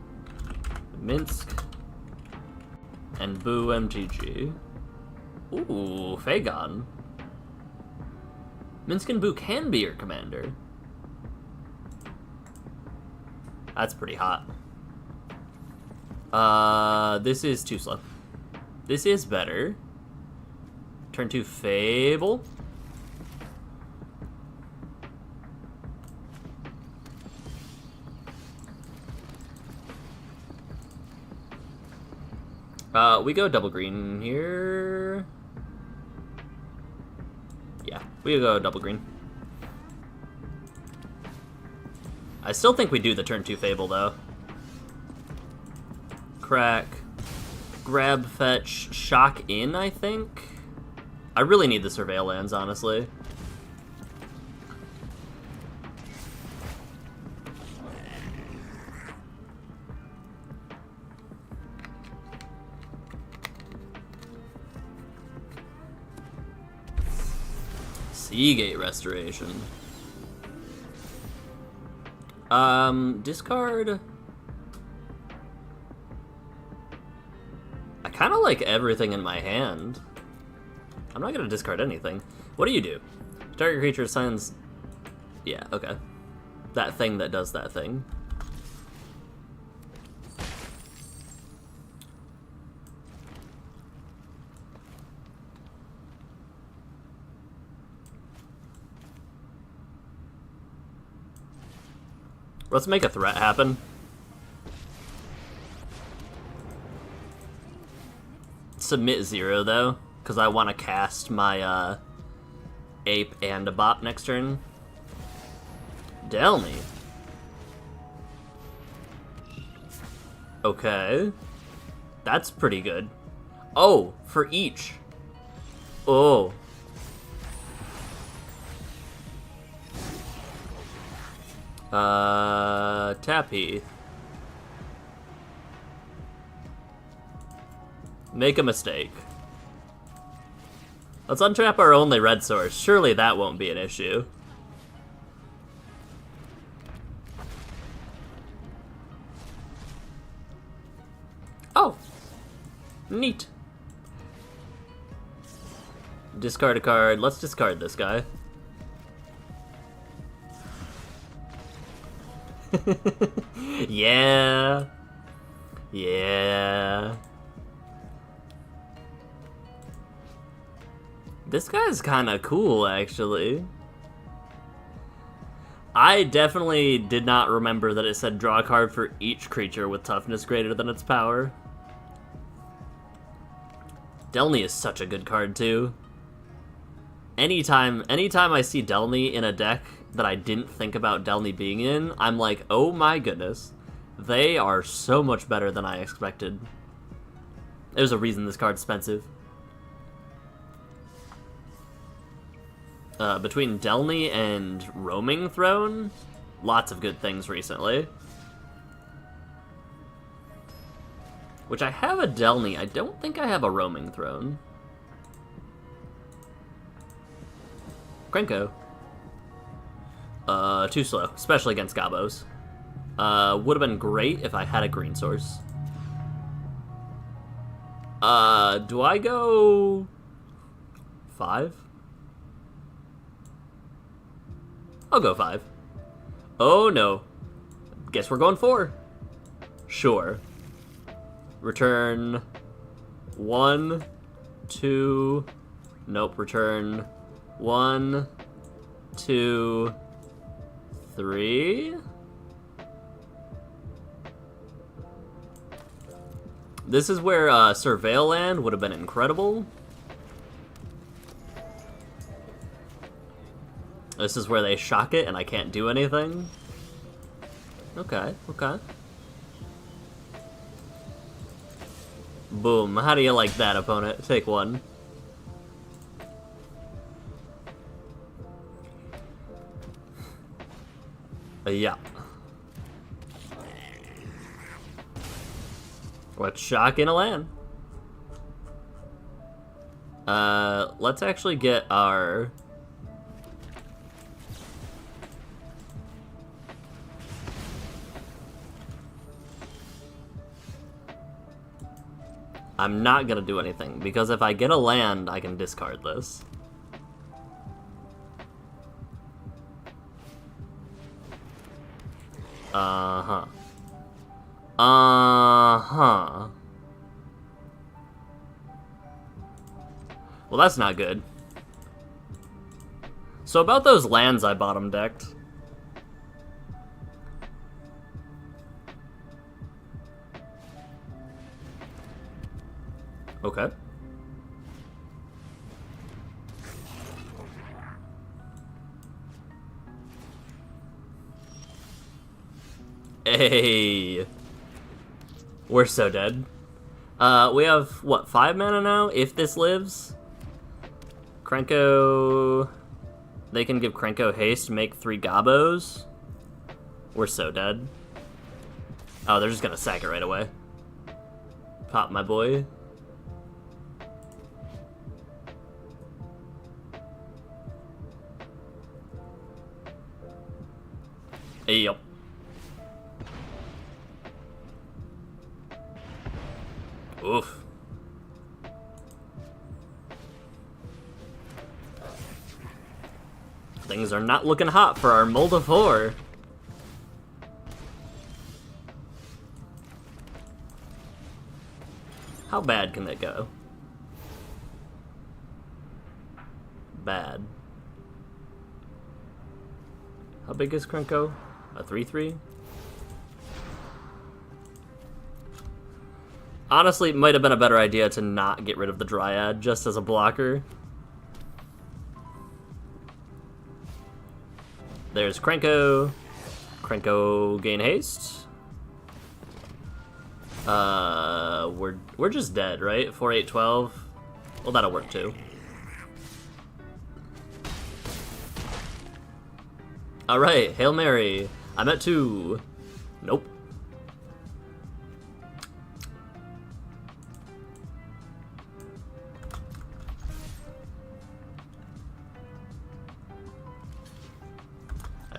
Minsk and Boo MTG. Ooh, Fagon. Minsk and Boo can be your commander. That's pretty hot. This is too slow. This is better. Turn 2 Fable. We go double green here. Yeah, we go double green. I still think we do the turn 2 Fable, though. Crack. Grab, fetch, shock in, I think? I really need the Surveil lands, honestly. Seagate Restoration. Discard. I kind of like everything in my hand. I'm not gonna discard anything. What do? Target creature assigns... Yeah, okay. That thing that does that thing. Let's make a threat happen. Submit 0, though, because I want to cast my Ape and a Bot next turn. Delny. Okay. That's pretty good. Oh, for each. Oh. Tappy. Make a mistake. Let's untrap our only red source. Surely that won't be an issue. Oh. Neat. Discard a card. Let's discard this guy. Yeah. Yeah. This guy's kind of cool, actually. I definitely did not remember that it said draw a card for each creature with toughness greater than its power. Delny is such a good card, too. Anytime I see Delny in a deck that I didn't think about Delny being in, I'm like, oh my goodness. They are so much better than I expected. There's a reason this card's expensive. Between Delny and Roaming Throne, lots of good things recently. Which I have a Delny, I don't think I have a Roaming Throne. Krenko. Too slow, especially against Gabos. Would have been great if I had a green source. Do I go 5? I'll go 5. Oh no. Guess we're going 4. Sure. Return 1, 2. Nope, return 1, 2, 3. This is where Surveil Land would have been incredible. This is where they shock it and I can't do anything. Okay, okay. Boom. How do you like that, opponent? Take one. Yeah. Let's shock in a land. Let's actually get our... I'm not gonna do anything, because if I get a land, I can discard this. Uh-huh. Uh-huh. Well, that's not good. So about those lands I bottom decked. Okay. Hey. We're so dead. We have, what, 5 mana now? If this lives? Krenko... They can give Krenko haste, make 3 Gabos. We're so dead. Oh, they're just gonna sack it right away. Pop, my boy. Yep. Oof. Things are not looking hot for our Mold of 4. How bad can that go? Bad. How big is Krenko? A 3/3? Honestly, it might have been a better idea to not get rid of the Dryad just as a blocker. There's Krenko. Krenko gain haste. We're just dead, right? 4, 8, 12. Well, that'll work too. Alright, Hail Mary. I'm at 2. Nope.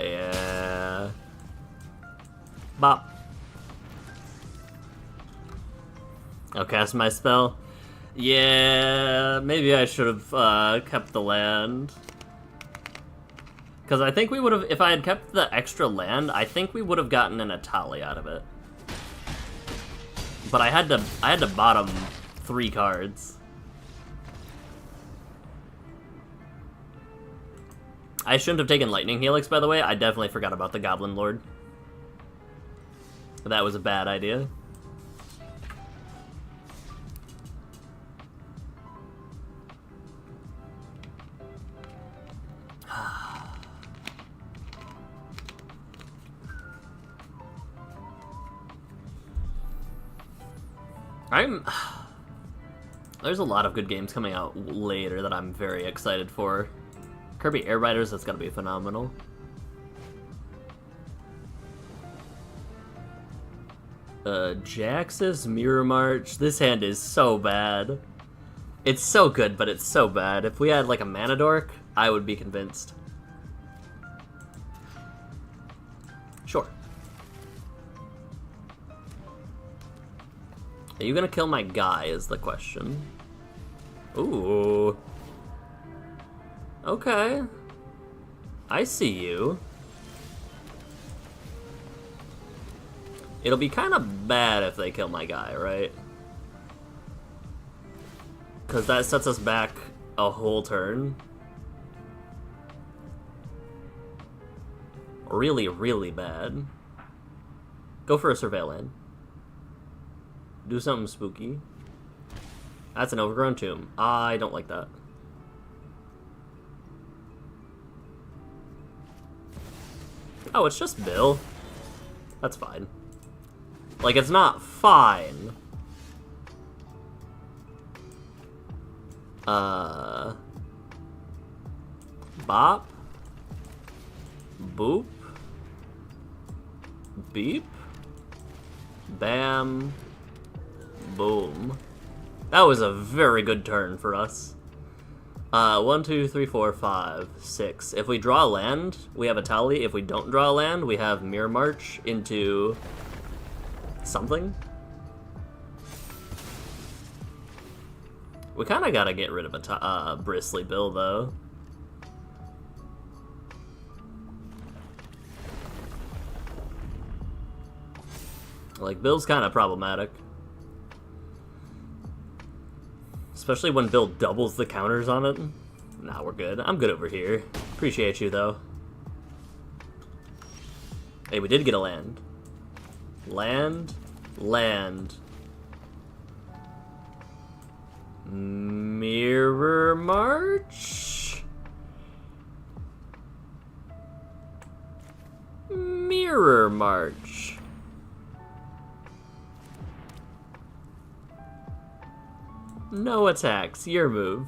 Yeah. Bop. I'll cast my spell. Yeah, maybe I should have kept the land. Because I think we would have, if I had kept the extra land, I think we would have gotten an Atali out of it. But I had to bottom 3 cards. I shouldn't have taken Lightning Helix, by the way. I definitely forgot about the Goblin Lord. That was a bad idea. There's a lot of good games coming out later that I'm very excited for. Kirby Air Riders, that's gotta be phenomenal. Jax's Mirror March. This hand is so bad. It's so good, but it's so bad. If we had like a Mana Dork, I would be convinced. Sure. Are you gonna kill my guy is the question. Ooh. Okay. I see you. It'll be kind of bad if they kill my guy, right? Because that sets us back a whole turn. Really, really bad. Go for a Surveillant. Do something spooky. That's an Overgrown Tomb. I don't like that. Oh, it's just Bill. That's fine. Like, it's not fine. Bop. Boop. Beep. Bam. Boom. That was a very good turn for us. 1, 2, 3, 4, 5, 6. If we draw a land, we have a tally. If we don't draw a land, we have Mirror March into something. We kind of gotta get rid of a Bristly Bill, though. Like, Bill's kind of problematic. Especially when Bill doubles the counters on it. Nah, we're good. I'm good over here. Appreciate you, though. Hey, we did get a land. Land. Land. Mirror March? Mirror March. No attacks. Your move.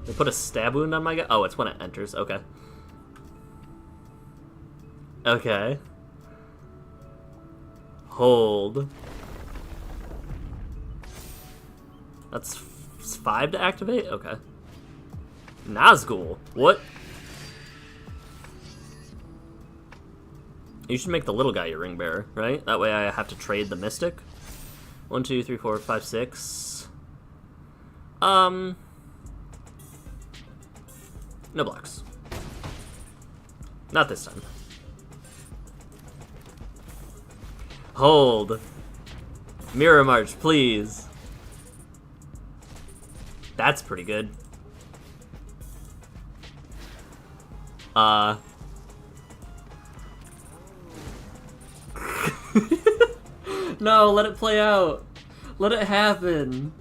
They put a stab wound on my guy? Oh, it's when it enters. Okay. Okay. Hold. That's 5 to activate? Okay. Nazgul. What? You should make the little guy your ring bearer, right? That way I have to trade the mystic. 1, 2, 3, 4, 5, 6. No blocks. Not this time. Hold. Mirror March, please. That's pretty good. No, let it play out. Let it happen.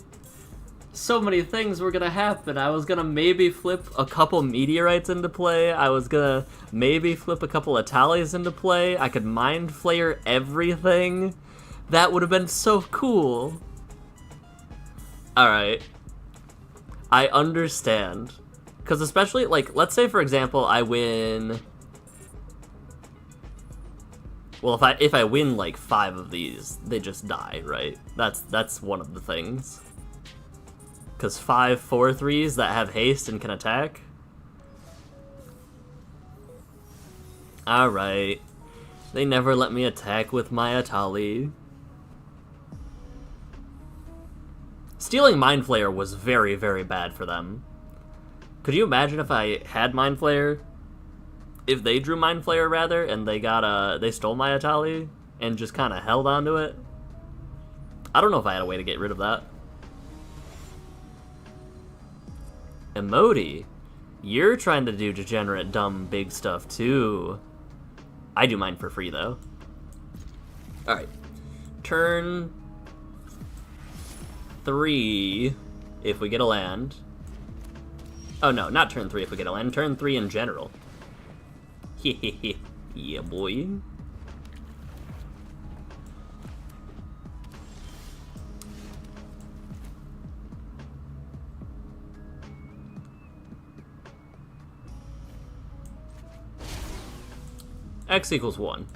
So many things were gonna happen. I was gonna maybe flip a couple meteorites into play. I was gonna maybe flip a couple of tallies into play. I could mind flayer everything. That would have been so cool. Alright. I understand. Because especially, like, let's say, for example, I win... Well, if I win, like, 5 of these, they just die, right? That's one of the things. Because 5 4/3s that have haste and can attack. Alright. They never let me attack with my Atali. Stealing Mind Flayer was very, very bad for them. Could you imagine if I had Mind Flayer? If they drew Mind Flayer, rather, and they stole my Atali and just kind of held onto it? I don't know if I had a way to get rid of that. Emoti, you're trying to do degenerate, dumb, big stuff, too. I do mine for free, though. Alright. Turn 3, if we get a land. Oh, no, not turn 3 if we get a land. Turn 3 in general. Yeah, boy. X equals 1.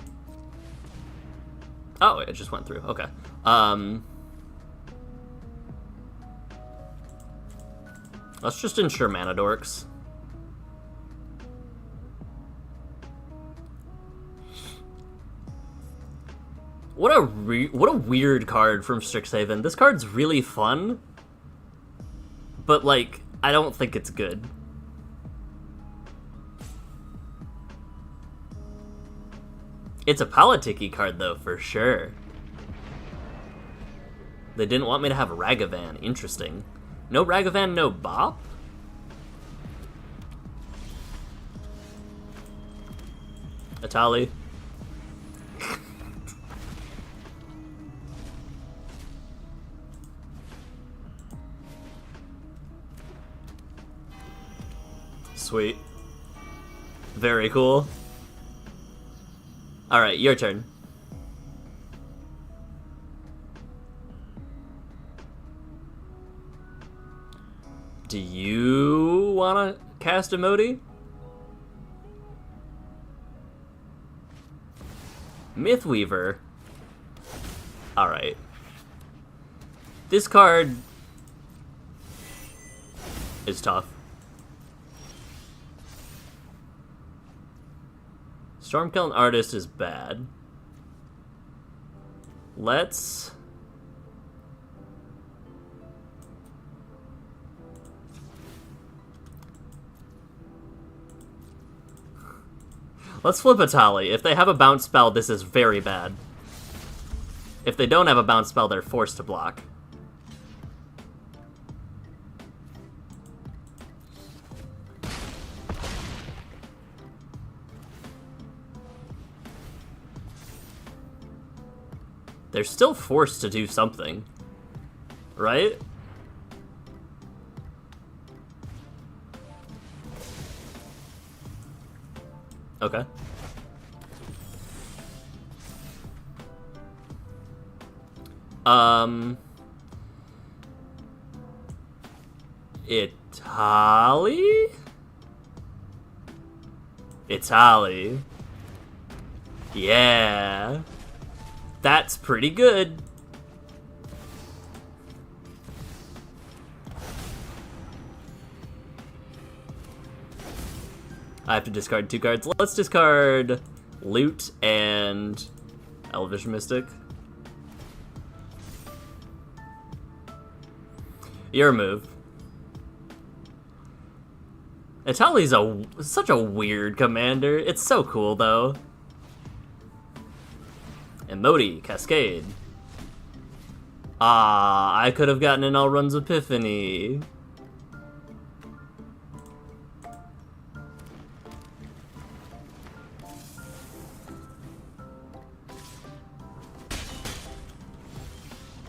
Oh, it just went through. Okay. Let's just ensure mana dorks. What a weird card from Strixhaven. This card's really fun, but like I don't think it's good. It's a politic-y card though, for sure. They didn't want me to have Ragavan. Interesting. No Ragavan, no Bop? Atali. Sweet. Very cool. Alright, your turn. Do you want to cast a Modi? Mythweaver. Alright. This card is tough. Stormkiln Artist is bad. Let's flip a Tally. If they have a bounce spell, this is very bad. If they don't have a bounce spell, they're forced to block. They're still forced to do something, right? Okay. Italy? Italy. Yeah. That's pretty good. I have to discard 2 cards. Let's discard Loot and Elvish Mystic. Your move. Italy's such a weird commander. It's so cool, though. And Modi, Cascade. Ah, I could have gotten an Elrond's Epiphany.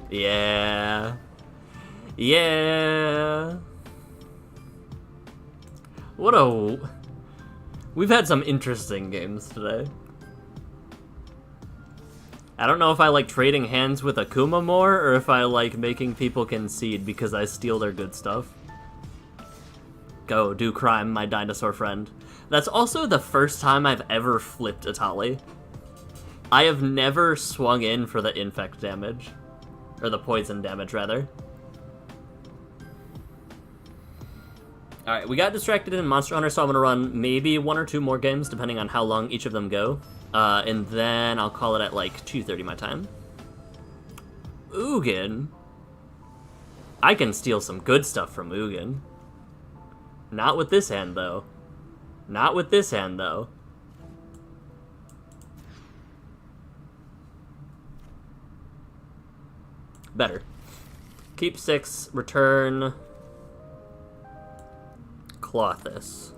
Yeah. Yeah. We've had some interesting games today. I don't know if I like trading hands with Akuma more, or if I like making people concede because I steal their good stuff. Go, do crime, my dinosaur friend. That's also the first time I've ever flipped Italy. I have never swung in for the infect damage. Or the poison damage, rather. Alright, we got distracted in Monster Hunter, so I'm gonna run maybe 1 or 2 more games, depending on how long each of them go. And then I'll call it at like 2:30 my time. Ugin. I can steal some good stuff from Ugin. Not with this hand, though. Not with this hand, though. Better. Keep 6, return Clothis.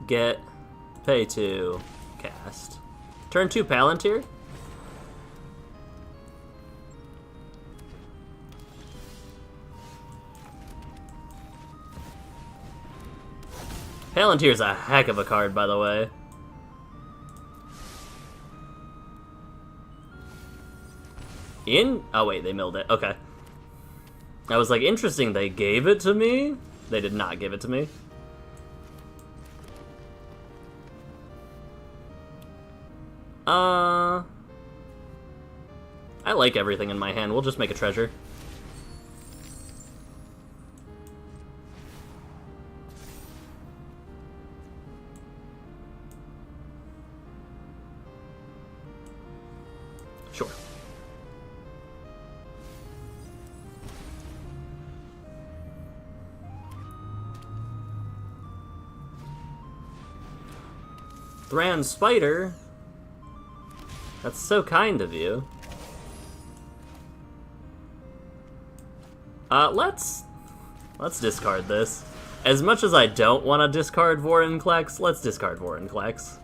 Get, pay 2, cast. Turn 2 Palantir. Palantir's a heck of a card, by the way. Oh wait, they milled it. Okay. I was like, interesting, they gave it to me? They did not give it to me. I like everything in my hand. We'll just make a treasure. Sure. Thran Spider? That's so kind of you. Let's discard this. As much as I don't want to discard Vorinclex, let's discard Vorinclex.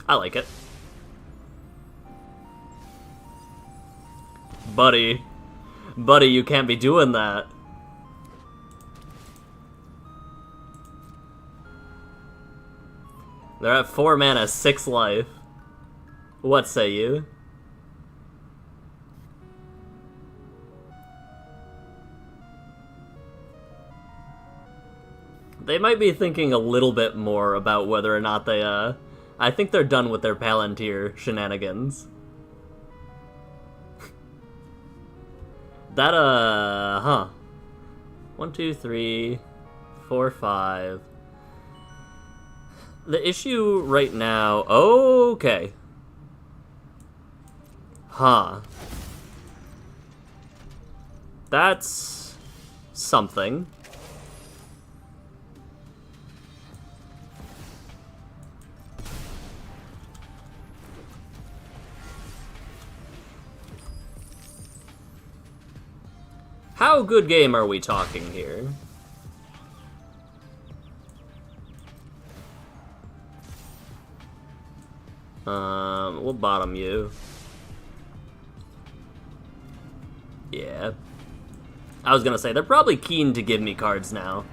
I like it. Buddy. Buddy, you can't be doing that. They're at 4 mana, 6 life. What say you? They might be thinking a little bit more about whether or not they, I think they're done with their Palantir shenanigans. That, huh. 1, 2, 3, 4, 5. The issue right now... Okay. Huh. That's... something. How good game are we talking here? We'll bottom you. Yeah. I was gonna say, they're probably keen to give me cards now.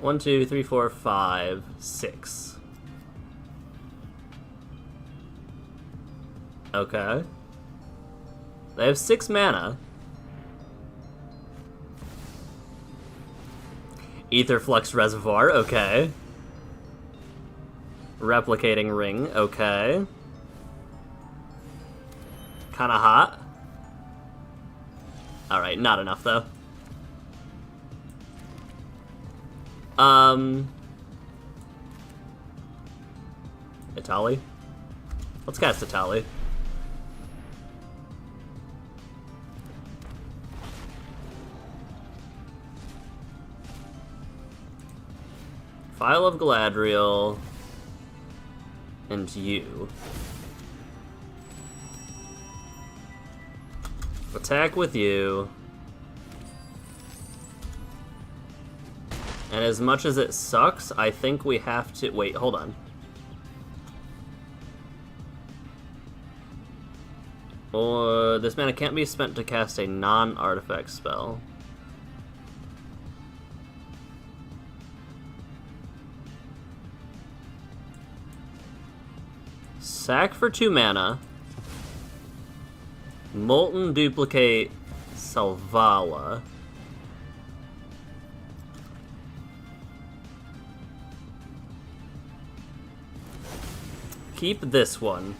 1, 2, 3, 4, 5, 6. Okay. They have 6 mana. Aetherflux Reservoir, okay. Replicating Ring, okay. Kinda hot. Alright, not enough though. Itali? Let's cast Itali. Phial of Galadriel, and you. Attack with you. And as much as it sucks, I think we have to... Wait, hold on. Or this mana can't be spent to cast a non-artifact spell. Sack for 2 mana. Molten Duplicate Selvala. Keep this one.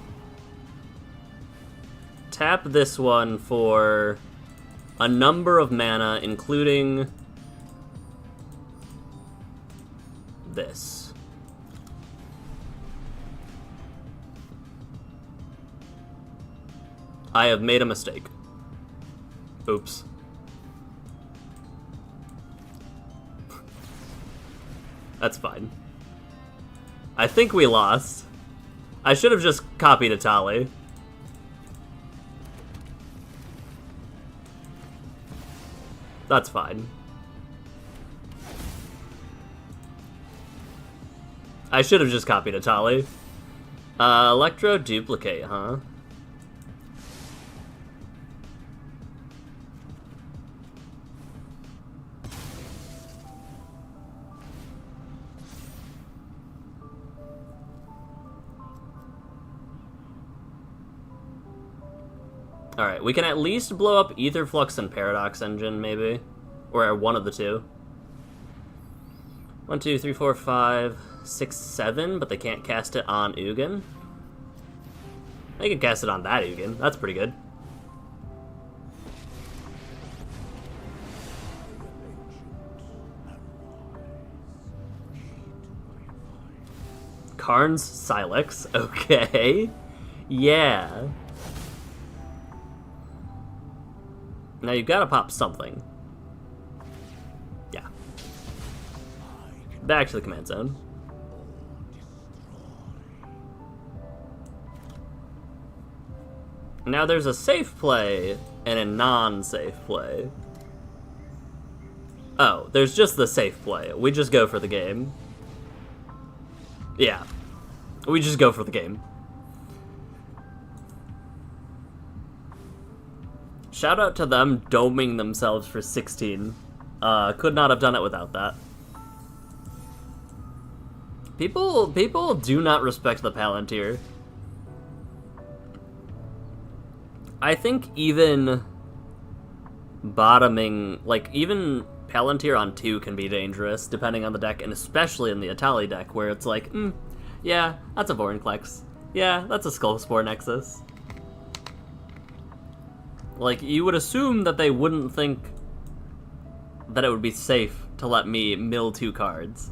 Tap this one for a number of mana, including this. I have made a mistake. Oops. That's fine. I think we lost. I should have just copied Itali. That's fine. I should have just copied Itali. Electro Duplicate, huh? Alright, we can at least blow up Aetherflux and Paradox Engine, maybe. Or one of the two. 1, 2, 3, 4, 5, 6, 7, but they can't cast it on Ugin. They can cast it on that Ugin. That's pretty good. Karn's Silex, okay. Yeah. Now you've got to pop something. Yeah. Back to the command zone. Now there's a safe play and a non-safe play. Oh, there's just the safe play. We just go for the game. Yeah. We just go for the game. Shout out to them doming themselves for 16. Could not have done it without that. People do not respect the Palantir. I think even bottoming, like, even Palantir on 2 can be dangerous, depending on the deck, and especially in the Atali deck, where it's like, yeah, that's a Vorinclex. Yeah, that's a Skullspore Nexus. Like, you would assume that they wouldn't think that it would be safe to let me mill 2 cards.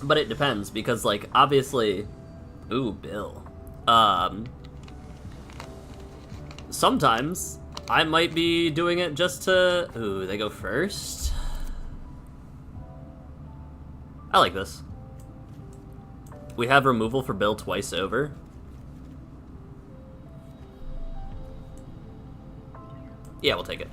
But it depends, because, like, obviously... Ooh, Bill. Sometimes I might be doing it just to... Ooh, they go first? I like this. We have removal for Bill twice over. Yeah, we'll take it.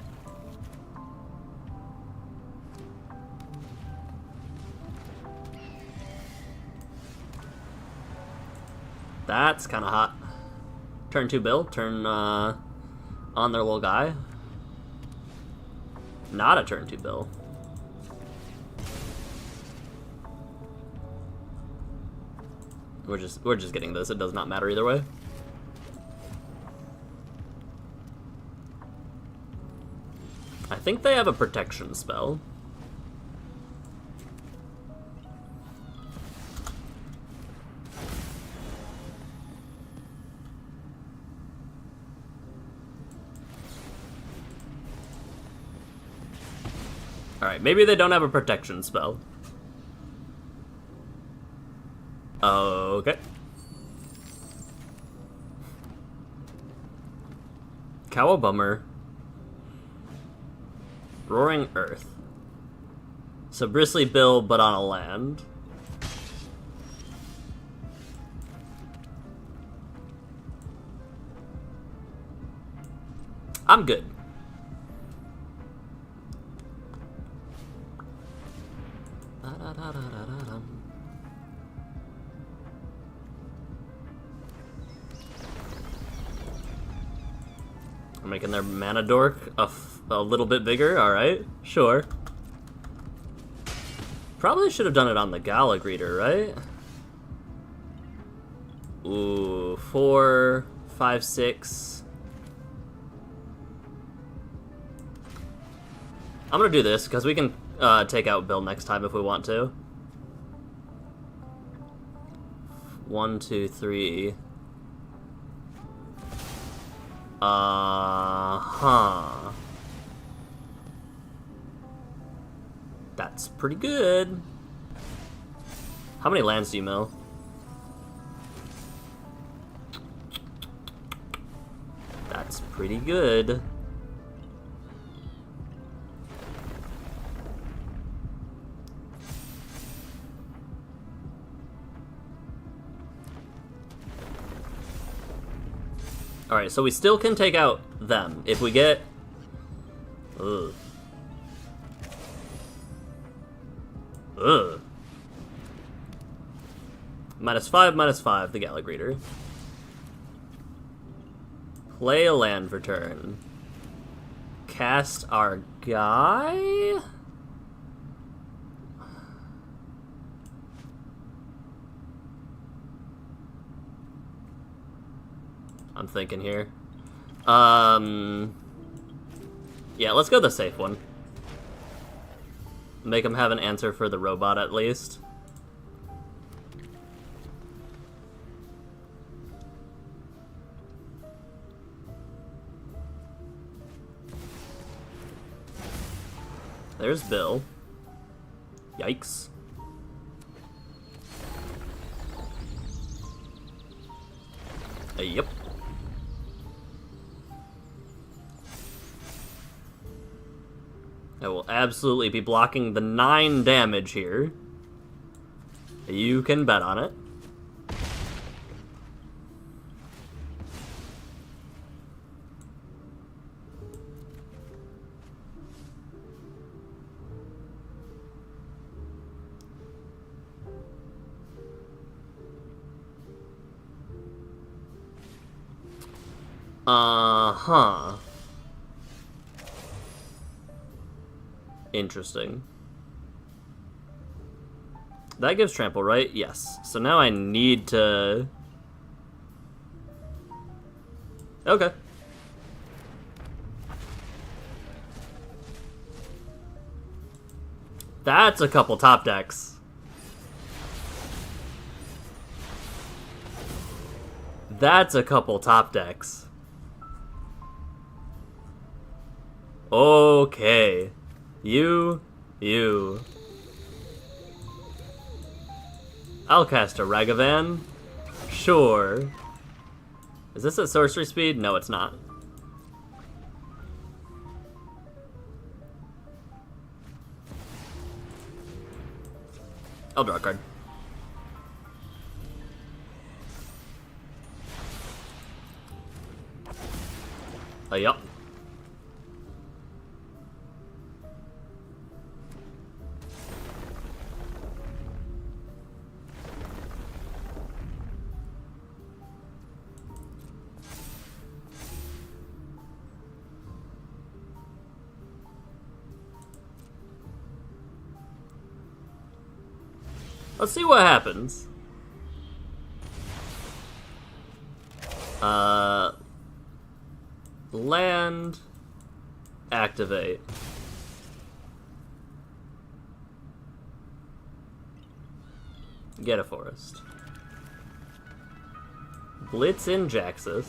That's kind of hot. Turn 2 Bill, turn on their little guy. Not a turn 2 Bill. We're just getting this. It does not matter either way. I think they have a protection spell. Alright, maybe they don't have a protection spell. Okay. Cowabummer. Roaring Earth. So Bristly Bill, but on a land. I'm good. I'm making their mana dork a little bit bigger, alright, sure. Probably should have done it on the Gala Greeter, right? Ooh, 4, 5, 6. I'm gonna do this, because we can take out Bill next time if we want to. 1, 2, 3. Huh. That's pretty good. How many lands do you mill? That's pretty good. Alright, so we still can take out them. If we get... Ugh. Ugh. -5, the Gala Greeter. Play a land for turn. Cast our guy? I'm thinking here. Yeah, let's go the safe one. Make him have an answer for the robot at least. There's Bill. Yikes. Yep. I will absolutely be blocking the 9 damage here. You can bet on it. Uh-huh. Interesting. That gives trample, right? Yes. So now I need to... Okay. That's a couple top decks. That's a couple top decks. Okay. You. I'll cast a Ragavan. Sure. Is this at sorcery speed? No, it's not. I'll draw a card. Yup. Let's see what happens. Land, activate. Get a forest. Blitz in Jaxus.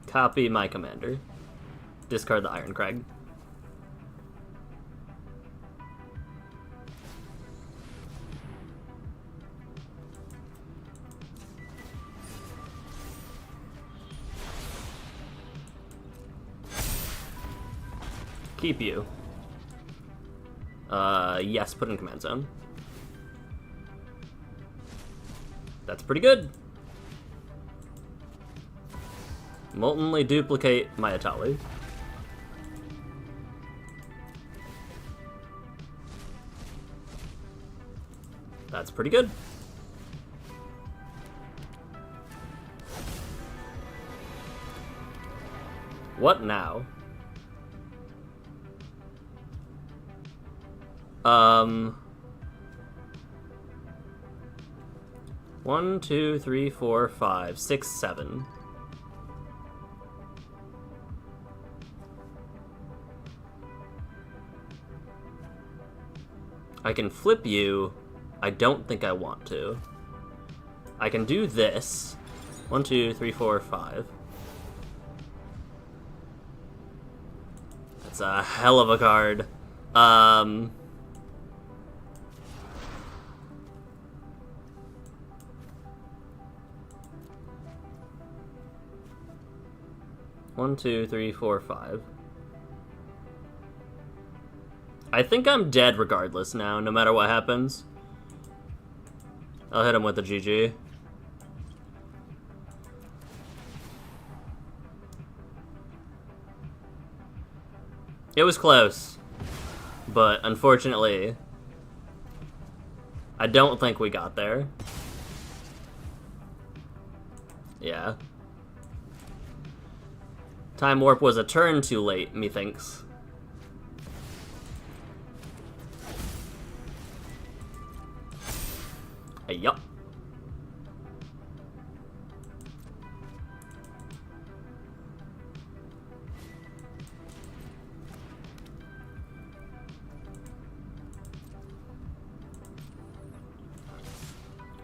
Copy my commander. Discard the Iron Crag. Keep you. Yes, put in command zone. That's pretty good. Moltenly duplicate my Atali. That's pretty good. What now? 1, 2, 3, 4, 5, 6, 7. I can flip you. I don't think I want to. I can do this. 1, 2, 3, 4, 5. That's a hell of a card. 1, 2, 3, 4, 5. I think I'm dead regardless now, no matter what happens. I'll hit him with the GG. It was close, but unfortunately, I don't think we got there. Yeah. Time Warp was a turn too late, methinks. Yup.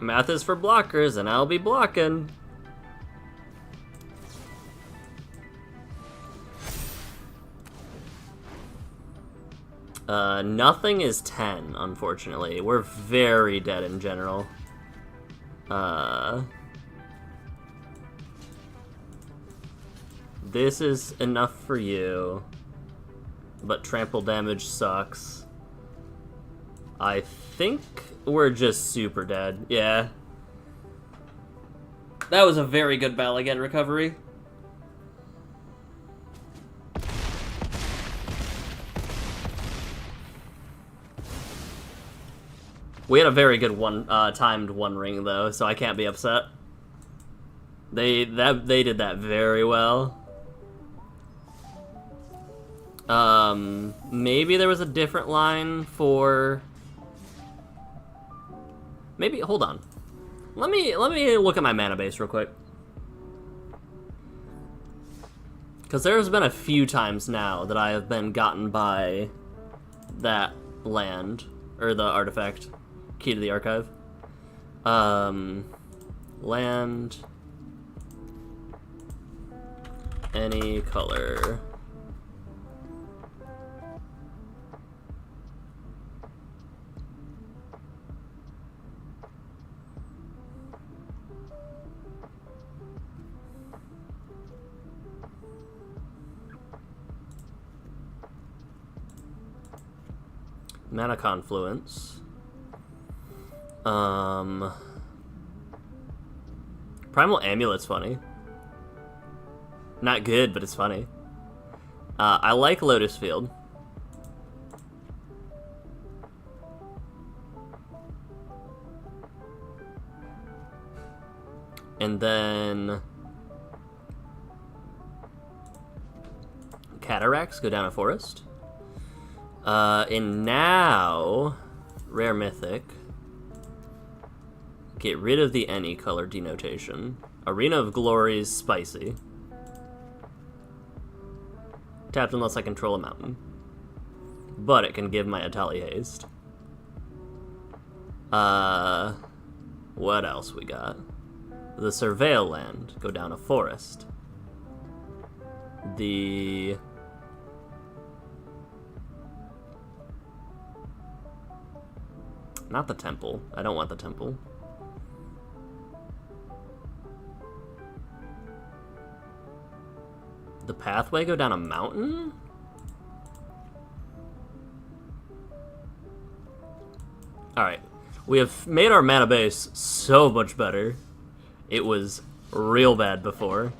Math is for blockers, and I'll be blocking. Nothing is 10, unfortunately. We're very dead in general. This is enough for you, but trample damage sucks. I think we're just super dead. Yeah. That was a very good Balagan recovery. We had a very good timed One Ring though, so I can't be upset. They did that very well. Maybe there was a different line for. Maybe hold on. Let me look at my mana base real quick. Because there's been a few times now that I have been gotten by that land, or the artifact, key to the archive. Land, any color. Mana Confluence. Primal Amulet's funny. Not good, but it's funny. I like Lotus Field. And then Cataracts go down a forest. And now, Rare Mythic. Get rid of the any color denotation. Arena of Glory's spicy. Tapped unless I control a mountain. But it can give my Atali haste. What else we got? The Surveil Land. Go down a forest. The... Not the temple. I don't want the temple. The pathway go down a mountain? Alright. We have made our mana base so much better. It was real bad before.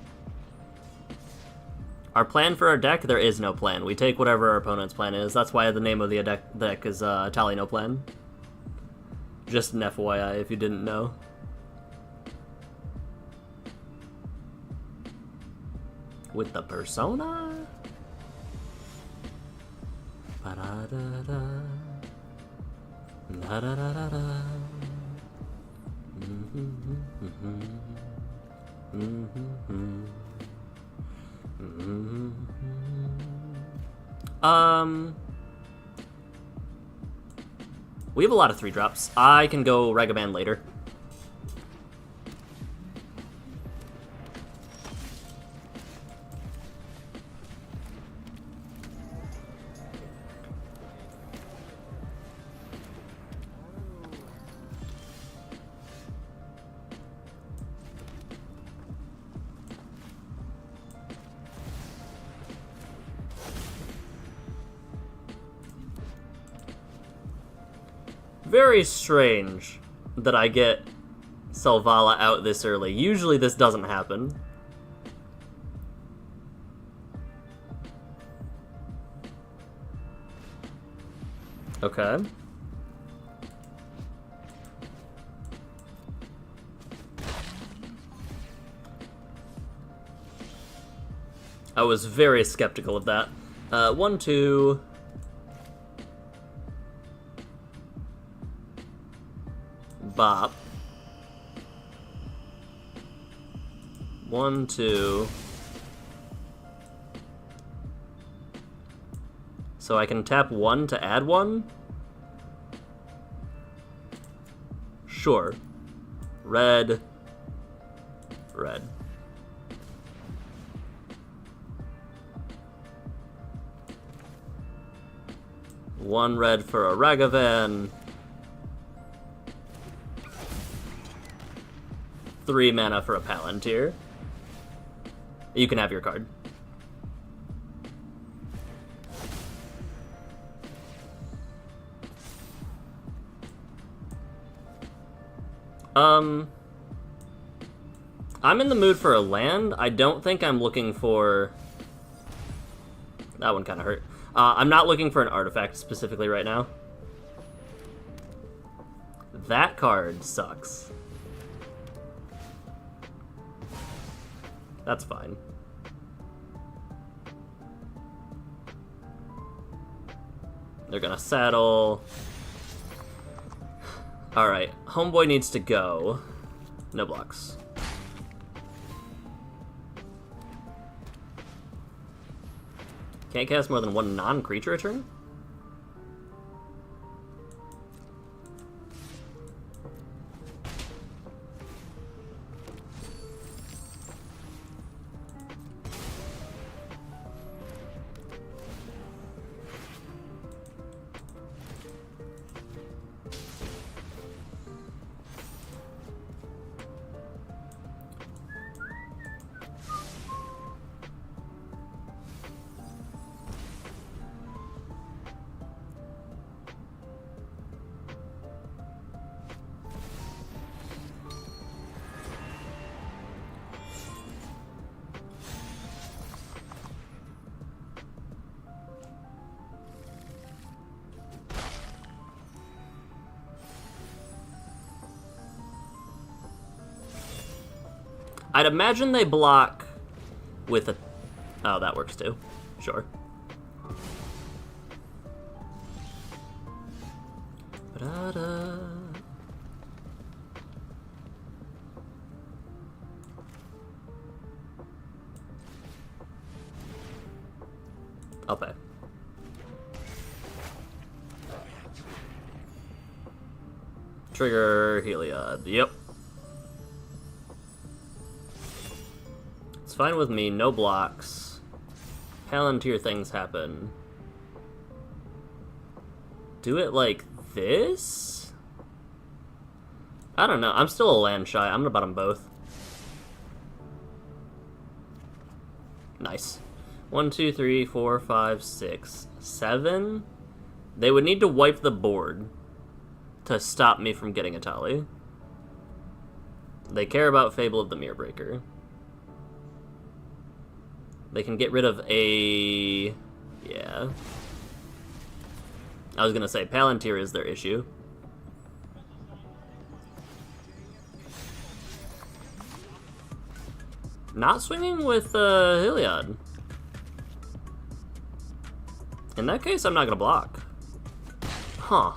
Our plan for our deck? There is no plan. We take whatever our opponent's plan is. That's why the name of the deck is Tally No Plan. Just an FYI if you didn't know. With the persona? Ba-da-da-da. Da-da-da-da-da. We have a lot of 3-drops. I can go Ragavan later. Very strange that I get Selvala out this early. Usually this doesn't happen. Okay. I was very skeptical of that. 1, 2... Bop. 1, 2. So I can tap 1 to add 1? Sure. Red. Red. One red for a Ragavan. 3 mana for a Palantir. You can have your card. I'm in the mood for a land. I don't think I'm looking for... That one kind of hurt. I'm not looking for an artifact specifically right now. That card sucks. That's fine. They're gonna saddle. Alright, homeboy needs to go. No blocks. Can't cast more than one non-creature a turn? I'd imagine they block with a... Oh, that works too. Sure. Ba-da-da. I'll pay. Trigger Heya. Yep. It's fine with me, no blocks. Palantir things happen. Do it like this? I don't know, I'm still a land shy. I'm gonna bottom both. Nice. 1, 2, 3, 4, 5, 6, 7. They would need to wipe the board to stop me from getting a tally. They care about Fable of the Mirrorbreaker. They can get rid of a... Yeah. I was gonna say, Palantir is their issue. Not swinging with Heliod. In that case, I'm not gonna block. Huh.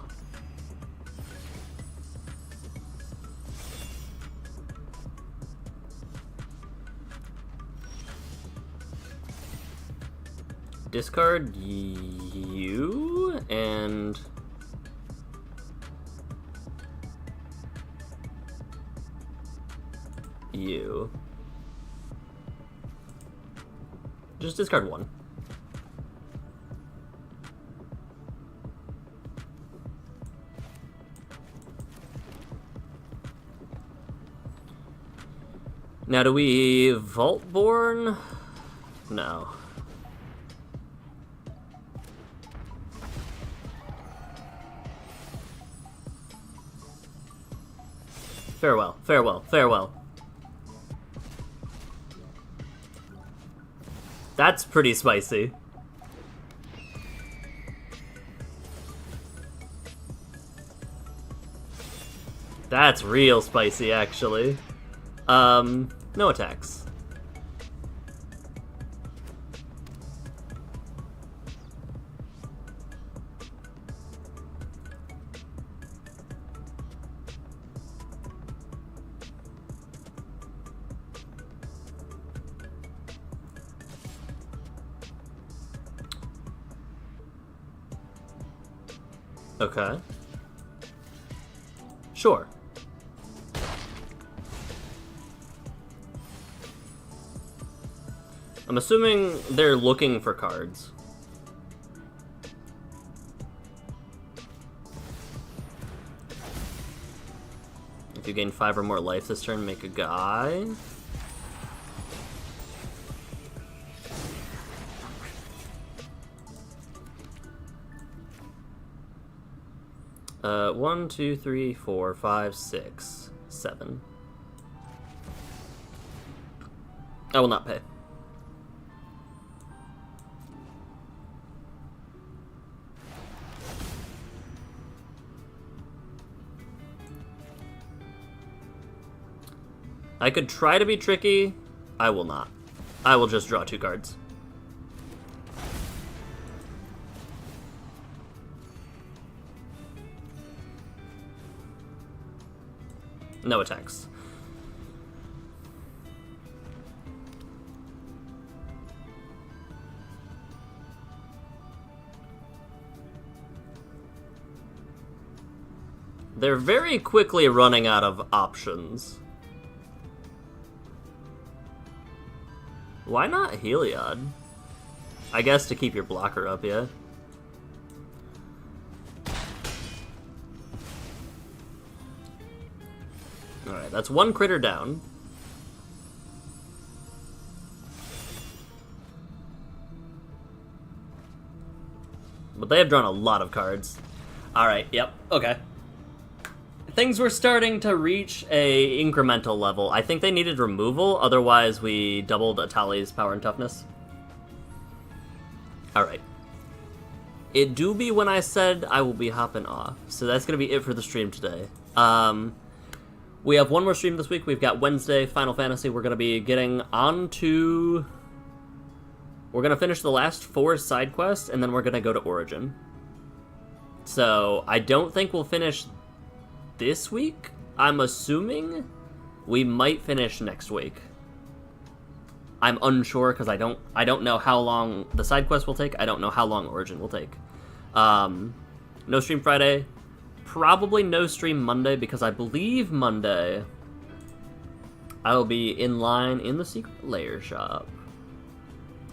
Discard you and you. Just discard one. Now, do we Vaultborn? No. Farewell, farewell, farewell. That's pretty spicy. That's real spicy, actually. No attacks. Okay. Sure. I'm assuming they're looking for cards. If you gain 5 or more life this turn, make a guy. One, 2, 3, 4, 5, 6, 7. I will not pay. I could try to be tricky. I will not. I will just draw 2 cards. No attacks. They're very quickly running out of options. Why not Heliod? I guess to keep your blocker up, yeah. Alright, that's 1 critter down. But they have drawn a lot of cards. Alright, yep, okay. Things were starting to reach a incremental level. I think they needed removal, otherwise we doubled Atali's power and toughness. Alright. It do be when I said I will be hopping off, so that's going to be it for the stream today. We have one more stream this week. We've got Wednesday, Final Fantasy. We're going to be getting on to... We're going to finish the last 4 side quests, and then we're going to go to Origin. So, I don't think we'll finish this week. I'm assuming we might finish next week. I'm unsure, because I don't know how long the side quest will take. I don't know how long Origin will take. No stream Friday. Probably no stream Monday, because I believe Monday I will be in line in the Secret Lair shop.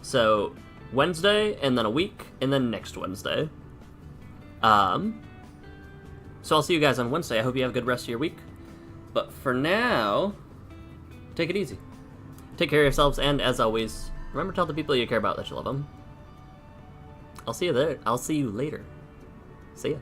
So, Wednesday, and then a week, and then next Wednesday. So I'll see you guys on Wednesday. I hope you have a good rest of your week. But for now, take it easy. Take care of yourselves, and as always, remember to tell the people you care about that you love them. I'll see you there. I'll see you later. See ya.